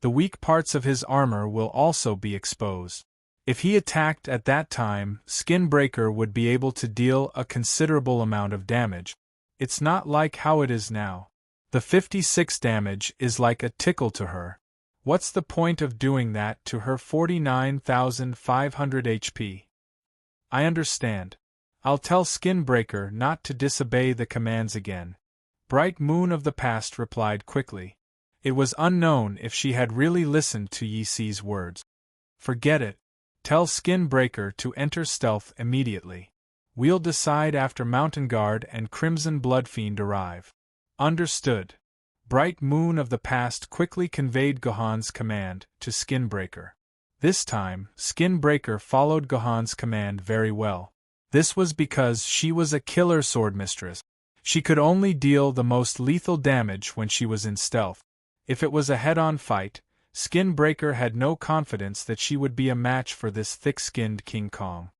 The weak parts of his armor will also be exposed. If he attacked at that time, Skinbreaker would be able to deal a considerable amount of damage. It's not like how it is now. The 56 damage is like a tickle to her. What's the point of doing that to her 49,500 HP? I understand. I'll tell Skinbreaker not to disobey the commands again. Bright Moon of the past replied quickly. It was unknown if she had really listened to Yi Si's words. Forget it. Tell Skinbreaker to enter stealth immediately. We'll decide after Mountain Guard and Crimson Bloodfiend arrive. Understood. Bright Moon of the past quickly conveyed Gohan's command to Skinbreaker. This time, Skinbreaker followed Gohan's command very well. This was because she was a killer swordmistress. She could only deal the most lethal damage when she was in stealth. If it was a head-on fight, Skinbreaker had no confidence that she would be a match for this thick-skinned King Kong.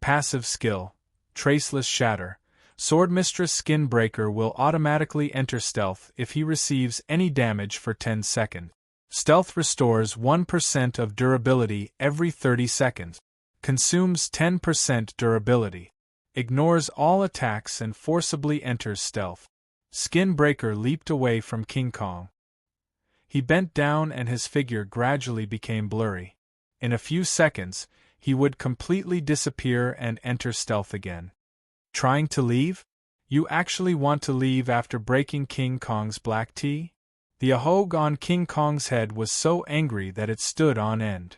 Passive skill, Traceless Shatter. Swordmistress Skinbreaker will automatically enter stealth if he receives any damage for 10 seconds. Stealth restores 1% of durability every 30 seconds. Consumes 10% durability. Ignores all attacks and forcibly enters stealth. Skinbreaker leaped away from King Kong. He bent down and his figure gradually became blurry. In a few seconds, he would completely disappear and enter stealth again. Trying to leave? You actually want to leave after breaking King Kong's black tea? The ahog on King Kong's head was so angry that it stood on end.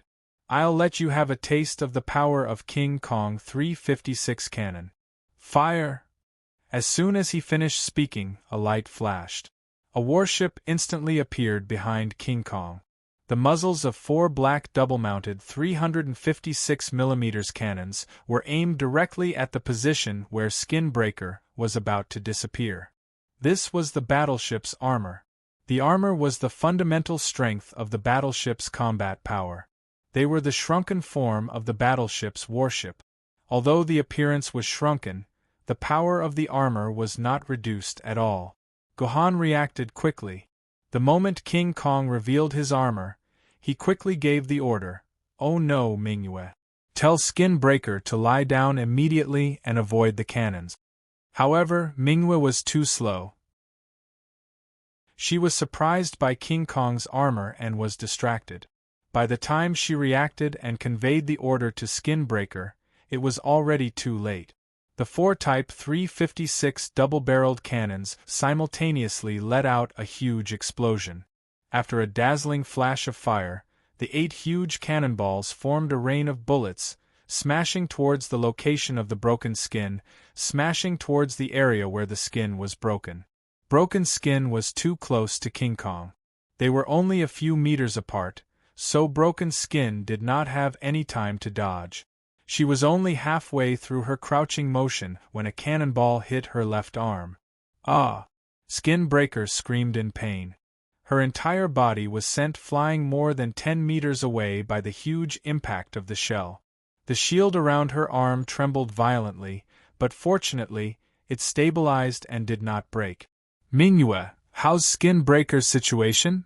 I'll let you have a taste of the power of King Kong 356 cannon. Fire! As soon as he finished speaking, a light flashed. A warship instantly appeared behind King Kong. The muzzles of 4 black double-mounted 356mm cannons were aimed directly at the position where Skinbreaker was about to disappear. This was the battleship's armor. The armor was the fundamental strength of the battleship's combat power. They were the shrunken form of the battleship's warship. Although the appearance was shrunken, the power of the armor was not reduced at all. Gohan reacted quickly. The moment King Kong revealed his armor, he quickly gave the order, "Oh no, Mingyue. Tell Skinbreaker to lie down immediately and avoid the cannons." However, Mingyue was too slow. She was surprised by King Kong's armor and was distracted. By the time she reacted and conveyed the order to Skinbreaker, it was already too late. The 4 Type 356 double-barreled cannons simultaneously let out a huge explosion. After a dazzling flash of fire, the 8 huge cannonballs formed a rain of bullets, smashing towards the location of the broken skin, smashing towards the area where the skin was broken. Broken skin was too close to King Kong. They were only a few meters apart, so Broken Skin did not have any time to dodge. She was only halfway through her crouching motion when a cannonball hit her left arm. Ah! Skinbreaker screamed in pain. Her entire body was sent flying more than 10 meters away by the huge impact of the shell. The shield around her arm trembled violently, but fortunately, it stabilized and did not break. Mingyue, how's Skinbreaker's situation?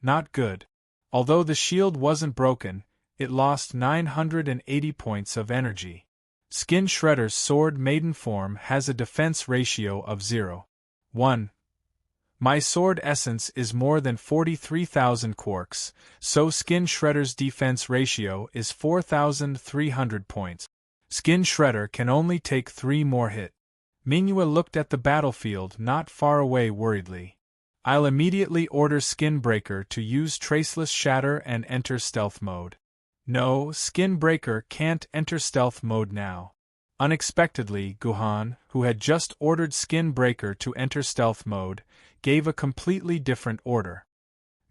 Not good. Although the shield wasn't broken, it lost 980 points of energy. Skin Shredder's sword Maiden form has a defense ratio of 0.1. My sword essence is more than 43,000 quarks, so Skin Shredder's defense ratio is 4,300 points. Skin Shredder can only take 3 more hits. Mingyue looked at the battlefield not far away worriedly. I'll immediately order Skinbreaker to use Traceless Shatter and enter stealth mode. No, Skinbreaker can't enter stealth mode now. Unexpectedly, Guhan, who had just ordered Skinbreaker to enter stealth mode, gave a completely different order.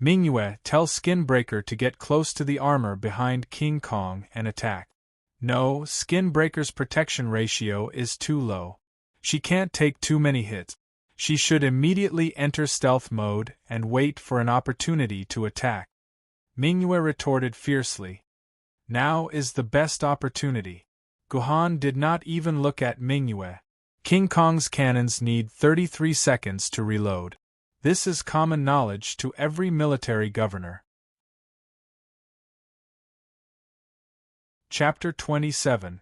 Mingyue, tell Skinbreaker to get close to the armor behind King Kong and attack. No, Skinbreaker's protection ratio is too low. She can't take too many hits. She should immediately enter stealth mode and wait for an opportunity to attack. Mingyue retorted fiercely. Now is the best opportunity. Guhan did not even look at Mingyue. King Kong's cannons need 33 seconds to reload. This is common knowledge to every military governor. Chapter 27.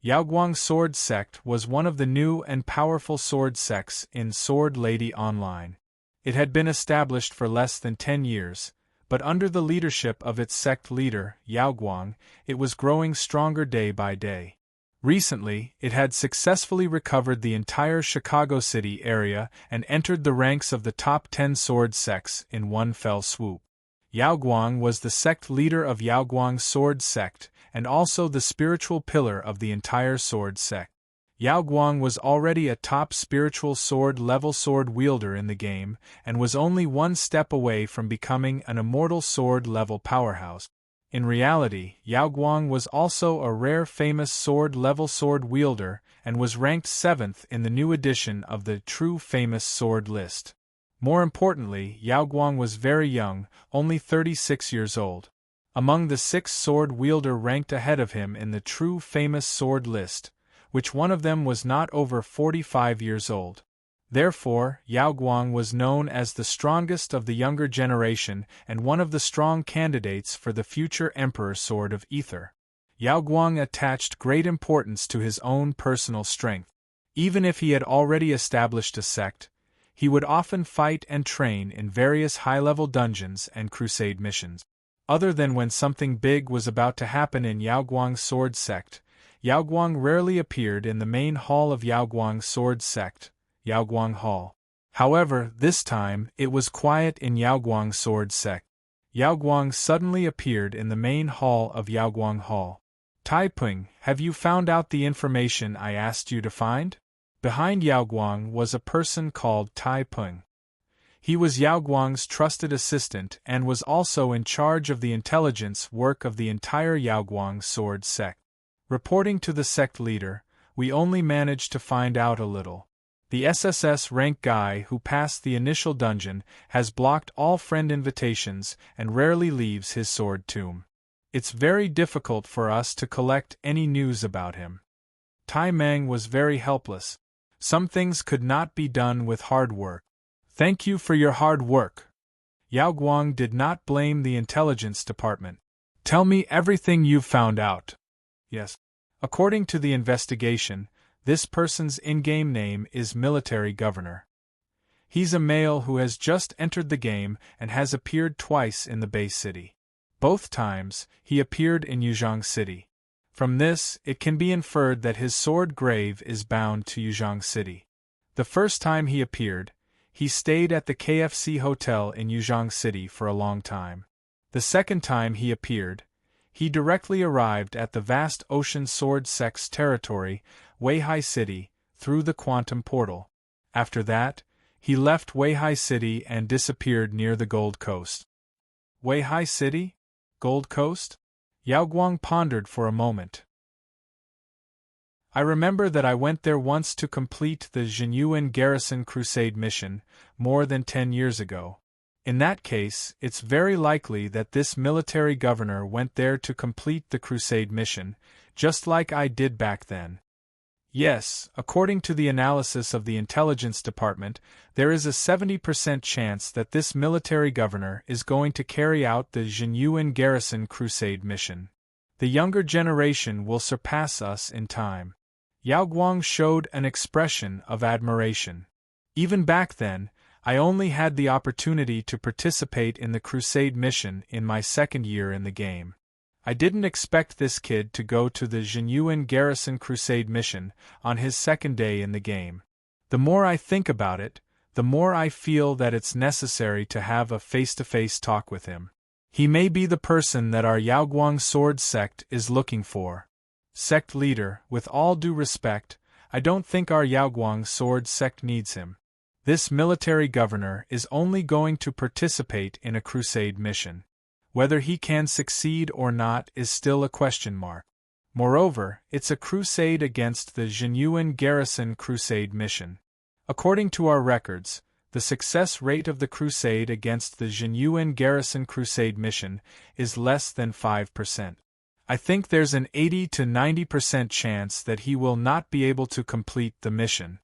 Yaoguang Sword Sect was one of the new and powerful sword sects in Sword Lady Online. It had been established for less than 10 years, but under the leadership of its sect leader, Yaoguang, it was growing stronger day by day. Recently, it had successfully recovered the entire Chicago City area and entered the ranks of the top 10 sword sects in one fell swoop. Yaoguang was the sect leader of Yaoguang Sword Sect, and also the spiritual pillar of the entire sword sect. Yaoguang was already a top spiritual sword-level sword wielder in the game, and was only one step away from becoming an immortal sword-level powerhouse. In reality, Yaoguang was also a rare famous sword-level sword wielder, and was ranked 7th in the new edition of the True Famous Sword list. More importantly, Yaoguang was very young, only 36 years old. Among the 6 sword wielder ranked ahead of him in the True Famous Sword list, which one of them was not over 45 years old. Therefore, Yaoguang was known as the strongest of the younger generation and one of the strong candidates for the future Emperor Sword of Ether. Yaoguang attached great importance to his own personal strength. Even if he had already established a sect, he would often fight and train in various high-level dungeons and crusade missions. Other than when something big was about to happen in Yaoguang's sword sect, Yaoguang rarely appeared in the main hall of Yaoguang's sword sect, Yaoguang Hall. However, this time, it was quiet in Yaoguang's sword sect. Yaoguang suddenly appeared in the main hall of Yaoguang Hall. Taiping, have you found out the information I asked you to find? Behind Yaoguang was a person called Taiping. He was Yaoguang's trusted assistant and was also in charge of the intelligence work of the entire Yaoguang sword sect. Reporting to the sect leader, we only managed to find out a little. The SSS rank guy who passed the initial dungeon has blocked all friend invitations and rarely leaves his sword tomb. It's very difficult for us to collect any news about him. Tai Meng was very helpless. Some things could not be done with hard work. Thank you for your hard work. Yaoguang did not blame the intelligence department. Tell me everything you've found out. Yes. According to the investigation, this person's in-game name is Military Governor. He's a male who has just entered the game and has appeared twice in the Bay City. Both times, he appeared in Yuzhong City. From this, it can be inferred that his sword grave is bound to Yuzhong City. The first time he appeared, he stayed at the KFC Hotel in Yuzhong City for a long time. The second time he appeared, he directly arrived at the vast ocean sword sect's territory, Weihai City, through the quantum portal. After that, he left Weihai City and disappeared near the Gold Coast. Weihai City? Gold Coast? Yao Guang pondered for a moment. I remember that I went there once to complete the Jinyuan Garrison Crusade mission, more than 10 years ago. In that case, it's very likely that this military governor went there to complete the Crusade mission, just like I did back then. Yes, according to the analysis of the Intelligence Department, there is a 70% chance that this military governor is going to carry out the Jinyuan Garrison Crusade mission. The younger generation will surpass us in time. Yao Guang showed an expression of admiration. Even back then, I only had the opportunity to participate in the Crusade mission in my second year in the game. I didn't expect this kid to go to the Jinyuan Garrison Crusade mission on his second day in the game. The more I think about it, the more I feel that it's necessary to have a face-to-face talk with him. He may be the person that our Yaoguang sword sect is looking for. Sect leader, with all due respect, I don't think our Yaoguang sword sect needs him. This military governor is only going to participate in a crusade mission. Whether he can succeed or not is still a question mark. Moreover, it's a crusade against the Jinyuan Garrison Crusade mission. According to our records, the success rate of the crusade against the Jinyuan Garrison Crusade mission is less than 5%. I think there's an 80 to 90% chance that he will not be able to complete the mission.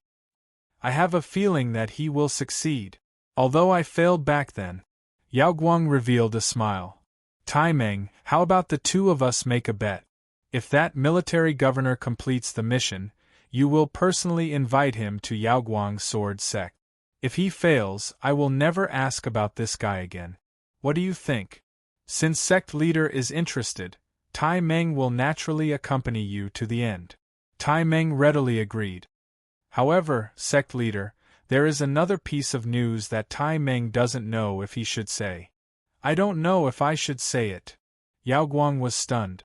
I have a feeling that he will succeed. Although I failed back then. Yao Guang revealed a smile. Tai Meng, how about the two of us make a bet? If that military governor completes the mission, you will personally invite him to Yaoguang's sword sect. If he fails, I will never ask about this guy again. What do you think? Since sect leader is interested, Tai Meng will naturally accompany you to the end. Tai Meng readily agreed. However, sect leader, there is another piece of news that Tai Meng doesn't know if he should say. I don't know if I should say it. Yao Guang was stunned.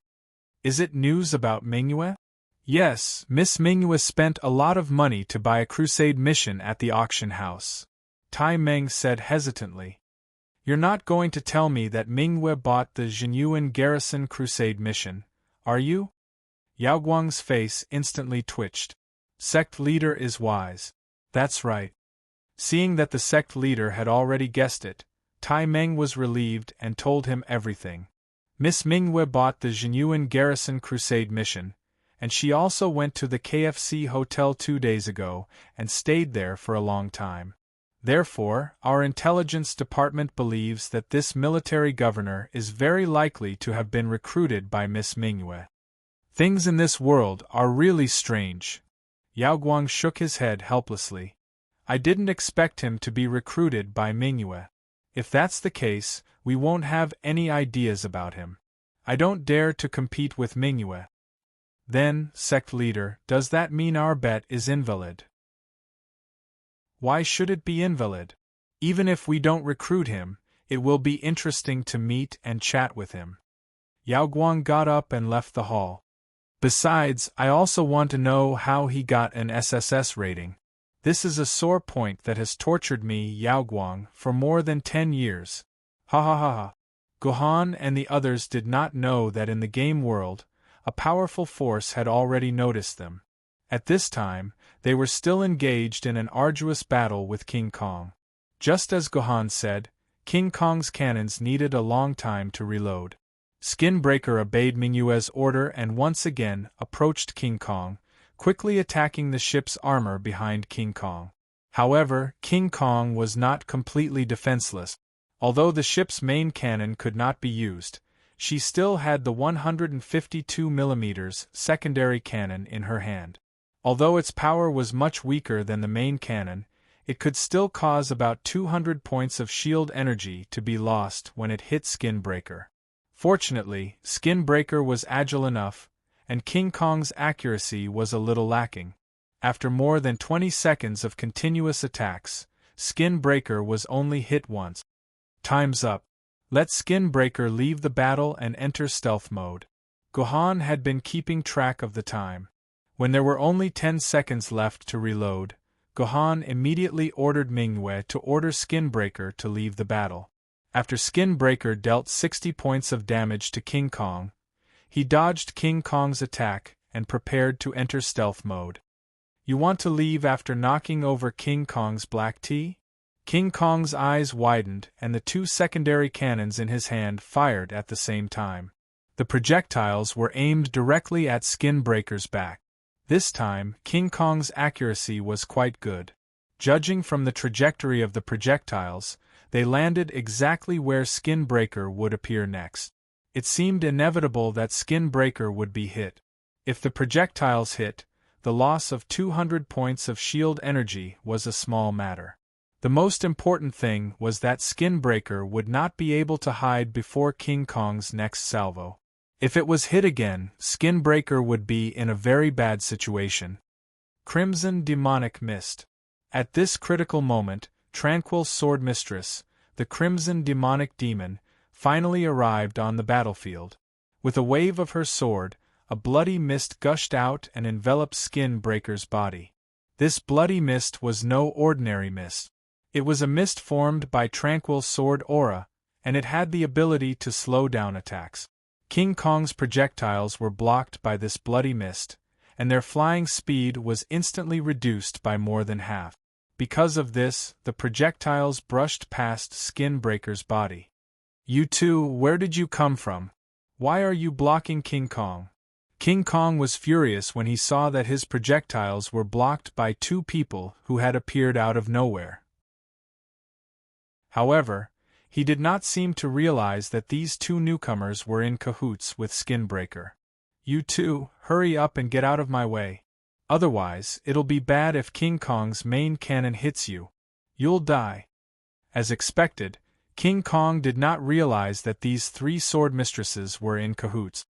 Is it news about Mingyue? Yes, Miss Mingyue spent a lot of money to buy a crusade mission at the auction house. Tai Meng said hesitantly. You're not going to tell me that Mingyue bought the Jinyuan Garrison Crusade mission, are you? Yao Guang's face instantly twitched. Sect leader is wise. That's right. Seeing that the sect leader had already guessed it, Tai Meng was relieved and told him everything. Miss Mingyue bought the Jinyuan Garrison Crusade mission, and she also went to the KFC Hotel 2 days ago and stayed there for a long time. Therefore, our intelligence department believes that this military governor is very likely to have been recruited by Miss Mingyue. Things in this world are really strange. Yao Guang shook his head helplessly. I didn't expect him to be recruited by Mingyue. If that's the case, we won't have any ideas about him. I don't dare to compete with Mingyue. Then, sect leader, does that mean our bet is invalid? Why should it be invalid? Even if we don't recruit him, it will be interesting to meet and chat with him. Yao Guang got up and left the hall. Besides, I also want to know how he got an SSS rating. This is a sore point that has tortured me, Yao Guang, for more than 10 years. Ha ha ha ha. Gohan and the others did not know that in the game world, a powerful force had already noticed them. At this time, they were still engaged in an arduous battle with King Kong. Just as Gohan said, King Kong's cannons needed a long time to reload. Skinbreaker obeyed Mingyue's order and once again approached King Kong, quickly attacking the ship's armor behind King Kong. However, King Kong was not completely defenseless. Although the ship's main cannon could not be used, she still had the 152mm secondary cannon in her hand. Although its power was much weaker than the main cannon, it could still cause about 200 points of shield energy to be lost when it hit Skin Breaker. Fortunately, Skin Breaker was agile enough, and King Kong's accuracy was a little lacking. After more than 20 seconds of continuous attacks, Skin Breaker was only hit once. Time's up. Let Skin Breaker leave the battle and enter stealth mode. Gohan had been keeping track of the time. When there were only 10 seconds left to reload, Gohan immediately ordered Mingyue to order Skin Breaker to leave the battle. After Skin Breaker dealt 60 points of damage to King Kong, he dodged King Kong's attack and prepared to enter stealth mode. You want to leave after knocking over King Kong's black tea? King Kong's eyes widened and the 2 secondary cannons in his hand fired at the same time. The projectiles were aimed directly at Skin Breaker's back. This time, King Kong's accuracy was quite good. Judging from the trajectory of the projectiles, they landed exactly where Skin Breaker would appear next. It seemed inevitable that Skin Breaker would be hit. If the projectiles hit, the loss of 200 points of shield energy was a small matter. The most important thing was that Skin Breaker would not be able to hide before King Kong's next salvo. If it was hit again, Skin Breaker would be in a very bad situation. Crimson Demonic Mist. At this critical moment, Tranquil Sword Mistress, the Crimson Demonic Demon, finally arrived on the battlefield. With a wave of her sword, a bloody mist gushed out and enveloped Skin Breaker's body. This bloody mist was no ordinary mist. It was a mist formed by Tranquil Sword Aura, and it had the ability to slow down attacks. King Kong's projectiles were blocked by this bloody mist, and their flying speed was instantly reduced by more than half. Because of this, the projectiles brushed past Skin Breaker's body. You two, where did you come from? Why are you blocking King Kong? King Kong was furious when he saw that his projectiles were blocked by 2 people who had appeared out of nowhere. However, he did not seem to realize that these 2 newcomers were in cahoots with Skin Breaker. You two, hurry up and get out of my way. Otherwise, it'll be bad if King Kong's main cannon hits you. You'll die. As expected, King Kong did not realize that these 3 sword mistresses were in cahoots.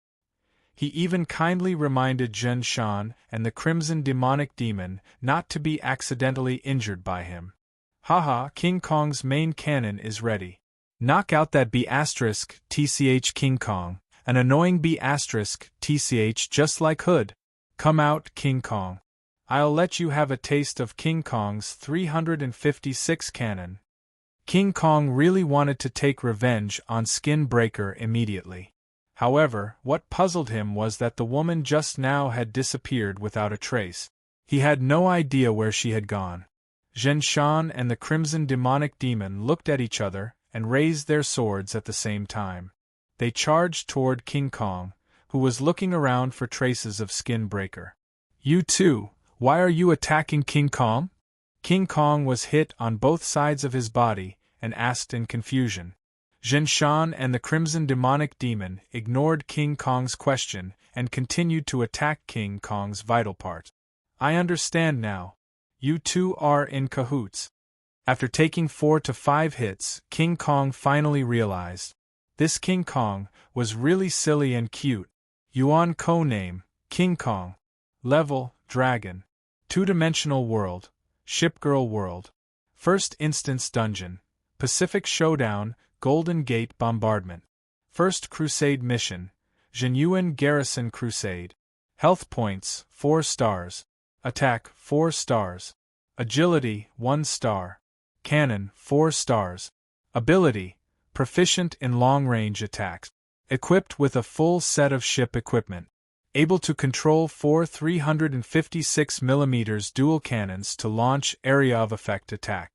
He even kindly reminded Zhen Shan and the Crimson Demonic Demon not to be accidentally injured by him. Haha, King Kong's main cannon is ready. Knock out that B***TCH King Kong, an annoying B***TCH just like Hood. Come out, King Kong. I'll let you have a taste of King Kong's 356 cannon. King Kong really wanted to take revenge on Skin Breaker immediately. However, what puzzled him was that the woman just now had disappeared without a trace. He had no idea where she had gone. Zhen Shan and the Crimson Demonic Demon looked at each other and raised their swords at the same time. They charged toward King Kong, who was looking around for traces of Skin Breaker. You two, why are you attacking King Kong? King Kong was hit on both sides of his body and asked in confusion. Zhen Shan and the Crimson Demonic Demon ignored King Kong's question and continued to attack King Kong's vital part. I understand now. You two are in cahoots. After taking 4 to 5 hits, King Kong finally realized. This King Kong was really silly and cute. Yuan co-name, King Kong. Level, Dragon. 2-dimensional world, Shipgirl world. First instance dungeon, Pacific Showdown, Golden Gate bombardment. First Crusade mission, Jinyuan Garrison Crusade. Health points, 4 stars. Attack, 4 stars. Agility, 1 star. Cannon, 4 stars. Ability, proficient in long-range attacks. Equipped with a full set of ship equipment. Able to control 4 356mm dual cannons to launch area of effect attack.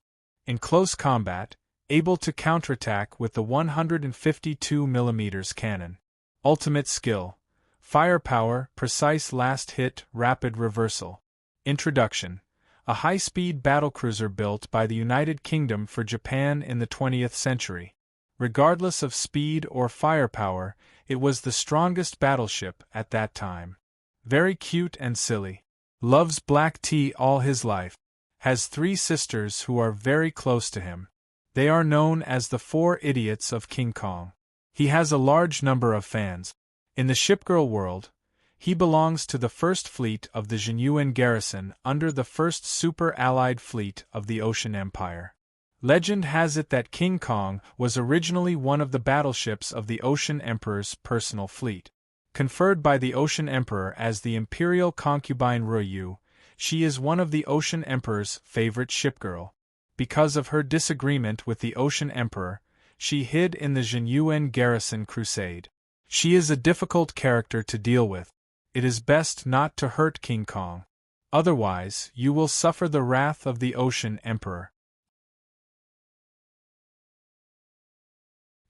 In close combat, able to counterattack with the 152mm cannon. Ultimate skill. Firepower, precise last hit, rapid reversal. Introduction. A high-speed battlecruiser built by the United Kingdom for Japan in the 20th century. Regardless of speed or firepower, it was the strongest battleship at that time. Very cute and silly. Loves black tea all his life. has 3 sisters who are very close to him. They are known as the 4 idiots of King Kong. He has a large number of fans. In the shipgirl world, he belongs to the first fleet of the Jinyuan garrison under the first super-allied fleet of the Ocean Empire. Legend has it that King Kong was originally one of the battleships of the Ocean Emperor's personal fleet. Conferred by the Ocean Emperor as the imperial concubine Ruyu, she is one of the Ocean Emperor's favorite shipgirl. Because of her disagreement with the Ocean Emperor, she hid in the Jinyuan garrison crusade. She is a difficult character to deal with. It is best not to hurt King Kong. Otherwise, you will suffer the wrath of the Ocean Emperor.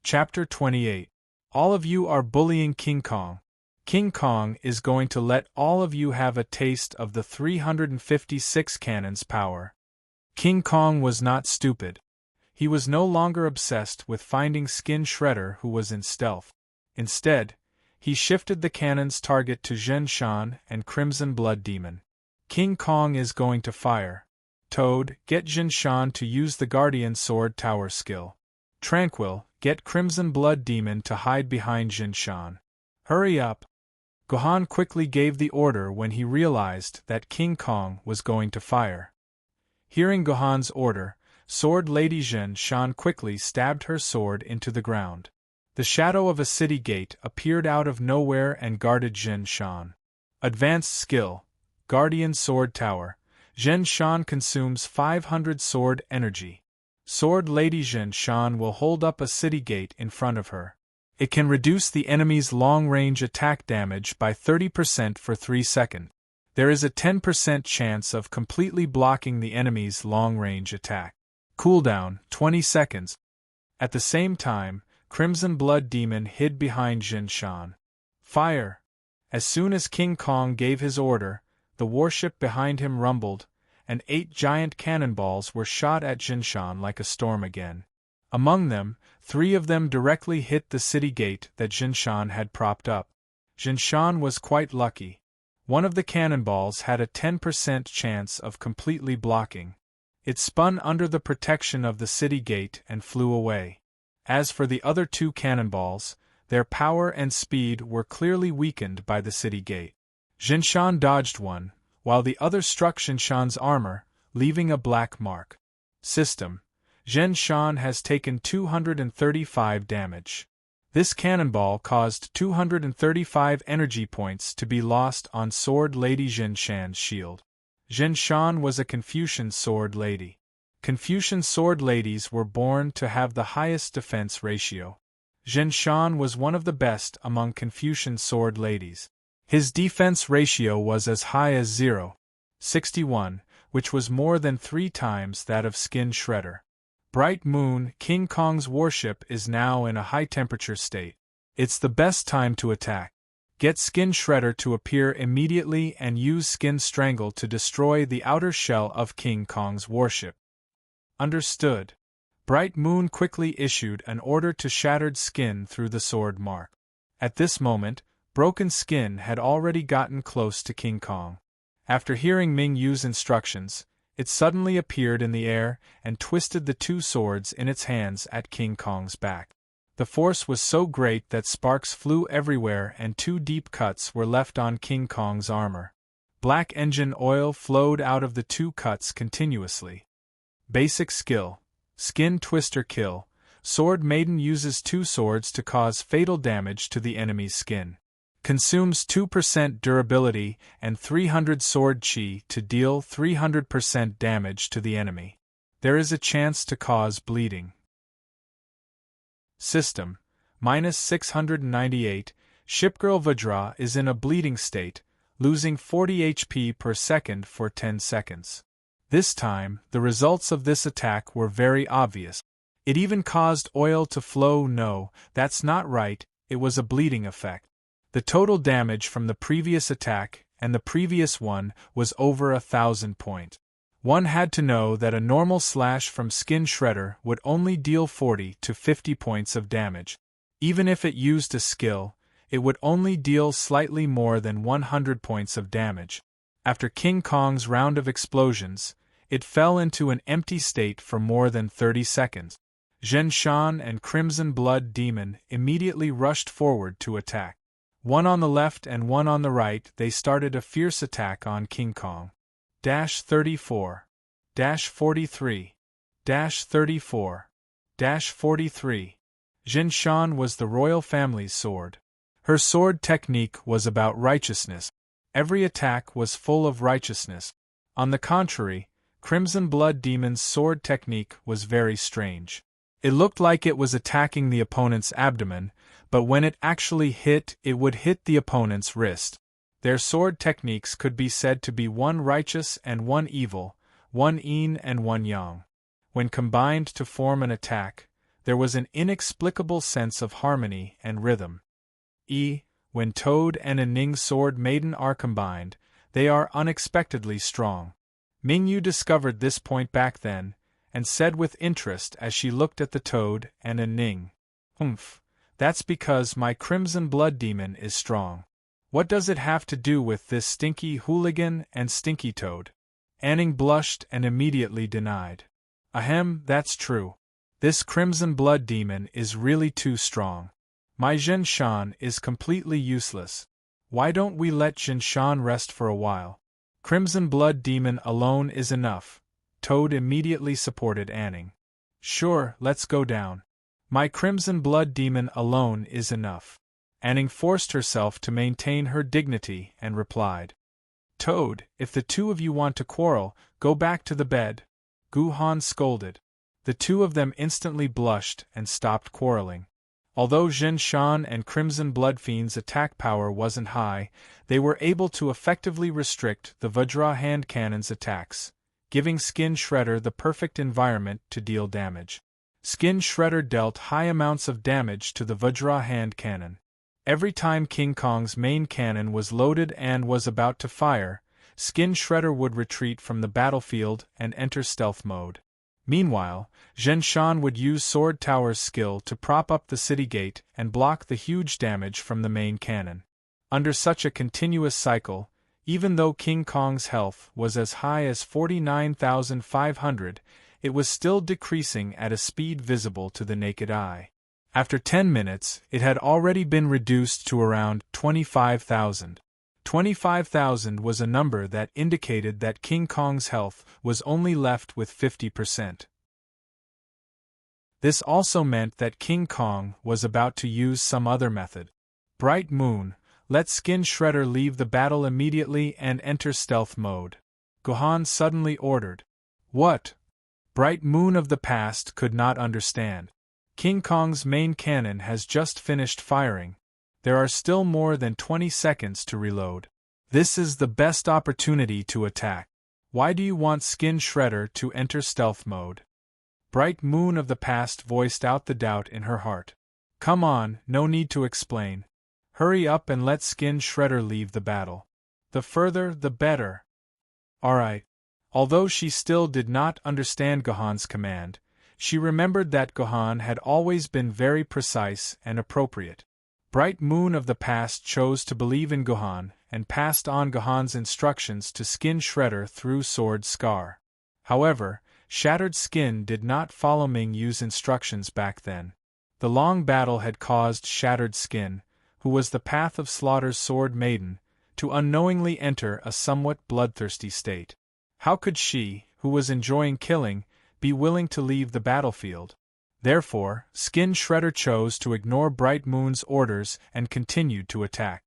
Chapter 28. All of you are bullying King Kong. King Kong is going to let all of you have a taste of the 356 cannons power. King Kong was not stupid. He was no longer obsessed with finding Skin Shredder, who was in stealth. Instead, he shifted the cannon's target to Zhen Shan and Crimson Blood Demon. King Kong is going to fire. Toad, get Zhen Shan to use the Guardian Sword Tower skill. Tranquil, get Crimson Blood Demon to hide behind Zhen Shan. Hurry up! Gohan quickly gave the order when he realized that King Kong was going to fire. Hearing Gohan's order, Sword Lady Zhen Shan quickly stabbed her sword into the ground. The shadow of a city gate appeared out of nowhere and guarded Zhen Shan. Advanced skill, Guardian Sword Tower. Zhen Shan consumes 500 sword energy. Sword Lady Zhen Shan will hold up a city gate in front of her. It can reduce the enemy's long-range attack damage by 30% for 3 seconds. There is a 10% chance of completely blocking the enemy's long-range attack. Cooldown, 20 seconds. At the same time, Crimson Blood Demon hid behind Zhen Shan. Fire! As soon as King Kong gave his order, the warship behind him rumbled, and 8 giant cannonballs were shot at Zhen Shan like a storm again. Among them, 3 of them directly hit the city gate that Zhen Shan had propped up. Zhen Shan was quite lucky. One of the cannonballs had a 10% chance of completely blocking. It spun under the protection of the city gate and flew away. As for the other 2 cannonballs, their power and speed were clearly weakened by the city gate. Zhen Shan dodged one, while the other struck Zhen Shan's armor, leaving a black mark. System: Zhen Shan has taken 235 damage. This cannonball caused 235 energy points to be lost on Sword Lady Zhen Shan's shield. Zhen Shan was a Confucian sword lady. Confucian sword ladies were born to have the highest defense ratio. Zhen Shan was one of the best among Confucian sword ladies. His defense ratio was as high as 0.61, which was more than 3 times that of Skin Shredder. Bright Moon, King Kong's warship, is now in a high-temperature state. It's the best time to attack. Get Skin Shredder to appear immediately and use Skin Strangle to destroy the outer shell of King Kong's warship. Understood. Bright Moon quickly issued an order to Shattered Skin through the sword mark. At this moment, Broken Skin had already gotten close to King Kong. After hearing Ming Yu's instructions, it suddenly appeared in the air and twisted the 2 swords in its hands at King Kong's back. The force was so great that sparks flew everywhere and 2 deep cuts were left on King Kong's armor. Black engine oil flowed out of the 2 cuts continuously. Basic skill: Skin Twister Kill. Sword Maiden uses 2 swords to cause fatal damage to the enemy's skin. Consumes 2% durability and 300 sword chi to deal 300% damage to the enemy. There is a chance to cause bleeding. System: -698. Shipgirl Vajra is in a bleeding state, losing 40 HP per second for 10 seconds. This time, the results of this attack were very obvious. It even caused oil to flow. No, that's not right, it was a bleeding effect. The total damage from the previous attack and the previous one was over 1,000 points. One had to know that a normal slash from Skin Shredder would only deal 40 to 50 points of damage. Even if it used a skill, it would only deal slightly more than 100 points of damage. After King Kong's round of explosions, It fell into an empty state for more than 30 seconds. Zhenshan and Crimson Blood Demon immediately rushed forward to attack. One on the left and one on the right, they started a fierce attack on King Kong. 34. 43. 34. 43. Zhenshan was the royal family's sword. Her sword technique was about righteousness. Every attack was full of righteousness. On the contrary, Crimson Blood Demon's sword technique was very strange. It looked like it was attacking the opponent's abdomen, but when it actually hit, it would hit the opponent's wrist. Their sword techniques could be said to be one righteous and one evil, one yin and one yang. When combined to form an attack, there was an inexplicable sense of harmony and rhythm. When Toad and a Ning sword Maiden are combined, they are unexpectedly strong. Mingyu discovered this point back then, and said with interest as she looked at the Toad and a Ning, that's because my Crimson Blood Demon is strong. What does it have to do with this stinky hooligan and stinky Toad? Anning blushed and immediately denied. Ahem, that's true. This Crimson Blood Demon is really too strong. My Zhenshan is completely useless. Why don't we let Zhenshan rest for a while? Crimson Blood Demon alone is enough. Toad immediately supported Anning. Sure, let's go down. My Crimson Blood Demon alone is enough. Anning forced herself to maintain her dignity and replied. Toad, if the two of you want to quarrel, go back to the bed. Guhan scolded. The two of them instantly blushed and stopped quarreling. Although Zhenshan and Crimson Blood Fiend's attack power wasn't high, they were able to effectively restrict the Vajra hand cannon's attacks, giving Skin Shredder the perfect environment to deal damage. Skin Shredder dealt high amounts of damage to the Vajra hand cannon. Every time King Kong's main cannon was loaded and was about to fire, Skin Shredder would retreat from the battlefield and enter stealth mode. Meanwhile, Zhenshan would use Sword Tower's skill to prop up the city gate and block the huge damage from the main cannon. Under such a continuous cycle, even though King Kong's health was as high as 49,500, it was still decreasing at a speed visible to the naked eye. After 10 minutes, it had already been reduced to around 25,000. 25,000 was a number that indicated that King Kong's health was only left with 50%. This also meant that King Kong was about to use some other method. Bright Moon, let Skin Shredder leave the battle immediately and enter stealth mode. Gohan suddenly ordered. What? Bright Moon of the past could not understand. King Kong's main cannon has just finished firing. There are still more than 20 seconds to reload. This is the best opportunity to attack. Why do you want Skin Shredder to enter stealth mode? Bright Moon of the past voiced out the doubt in her heart. Come on, no need to explain. Hurry up and let Skin Shredder leave the battle. The further, the better. Alright. Although she still did not understand Gohan's command, she remembered that Gohan had always been very precise and appropriate. Bright Moon of the past chose to believe in Gohan and passed on Gohan's instructions to Skin Shredder through Sword Scar. However, Shattered Skin did not follow Mingyu's instructions back then. The long battle had caused Shattered Skin, who was the Path of Slaughter's sword maiden, to unknowingly enter a somewhat bloodthirsty state. How could she, who was enjoying killing, be willing to leave the battlefield? Therefore, Skin Shredder chose to ignore Bright Moon's orders and continued to attack.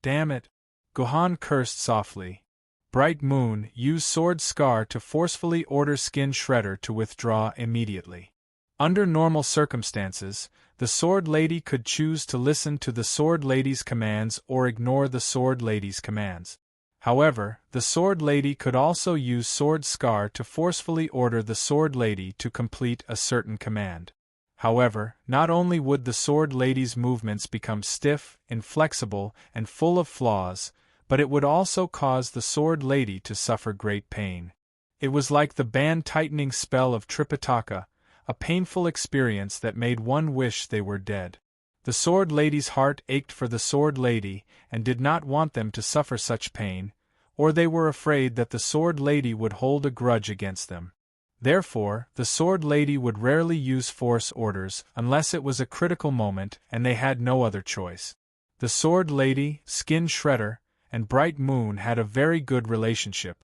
Damn it! Gohan cursed softly. Bright Moon used Sword Scar to forcefully order Skin Shredder to withdraw immediately. Under normal circumstances, the Sword Lady could choose to listen to the Sword Lady's commands or ignore the Sword Lady's commands. However, the Sword Lady could also use Sword Scar to forcefully order the Sword Lady to complete a certain command. However, not only would the Sword Lady's movements become stiff, inflexible, and full of flaws, but it would also cause the Sword Lady to suffer great pain. It was like the band-tightening spell of Tripitaka, a painful experience that made one wish they were dead. The Sword Lady's heart ached for the Sword Lady and did not want them to suffer such pain, or they were afraid that the Sword Lady would hold a grudge against them. Therefore, the Sword Lady would rarely use force orders unless it was a critical moment and they had no other choice. The Sword Lady, Skin Shredder, and Bright Moon had a very good relationship.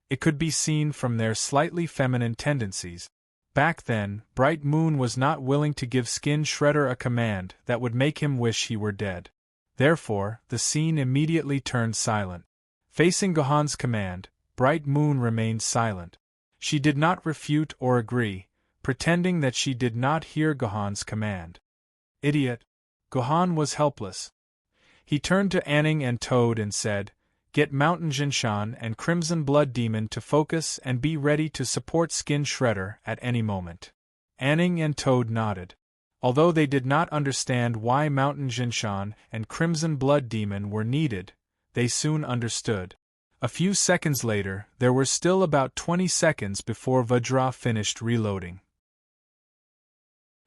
It could be seen from their slightly feminine tendencies. Back then, Bright Moon was not willing to give Skin Shredder a command that would make him wish he were dead. Therefore, the scene immediately turned silent. Facing Gohan's command, Bright Moon remained silent. She did not refute or agree, pretending that she did not hear Gohan's command. Idiot! Gohan was helpless. He turned to Anning and Toad and said, "Get Mountain Jinshan and Crimson Blood Demon to focus and be ready to support Skin Shredder at any moment." Anning and Toad nodded. Although they did not understand why Mountain Jinshan and Crimson Blood Demon were needed, they soon understood. A few seconds later, there were still about 20 seconds before Vajra finished reloading.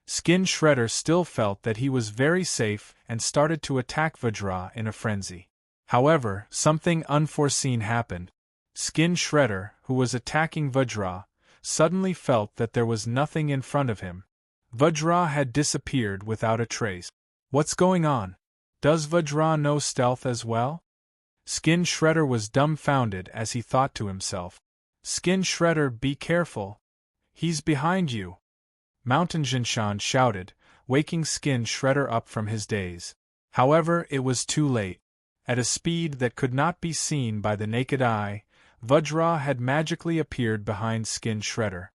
Skin Shredder still felt that he was very safe and started to attack Vajra in a frenzy. However, something unforeseen happened. Skin Shredder, who was attacking Vajra, suddenly felt that there was nothing in front of him. Vajra had disappeared without a trace. What's going on? Does Vajra know stealth as well? Skin Shredder was dumbfounded as he thought to himself. Skin Shredder, be careful. He's behind you. Mountain Jinshan shouted, waking Skin Shredder up from his daze. However, it was too late. At a speed that could not be seen by the naked eye, Vajra had magically appeared behind Skin Shredder.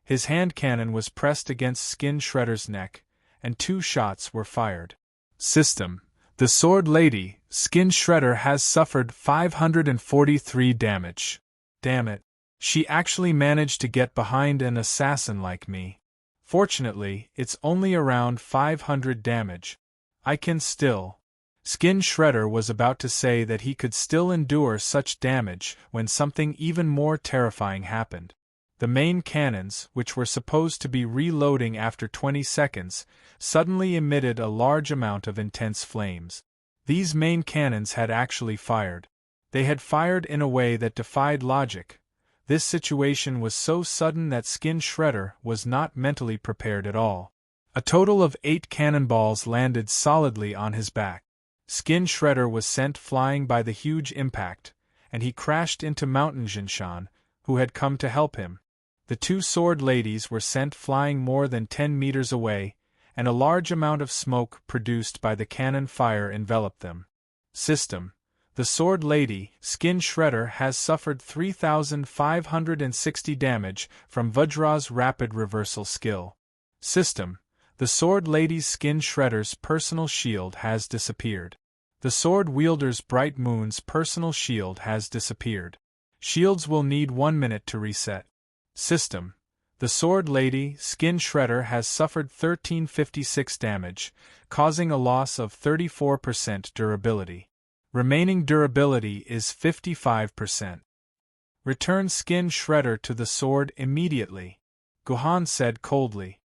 His hand cannon was pressed against Skin Shredder's neck, and 2 shots were fired. System: the Sword Lady, Skin Shredder, has suffered 543 damage. Damn it. She actually managed to get behind an assassin like me. Fortunately, it's only around 500 damage. I can still. Skin Shredder was about to say that he could still endure such damage when something even more terrifying happened. The main cannons, which were supposed to be reloading after 20 seconds, suddenly emitted a large amount of intense flames. These main cannons had actually fired. They had fired in a way that defied logic. This situation was so sudden that Skin Shredder was not mentally prepared at all. A total of 8 cannonballs landed solidly on his back. Skin Shredder was sent flying by the huge impact, and he crashed into Mountain Jinshan, who had come to help him. The 2 Sword Ladies were sent flying more than 10 meters away, and a large amount of smoke produced by the cannon fire enveloped them. System: the Sword Lady, Skin Shredder, has suffered 3,560 damage from Vajra's rapid reversal skill. System: the Sword Lady's Skin Shredder's personal shield has disappeared. The Sword Wielder's Bright Moon's personal shield has disappeared. Shields will need 1 minute to reset. System: the Sword Lady, Skin Shredder, has suffered 1,356 damage, causing a loss of 34% durability. Remaining durability is 55%. Return Skin Shredder to the sword immediately, Gohan said coldly.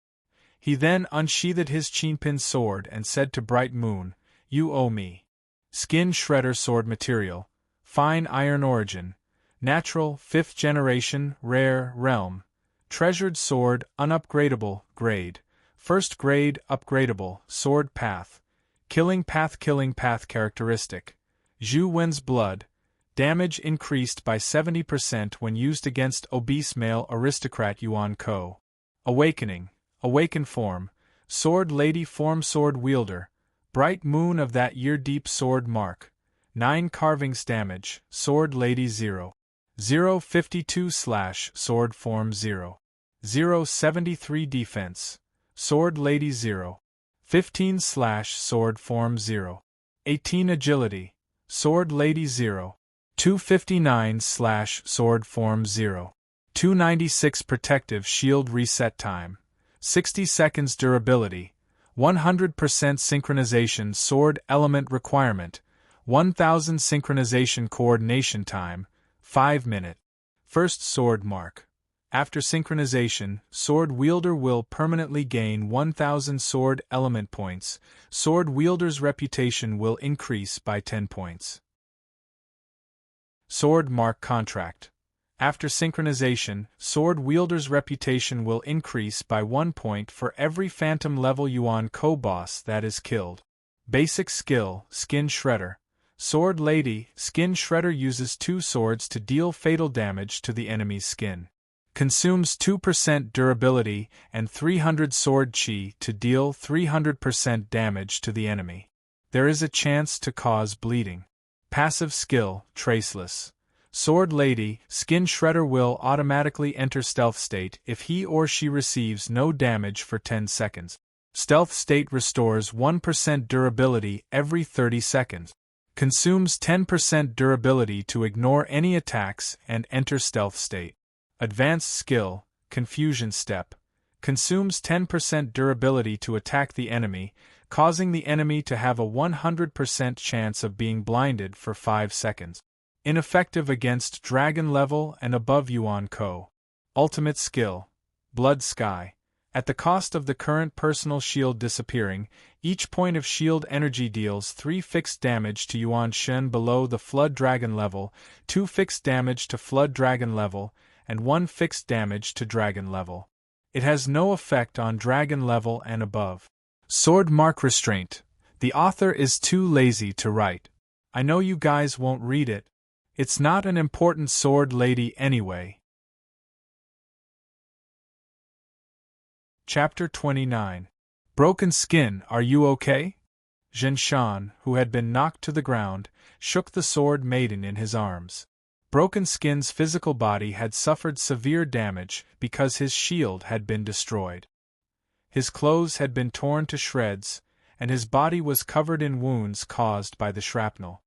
He then unsheathed his Chinpin sword and said to Bright Moon, "You owe me." Skin Shredder sword material, fine iron origin, natural, 5th generation, rare, realm, treasured sword, unupgradable, grade, 1st grade, upgradable, sword path, killing path characteristic, Zhu Wen's blood, damage increased by 70% when used against obese male aristocrat Yuan Ko. Awakening, awaken form, Sword Lady form, Sword Wielder, Bright Moon of that year, deep sword mark, 9 carvings damage, Sword Lady 0. 052/sword form 0. 073 defense, Sword Lady 0. 15/sword form 0. 18 agility, Sword Lady 0. 259/sword form 0. 296 protective shield reset time, 60 seconds durability, 100% synchronization sword element requirement, 1000 synchronization coordination time, 5-minute. First sword mark. After synchronization, Sword Wielder will permanently gain 1000 sword element points. Sword Wielder's reputation will increase by 10 points. Sword Mark Contract. After synchronization, sword wielder's reputation will increase by 1 point for every phantom level Yuan co-boss that is killed. Basic skill, Skin Shredder. Sword Lady, Skin Shredder uses 2 swords to deal fatal damage to the enemy's skin. Consumes 2% durability and 300 sword chi to deal 300% damage to the enemy. There is a chance to cause bleeding. Passive skill, Traceless. Sword Lady, Skin Shredder will automatically enter stealth state if he or she receives no damage for 10 seconds. Stealth state restores 1% durability every 30 seconds. Consumes 10% durability to ignore any attacks and enter stealth state. Advanced skill, Confusion Step. Consumes 10% durability to attack the enemy, causing the enemy to have a 100% chance of being blinded for 5 seconds. Ineffective against dragon level and above Yuan Co. Ultimate skill, Blood Sky. At the cost of the current personal shield disappearing, each point of shield energy deals 3 fixed damage to Yuan Shen below the Flood Dragon level, 2 fixed damage to Flood Dragon level, and 1 fixed damage to Dragon level. It has no effect on Dragon level and above. Sword Mark Restraint. The author is too lazy to write. I know you guys won't read it. It's not an important sword lady anyway. Chapter 29. Broken Skin, are you okay? Zhen Shan, who had been knocked to the ground, shook the sword maiden in his arms. Broken Skin's physical body had suffered severe damage because his shield had been destroyed. His clothes had been torn to shreds, and his body was covered in wounds caused by the shrapnel.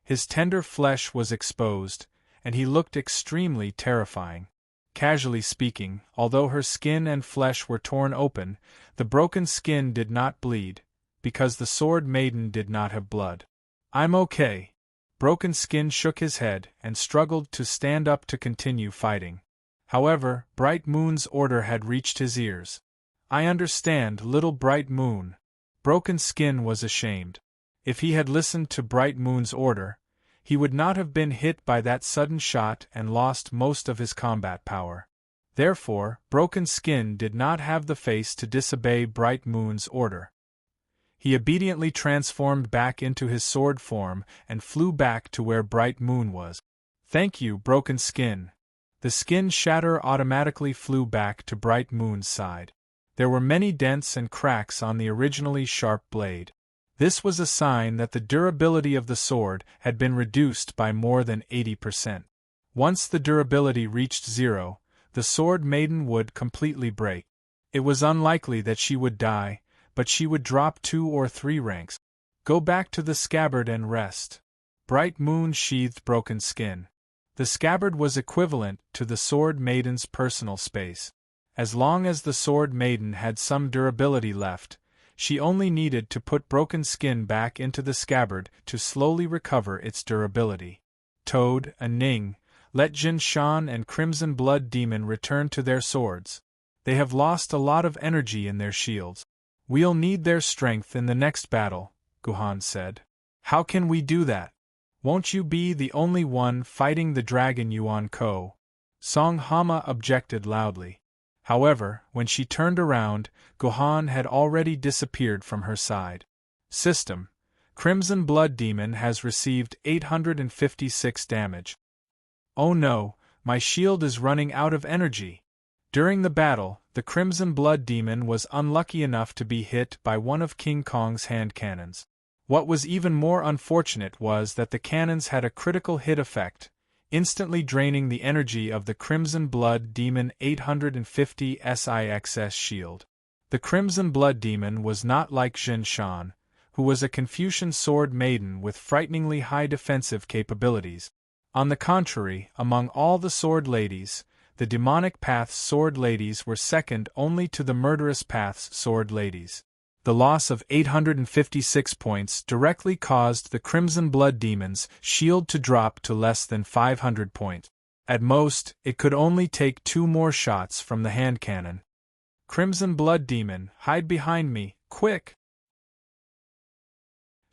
His tender flesh was exposed, and he looked extremely terrifying. Casually speaking, although her skin and flesh were torn open, the broken skin did not bleed, because the sword maiden did not have blood. I'm okay. Broken Skin shook his head and struggled to stand up to continue fighting. However, Bright Moon's order had reached his ears. I understand, little Bright Moon. Broken Skin was ashamed. If he had listened to Bright Moon's order, he would not have been hit by that sudden shot and lost most of his combat power. Therefore, Broken Skin did not have the face to disobey Bright Moon's order. He obediently transformed back into his sword form and flew back to where Bright Moon was. Thank you, Broken Skin. The skin shatter automatically flew back to Bright Moon's side. There were many dents and cracks on the originally sharp blade. This was a sign that the durability of the sword had been reduced by more than 80%. Once the durability reached 0, the sword maiden would completely break. It was unlikely that she would die, but she would drop 2 or 3 ranks. Go back to the scabbard and rest. Bright Moon sheathed Broken Skin. The scabbard was equivalent to the sword maiden's personal space. As long as the sword maiden had some durability left, she only needed to put Broken Skin back into the scabbard to slowly recover its durability. Toad and Ning, let Jin Shan and Crimson Blood Demon return to their swords. They have lost a lot of energy in their shields. We'll need their strength in the next battle, Guhan said. How can we do that? Won't you be the only one fighting the dragon Yuan Ko? Song Hama objected loudly. However, when she turned around, Guhan had already disappeared from her side. System: Crimson Blood Demon has received 856 damage. Oh no, my shield is running out of energy. During the battle, the Crimson Blood Demon was unlucky enough to be hit by one of King Kong's hand cannons. What was even more unfortunate was that the cannons had a critical hit effect, instantly draining the energy of the Crimson Blood Demon 850 SIXS shield. The Crimson Blood Demon was not like Zhen Shan, who was a Confucian sword maiden with frighteningly high defensive capabilities. On the contrary, among all the sword ladies, the Demonic Path's sword ladies were second only to the Murderous Path's sword ladies. The loss of 856 points directly caused the Crimson Blood Demon's shield to drop to less than 500 points. At most, it could only take 2 more shots from the hand cannon. Crimson Blood Demon, hide behind me, quick!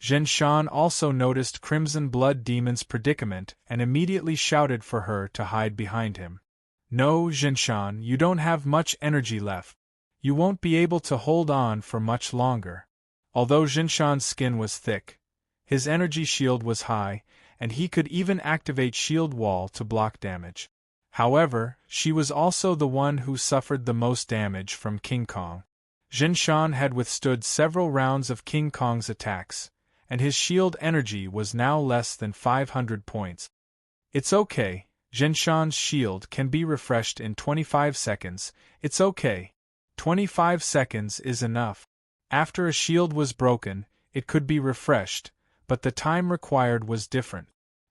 Zhen Shan also noticed Crimson Blood Demon's predicament and immediately shouted for her to hide behind him. No, Zhen Shan, you don't have much energy left. You won't be able to hold on for much longer. Although Zhen Shan's skin was thick, his energy shield was high, and he could even activate Shield Wall to block damage. However, she was also the one who suffered the most damage from King Kong. Zhen Shan had withstood several rounds of King Kong's attacks, and his shield energy was now less than 500 points. It's okay, Zhen Shan's shield can be refreshed in 25 seconds, it's okay. 25 seconds is enough. After a shield was broken, it could be refreshed, but the time required was different.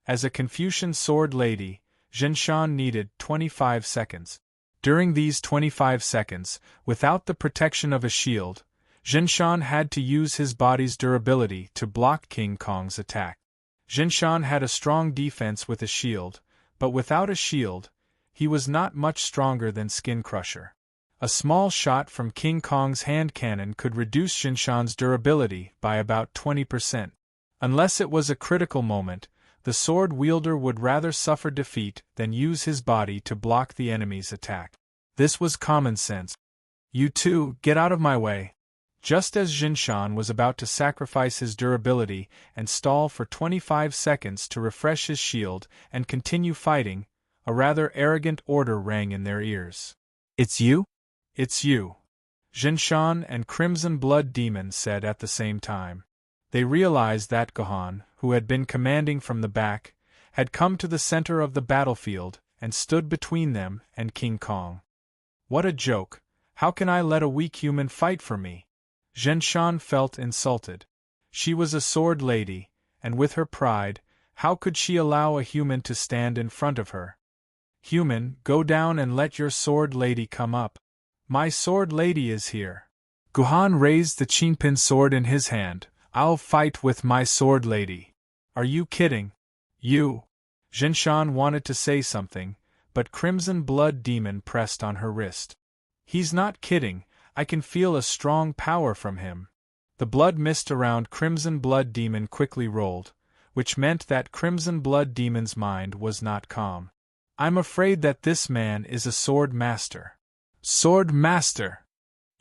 As a Confucian sword lady, Zhen Shan needed 25 seconds. During these 25 seconds, without the protection of a shield, Zhen Shan had to use his body's durability to block King Kong's attack. Zhen Shan had a strong defense with a shield, but without a shield, he was not much stronger than Skin Crusher. A small shot from King Kong's hand cannon could reduce Zhen Shan's durability by about 20%. Unless it was a critical moment, the sword wielder would rather suffer defeat than use his body to block the enemy's attack. This was common sense. You two, get out of my way. Just as Zhen Shan was about to sacrifice his durability and stall for 25 seconds to refresh his shield and continue fighting, a rather arrogant order rang in their ears. It's you? It's you. Zhen Shan and Crimson Blood Demon said at the same time. They realized that Gohan, who had been commanding from the back, had come to the center of the battlefield and stood between them and King Kong. What a joke! How can I let a weak human fight for me? Zhen Shan felt insulted. She was a sword lady, and with her pride, how could she allow a human to stand in front of her? Human, go down and let your sword lady come up. My sword lady is here. Gohan raised the Qingpin sword in his hand. I'll fight with my sword lady. Are you kidding? You. Zhen Shan wanted to say something, but Crimson Blood Demon pressed on her wrist. He's not kidding, I can feel a strong power from him. The blood mist around Crimson Blood Demon quickly rolled, which meant that Crimson Blood Demon's mind was not calm. I'm afraid that this man is a sword master. Sword master!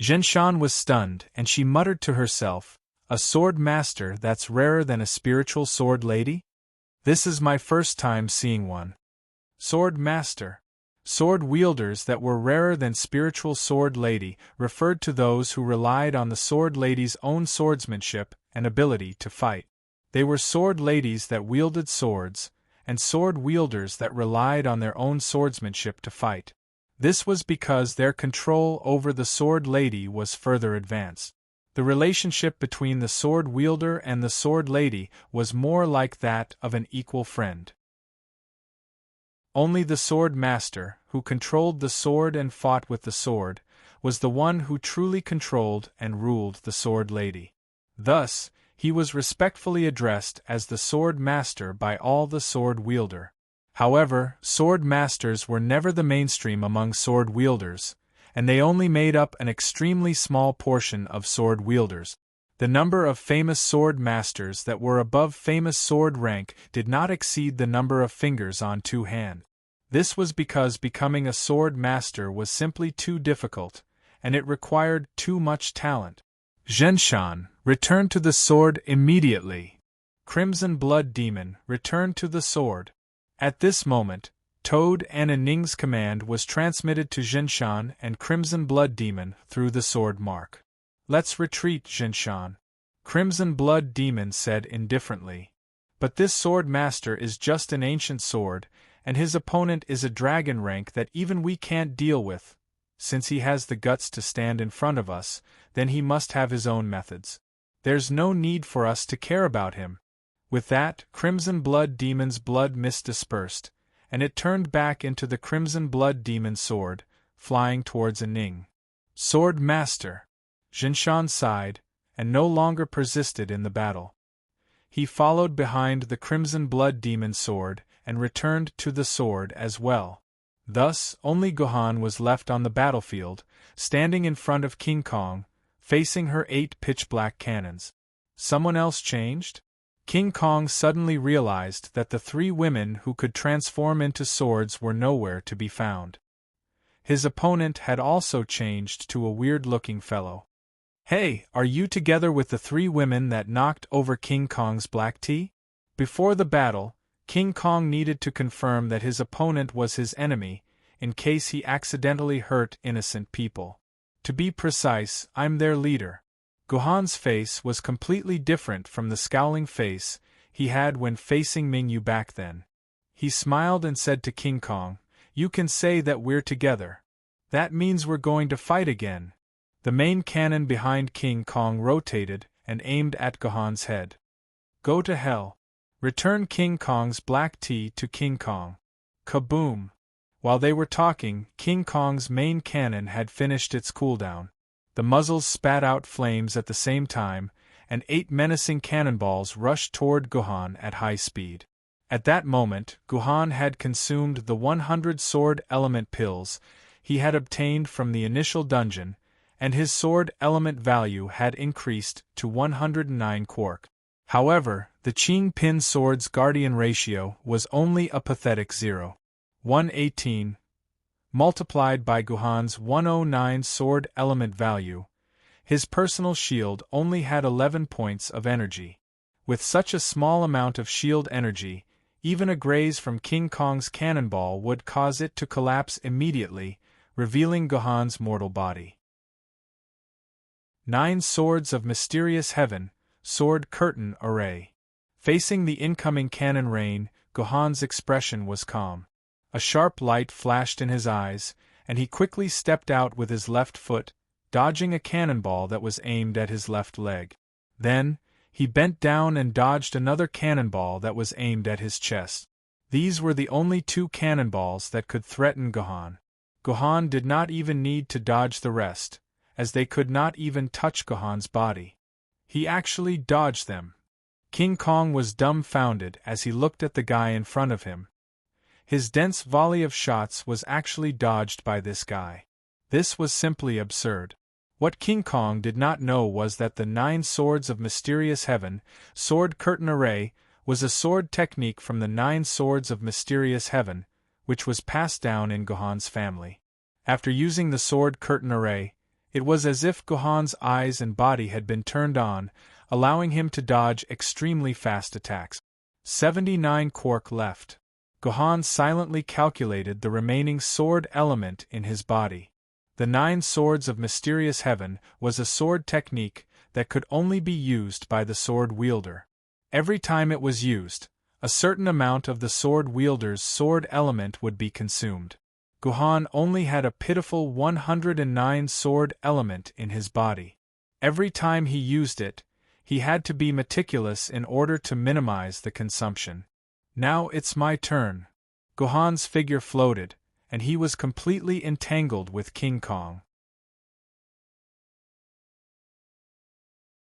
Zhen Shan was stunned, and she muttered to herself, a sword master that's rarer than a spiritual sword lady? This is my first time seeing one. Sword master. Sword wielders that were rarer than spiritual sword lady referred to those who relied on the sword lady's own swordsmanship and ability to fight. They were sword ladies that wielded swords, and sword wielders that relied on their own swordsmanship to fight. This was because their control over the sword lady was further advanced. The relationship between the sword wielder and the sword lady was more like that of an equal friend. Only the sword master, who controlled the sword and fought with the sword, was the one who truly controlled and ruled the sword lady. Thus, he was respectfully addressed as the sword master by all the sword wielder. However, sword masters were never the mainstream among sword wielders, and they only made up an extremely small portion of sword wielders. The number of famous sword masters that were above famous sword rank did not exceed the number of fingers on two hands. This was because becoming a sword master was simply too difficult, and it required too much talent. Zhen Shan, return to the sword immediately. Crimson Blood Demon, return to the sword. At this moment, Toad and Ning's command was transmitted to Zhen Shan and Crimson Blood Demon through the sword mark. Let's retreat, Zhen Shan. Crimson Blood Demon said indifferently. But this sword master is just an ancient sword, and his opponent is a dragon rank that even we can't deal with. Since he has the guts to stand in front of us, then he must have his own methods. There's no need for us to care about him. With that, Crimson Blood Demon's blood mist dispersed, and it turned back into the Crimson Blood Demon's sword, flying towards Ning. Sword Master! Zhen Shan sighed, and no longer persisted in the battle. He followed behind the Crimson Blood Demon's sword, and returned to the sword as well. Thus, only Gohan was left on the battlefield, standing in front of King Kong, facing her 8 pitch-black cannons. Someone else changed? King Kong suddenly realized that the three women who could transform into swords were nowhere to be found. His opponent had also changed to a weird-looking fellow. Hey, are you together with the three women that knocked over King Kong's black tea? Before the battle, King Kong needed to confirm that his opponent was his enemy, in case he accidentally hurt innocent people. To be precise, I'm their leader. Gohan's face was completely different from the scowling face he had when facing Mingyu back then. He smiled and said to King Kong, "You can say that we're together. That means we're going to fight again." The main cannon behind King Kong rotated and aimed at Gohan's head. Go to hell. Return King Kong's black tea to King Kong. Kaboom! While they were talking, King Kong's main cannon had finished its cooldown. The muzzles spat out flames at the same time, and 8 menacing cannonballs rushed toward Gohan at high speed. At that moment, Gohan had consumed the 100 sword element pills he had obtained from the initial dungeon, and his sword element value had increased to 109 quark. However, the Qing Pin sword's guardian ratio was only a pathetic 0.118. Multiplied by Gohan's 109 sword element value, his personal shield only had 11 points of energy. With such a small amount of shield energy, even a graze from King Kong's cannonball would cause it to collapse immediately, revealing Gohan's mortal body. 9 Swords of Mysterious Heaven, Sword Curtain Array. Facing the incoming cannon rain, Gohan's expression was calm. A sharp light flashed in his eyes, and he quickly stepped out with his left foot, dodging a cannonball that was aimed at his left leg. Then, he bent down and dodged another cannonball that was aimed at his chest. These were the only 2 cannonballs that could threaten Gohan. Gohan did not even need to dodge the rest, as they could not even touch Gohan's body. He actually dodged them. King Kong was dumbfounded as he looked at the guy in front of him. His dense volley of shots was actually dodged by this guy. This was simply absurd. What King Kong did not know was that the 9 Swords of Mysterious Heaven, Sword Curtain Array, was a sword technique from the 9 Swords of Mysterious Heaven, which was passed down in Gohan's family. After using the Sword Curtain Array, it was as if Gohan's eyes and body had been turned on, allowing him to dodge extremely fast attacks. 79 quark left. Gohan silently calculated the remaining sword element in his body. The 9 Swords of Mysterious Heaven was a sword technique that could only be used by the sword wielder. Every time it was used, a certain amount of the sword wielder's sword element would be consumed. Gohan only had a pitiful 109 sword element in his body. Every time he used it, he had to be meticulous in order to minimize the consumption. Now it's my turn. Gohan's figure floated, and he was completely entangled with King Kong.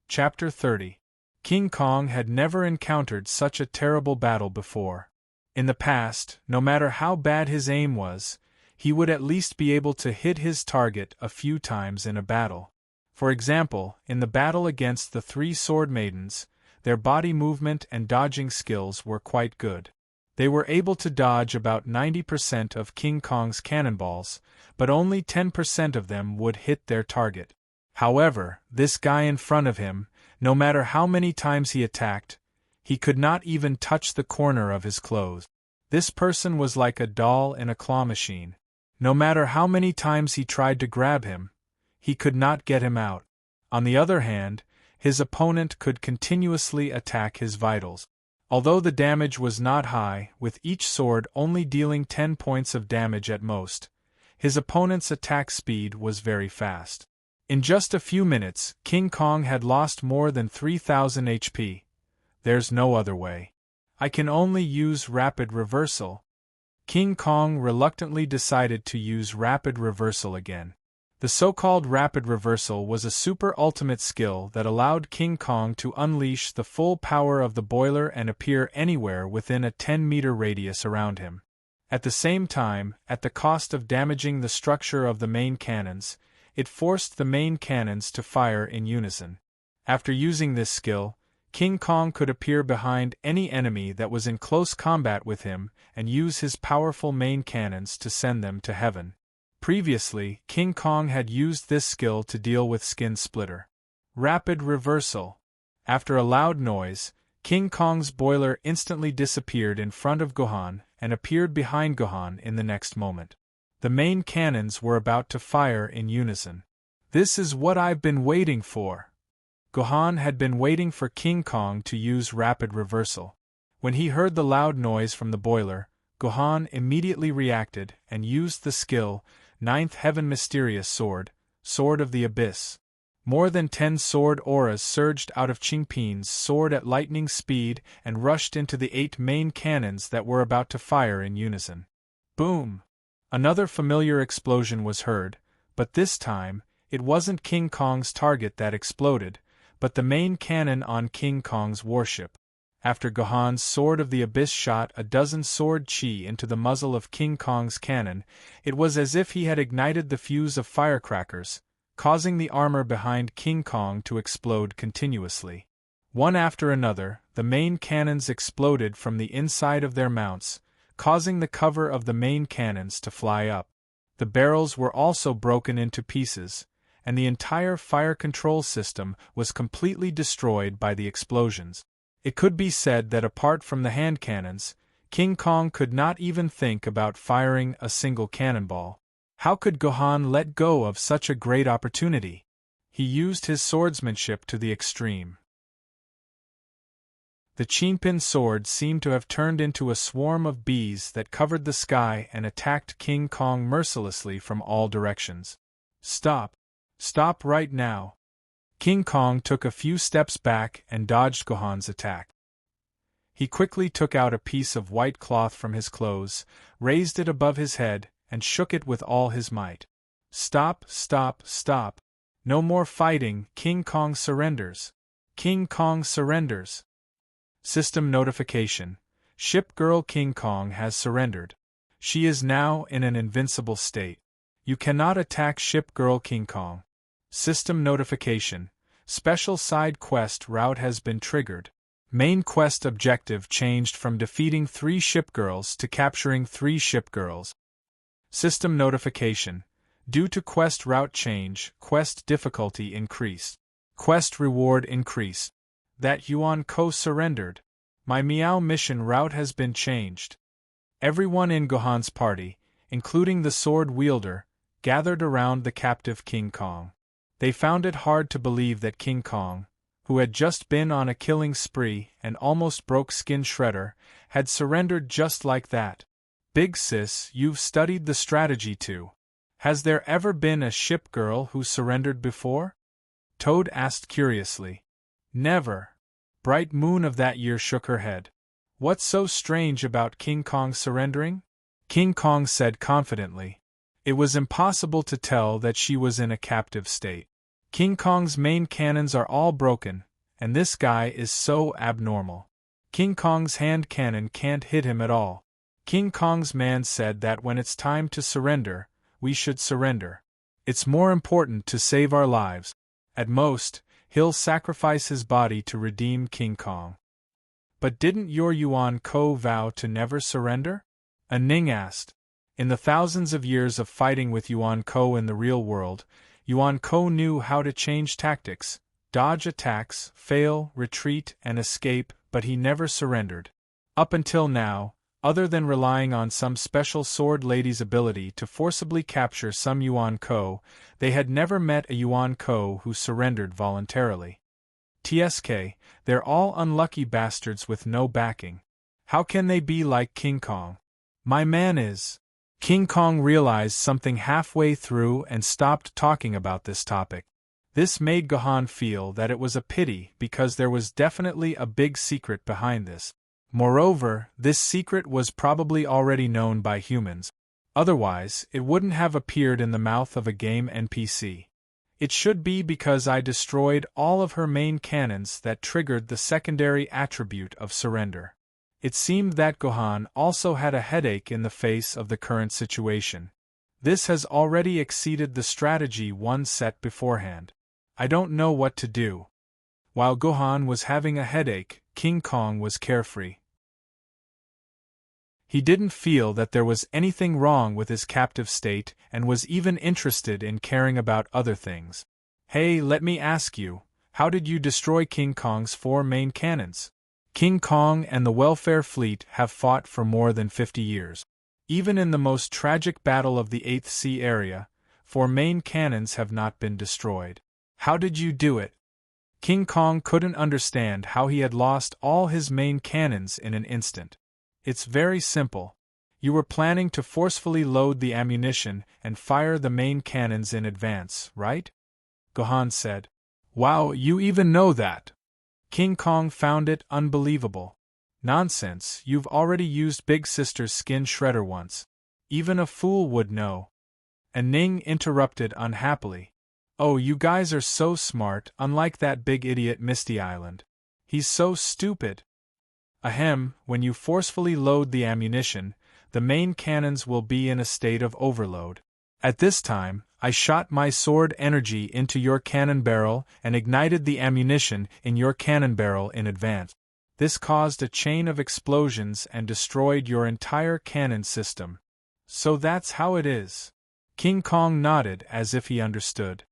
Chapter 30. King Kong had never encountered such a terrible battle before. In the past, no matter how bad his aim was, he would at least be able to hit his target a few times in a battle. For example, in the battle against the 3 sword maidens, their body movement and dodging skills were quite good. They were able to dodge about 90% of King Kong's cannonballs, but only 10% of them would hit their target. However, this guy in front of him, no matter how many times he attacked, he could not even touch the corner of his clothes. This person was like a doll in a claw machine. No matter how many times he tried to grab him, he could not get him out. On the other hand, his opponent could continuously attack his vitals. Although the damage was not high, with each sword only dealing 10 points of damage at most, his opponent's attack speed was very fast. In just a few minutes, King Kong had lost more than 3,000 HP. There's no other way. I can only use rapid reversal. King Kong reluctantly decided to use rapid reversal again. The so-called rapid reversal was a super ultimate skill that allowed King Kong to unleash the full power of the boiler and appear anywhere within a 10-meter radius around him. At the same time, at the cost of damaging the structure of the main cannons, it forced the main cannons to fire in unison. After using this skill, King Kong could appear behind any enemy that was in close combat with him and use his powerful main cannons to send them to heaven. Previously, King Kong had used this skill to deal with Skin Splitter. Rapid reversal. After a loud noise, King Kong's boiler instantly disappeared in front of Gohan and appeared behind Gohan in the next moment. The main cannons were about to fire in unison. "This is what I've been waiting for." Gohan had been waiting for King Kong to use rapid reversal. When he heard the loud noise from the boiler, Gohan immediately reacted and used the skill, Ninth Heaven Mysterious Sword, Sword of the Abyss. More than 10 sword auras surged out of Chingpin's sword at lightning speed and rushed into the 8 main cannons that were about to fire in unison. Boom! Another familiar explosion was heard, but this time, it wasn't King Kong's target that exploded, but the main cannon on King Kong's warship. After Gohan's Sword of the Abyss shot a dozen sword chi into the muzzle of King Kong's cannon, it was as if he had ignited the fuse of firecrackers, causing the armor behind King Kong to explode continuously. One after another, the main cannons exploded from the inside of their mounts, causing the cover of the main cannons to fly up. The barrels were also broken into pieces, and the entire fire control system was completely destroyed by the explosions. It could be said that apart from the hand cannons, King Kong could not even think about firing a single cannonball. How could Gohan let go of such a great opportunity? He used his swordsmanship to the extreme. The Chingpin sword seemed to have turned into a swarm of bees that covered the sky and attacked King Kong mercilessly from all directions. "Stop! Stop right now!" King Kong took a few steps back and dodged Gohan's attack. He quickly took out a piece of white cloth from his clothes, raised it above his head, and shook it with all his might. "Stop, stop, stop! No more fighting! King Kong surrenders! King Kong surrenders!" System notification: Ship Girl King Kong has surrendered. She is now in an invincible state. You cannot attack Ship Girl King Kong. System notification: Special side quest route has been triggered. Main quest objective changed from defeating 3 ship girls to capturing 3 ship girls. System notification: Due to quest route change, quest difficulty increased. Quest reward increased. That Yuan Ko surrendered. My Meow mission route has been changed. Everyone in Gohan's party, including the sword wielder, gathered around the captive King Kong. They found it hard to believe that King Kong, who had just been on a killing spree and almost broke Skin Shredder, had surrendered just like that. "Big sis, you've studied the strategy too. Has there ever been a ship girl who surrendered before?" Toad asked curiously. "Never." Bright Moon of that year shook her head. "What's so strange about King Kong surrendering?" King Kong said confidently. It was impossible to tell that she was in a captive state. King Kong's main cannons are all broken, and this guy is so abnormal. King Kong's hand cannon can't hit him at all. King Kong's man said that when it's time to surrender, we should surrender. It's more important to save our lives. At most, he'll sacrifice his body to redeem King Kong. "But didn't your Yuan Ko vow to never surrender?" Ning asked. In the thousands of years of fighting with Yuan Ko in the real world, Yuan Ko knew how to change tactics, dodge attacks, fail, retreat, and escape, but he never surrendered. Up until now, other than relying on some special sword lady's ability to forcibly capture some Yuan Ko, they had never met a Yuan Ko who surrendered voluntarily. TSK, they're all unlucky bastards with no backing. How can they be like King Kong? My man is... King Kong realized something halfway through and stopped talking about this topic. This made Gohan feel that it was a pity because there was definitely a big secret behind this. Moreover, this secret was probably already known by humans. Otherwise, it wouldn't have appeared in the mouth of a game NPC. It should be because I destroyed all of her main cannons that triggered the secondary attribute of surrender. It seemed that Gohan also had a headache in the face of the current situation. This has already exceeded the strategy one set beforehand. I don't know what to do. While Gohan was having a headache, King Kong was carefree. He didn't feel that there was anything wrong with his captive state and was even interested in caring about other things. Hey, let me ask you, how did you destroy King Kong's 4 main cannons? King Kong and the Welfare Fleet have fought for more than 50 years. Even in the most tragic battle of the 8th Sea area, 4 main cannons have not been destroyed. How did you do it? King Kong couldn't understand how he had lost all his main cannons in an instant. It's very simple. You were planning to forcefully load the ammunition and fire the main cannons in advance, right? Gohan said. Wow, you even know that! King Kong found it unbelievable. Nonsense, you've already used Big Sister's skin shredder once. Even a fool would know. And Ning interrupted unhappily. Oh, you guys are so smart, unlike that big idiot Misty Island. He's so stupid. Ahem, when you forcefully load the ammunition, the main cannons will be in a state of overload. At this time, I shot my sword energy into your cannon barrel and ignited the ammunition in your cannon barrel in advance. This caused a chain of explosions and destroyed your entire cannon system. So that's how it is. King Kong nodded as if he understood.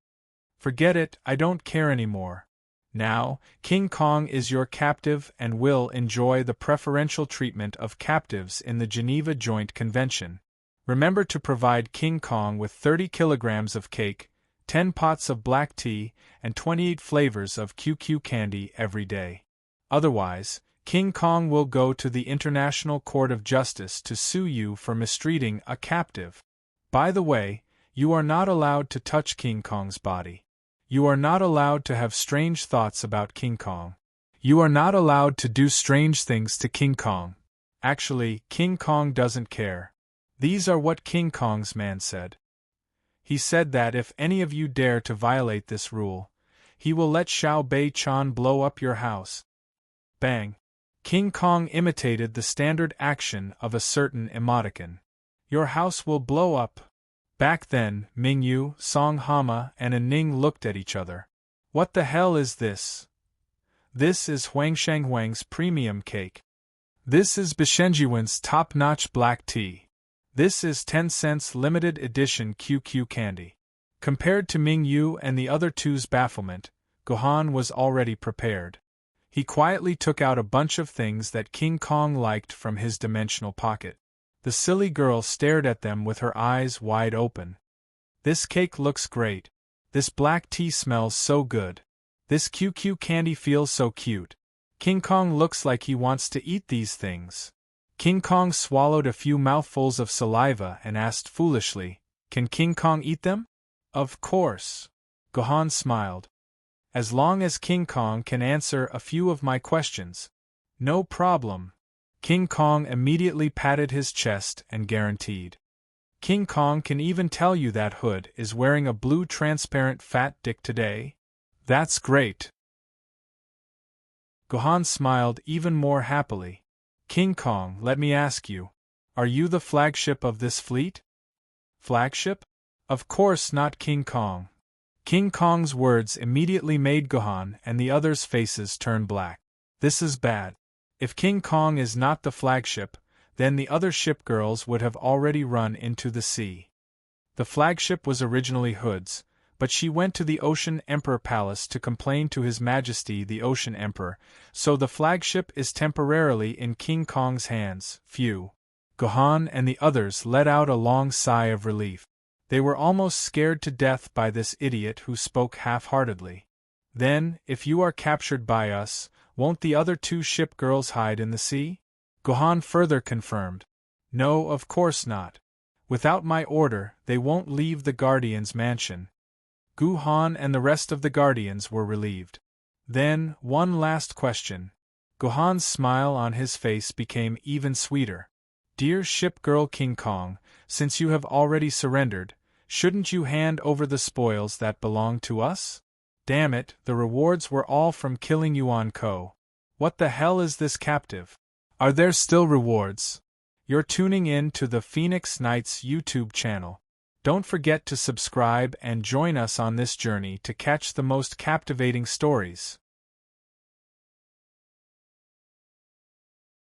Forget it, I don't care anymore. Now, King Kong is your captive and will enjoy the preferential treatment of captives in the Geneva Joint Convention. Remember to provide King Kong with 30 kilograms of cake, 10 pots of black tea, and 28 flavors of QQ candy every day. Otherwise, King Kong will go to the International Court of Justice to sue you for mistreating a captive. By the way, you are not allowed to touch King Kong's body. You are not allowed to have strange thoughts about King Kong. You are not allowed to do strange things to King Kong. Actually, King Kong doesn't care. These are what King Kong's man said. He said that if any of you dare to violate this rule, he will let Xiao Bei-chan blow up your house. Bang! King Kong imitated the standard action of a certain emoticon. Your house will blow up. Back then, Mingyu, Song Hama, and Ning looked at each other. What the hell is this? This is Huangshang Huang's premium cake. This is Bishenjiwen's top-notch black tea. This is 10 cents limited edition QQ candy. Compared to Mingyu and the other two's bafflement, Gohan was already prepared. He quietly took out a bunch of things that King Kong liked from his dimensional pocket. The silly girl stared at them with her eyes wide open. This cake looks great. This black tea smells so good. This QQ candy feels so cute. King Kong looks like he wants to eat these things. King Kong swallowed a few mouthfuls of saliva and asked foolishly, "Can King Kong eat them?" "Of course." Gohan smiled. "As long as King Kong can answer a few of my questions." "No problem." King Kong immediately patted his chest and guaranteed. "King Kong can even tell you that Hood is wearing a blue transparent fat dick today?" "That's great." Gohan smiled even more happily. "King Kong, let me ask you, are you the flagship of this fleet?" "Flagship? Of course not, King Kong." King Kong's words immediately made Gohan and the others' faces turn black. This is bad. If King Kong is not the flagship, then the other ship girls would have already run into the sea. The flagship was originally Hood's, but she went to the Ocean Emperor Palace to complain to His Majesty the Ocean Emperor, so the flagship is temporarily in King Kong's hands. Phew. Gohan and the others let out a long sigh of relief. They were almost scared to death by this idiot who spoke half-heartedly. "Then, if you are captured by us, won't the other 2 ship girls hide in the sea?" Gohan further confirmed. "No, of course not. Without my order, they won't leave the Guardian's mansion." Gohan and the rest of the Guardians were relieved. Then, one last question. Gohan's smile on his face became even sweeter. "Dear ship girl King Kong, since you have already surrendered, shouldn't you hand over the spoils that belong to us? Damn it, the rewards were all from killing Yuan Ko. What the hell is this captive? Are there still rewards?" You're tuning in to the Phoenix Knights YouTube channel. Don't forget to subscribe and join us on this journey to catch the most captivating stories.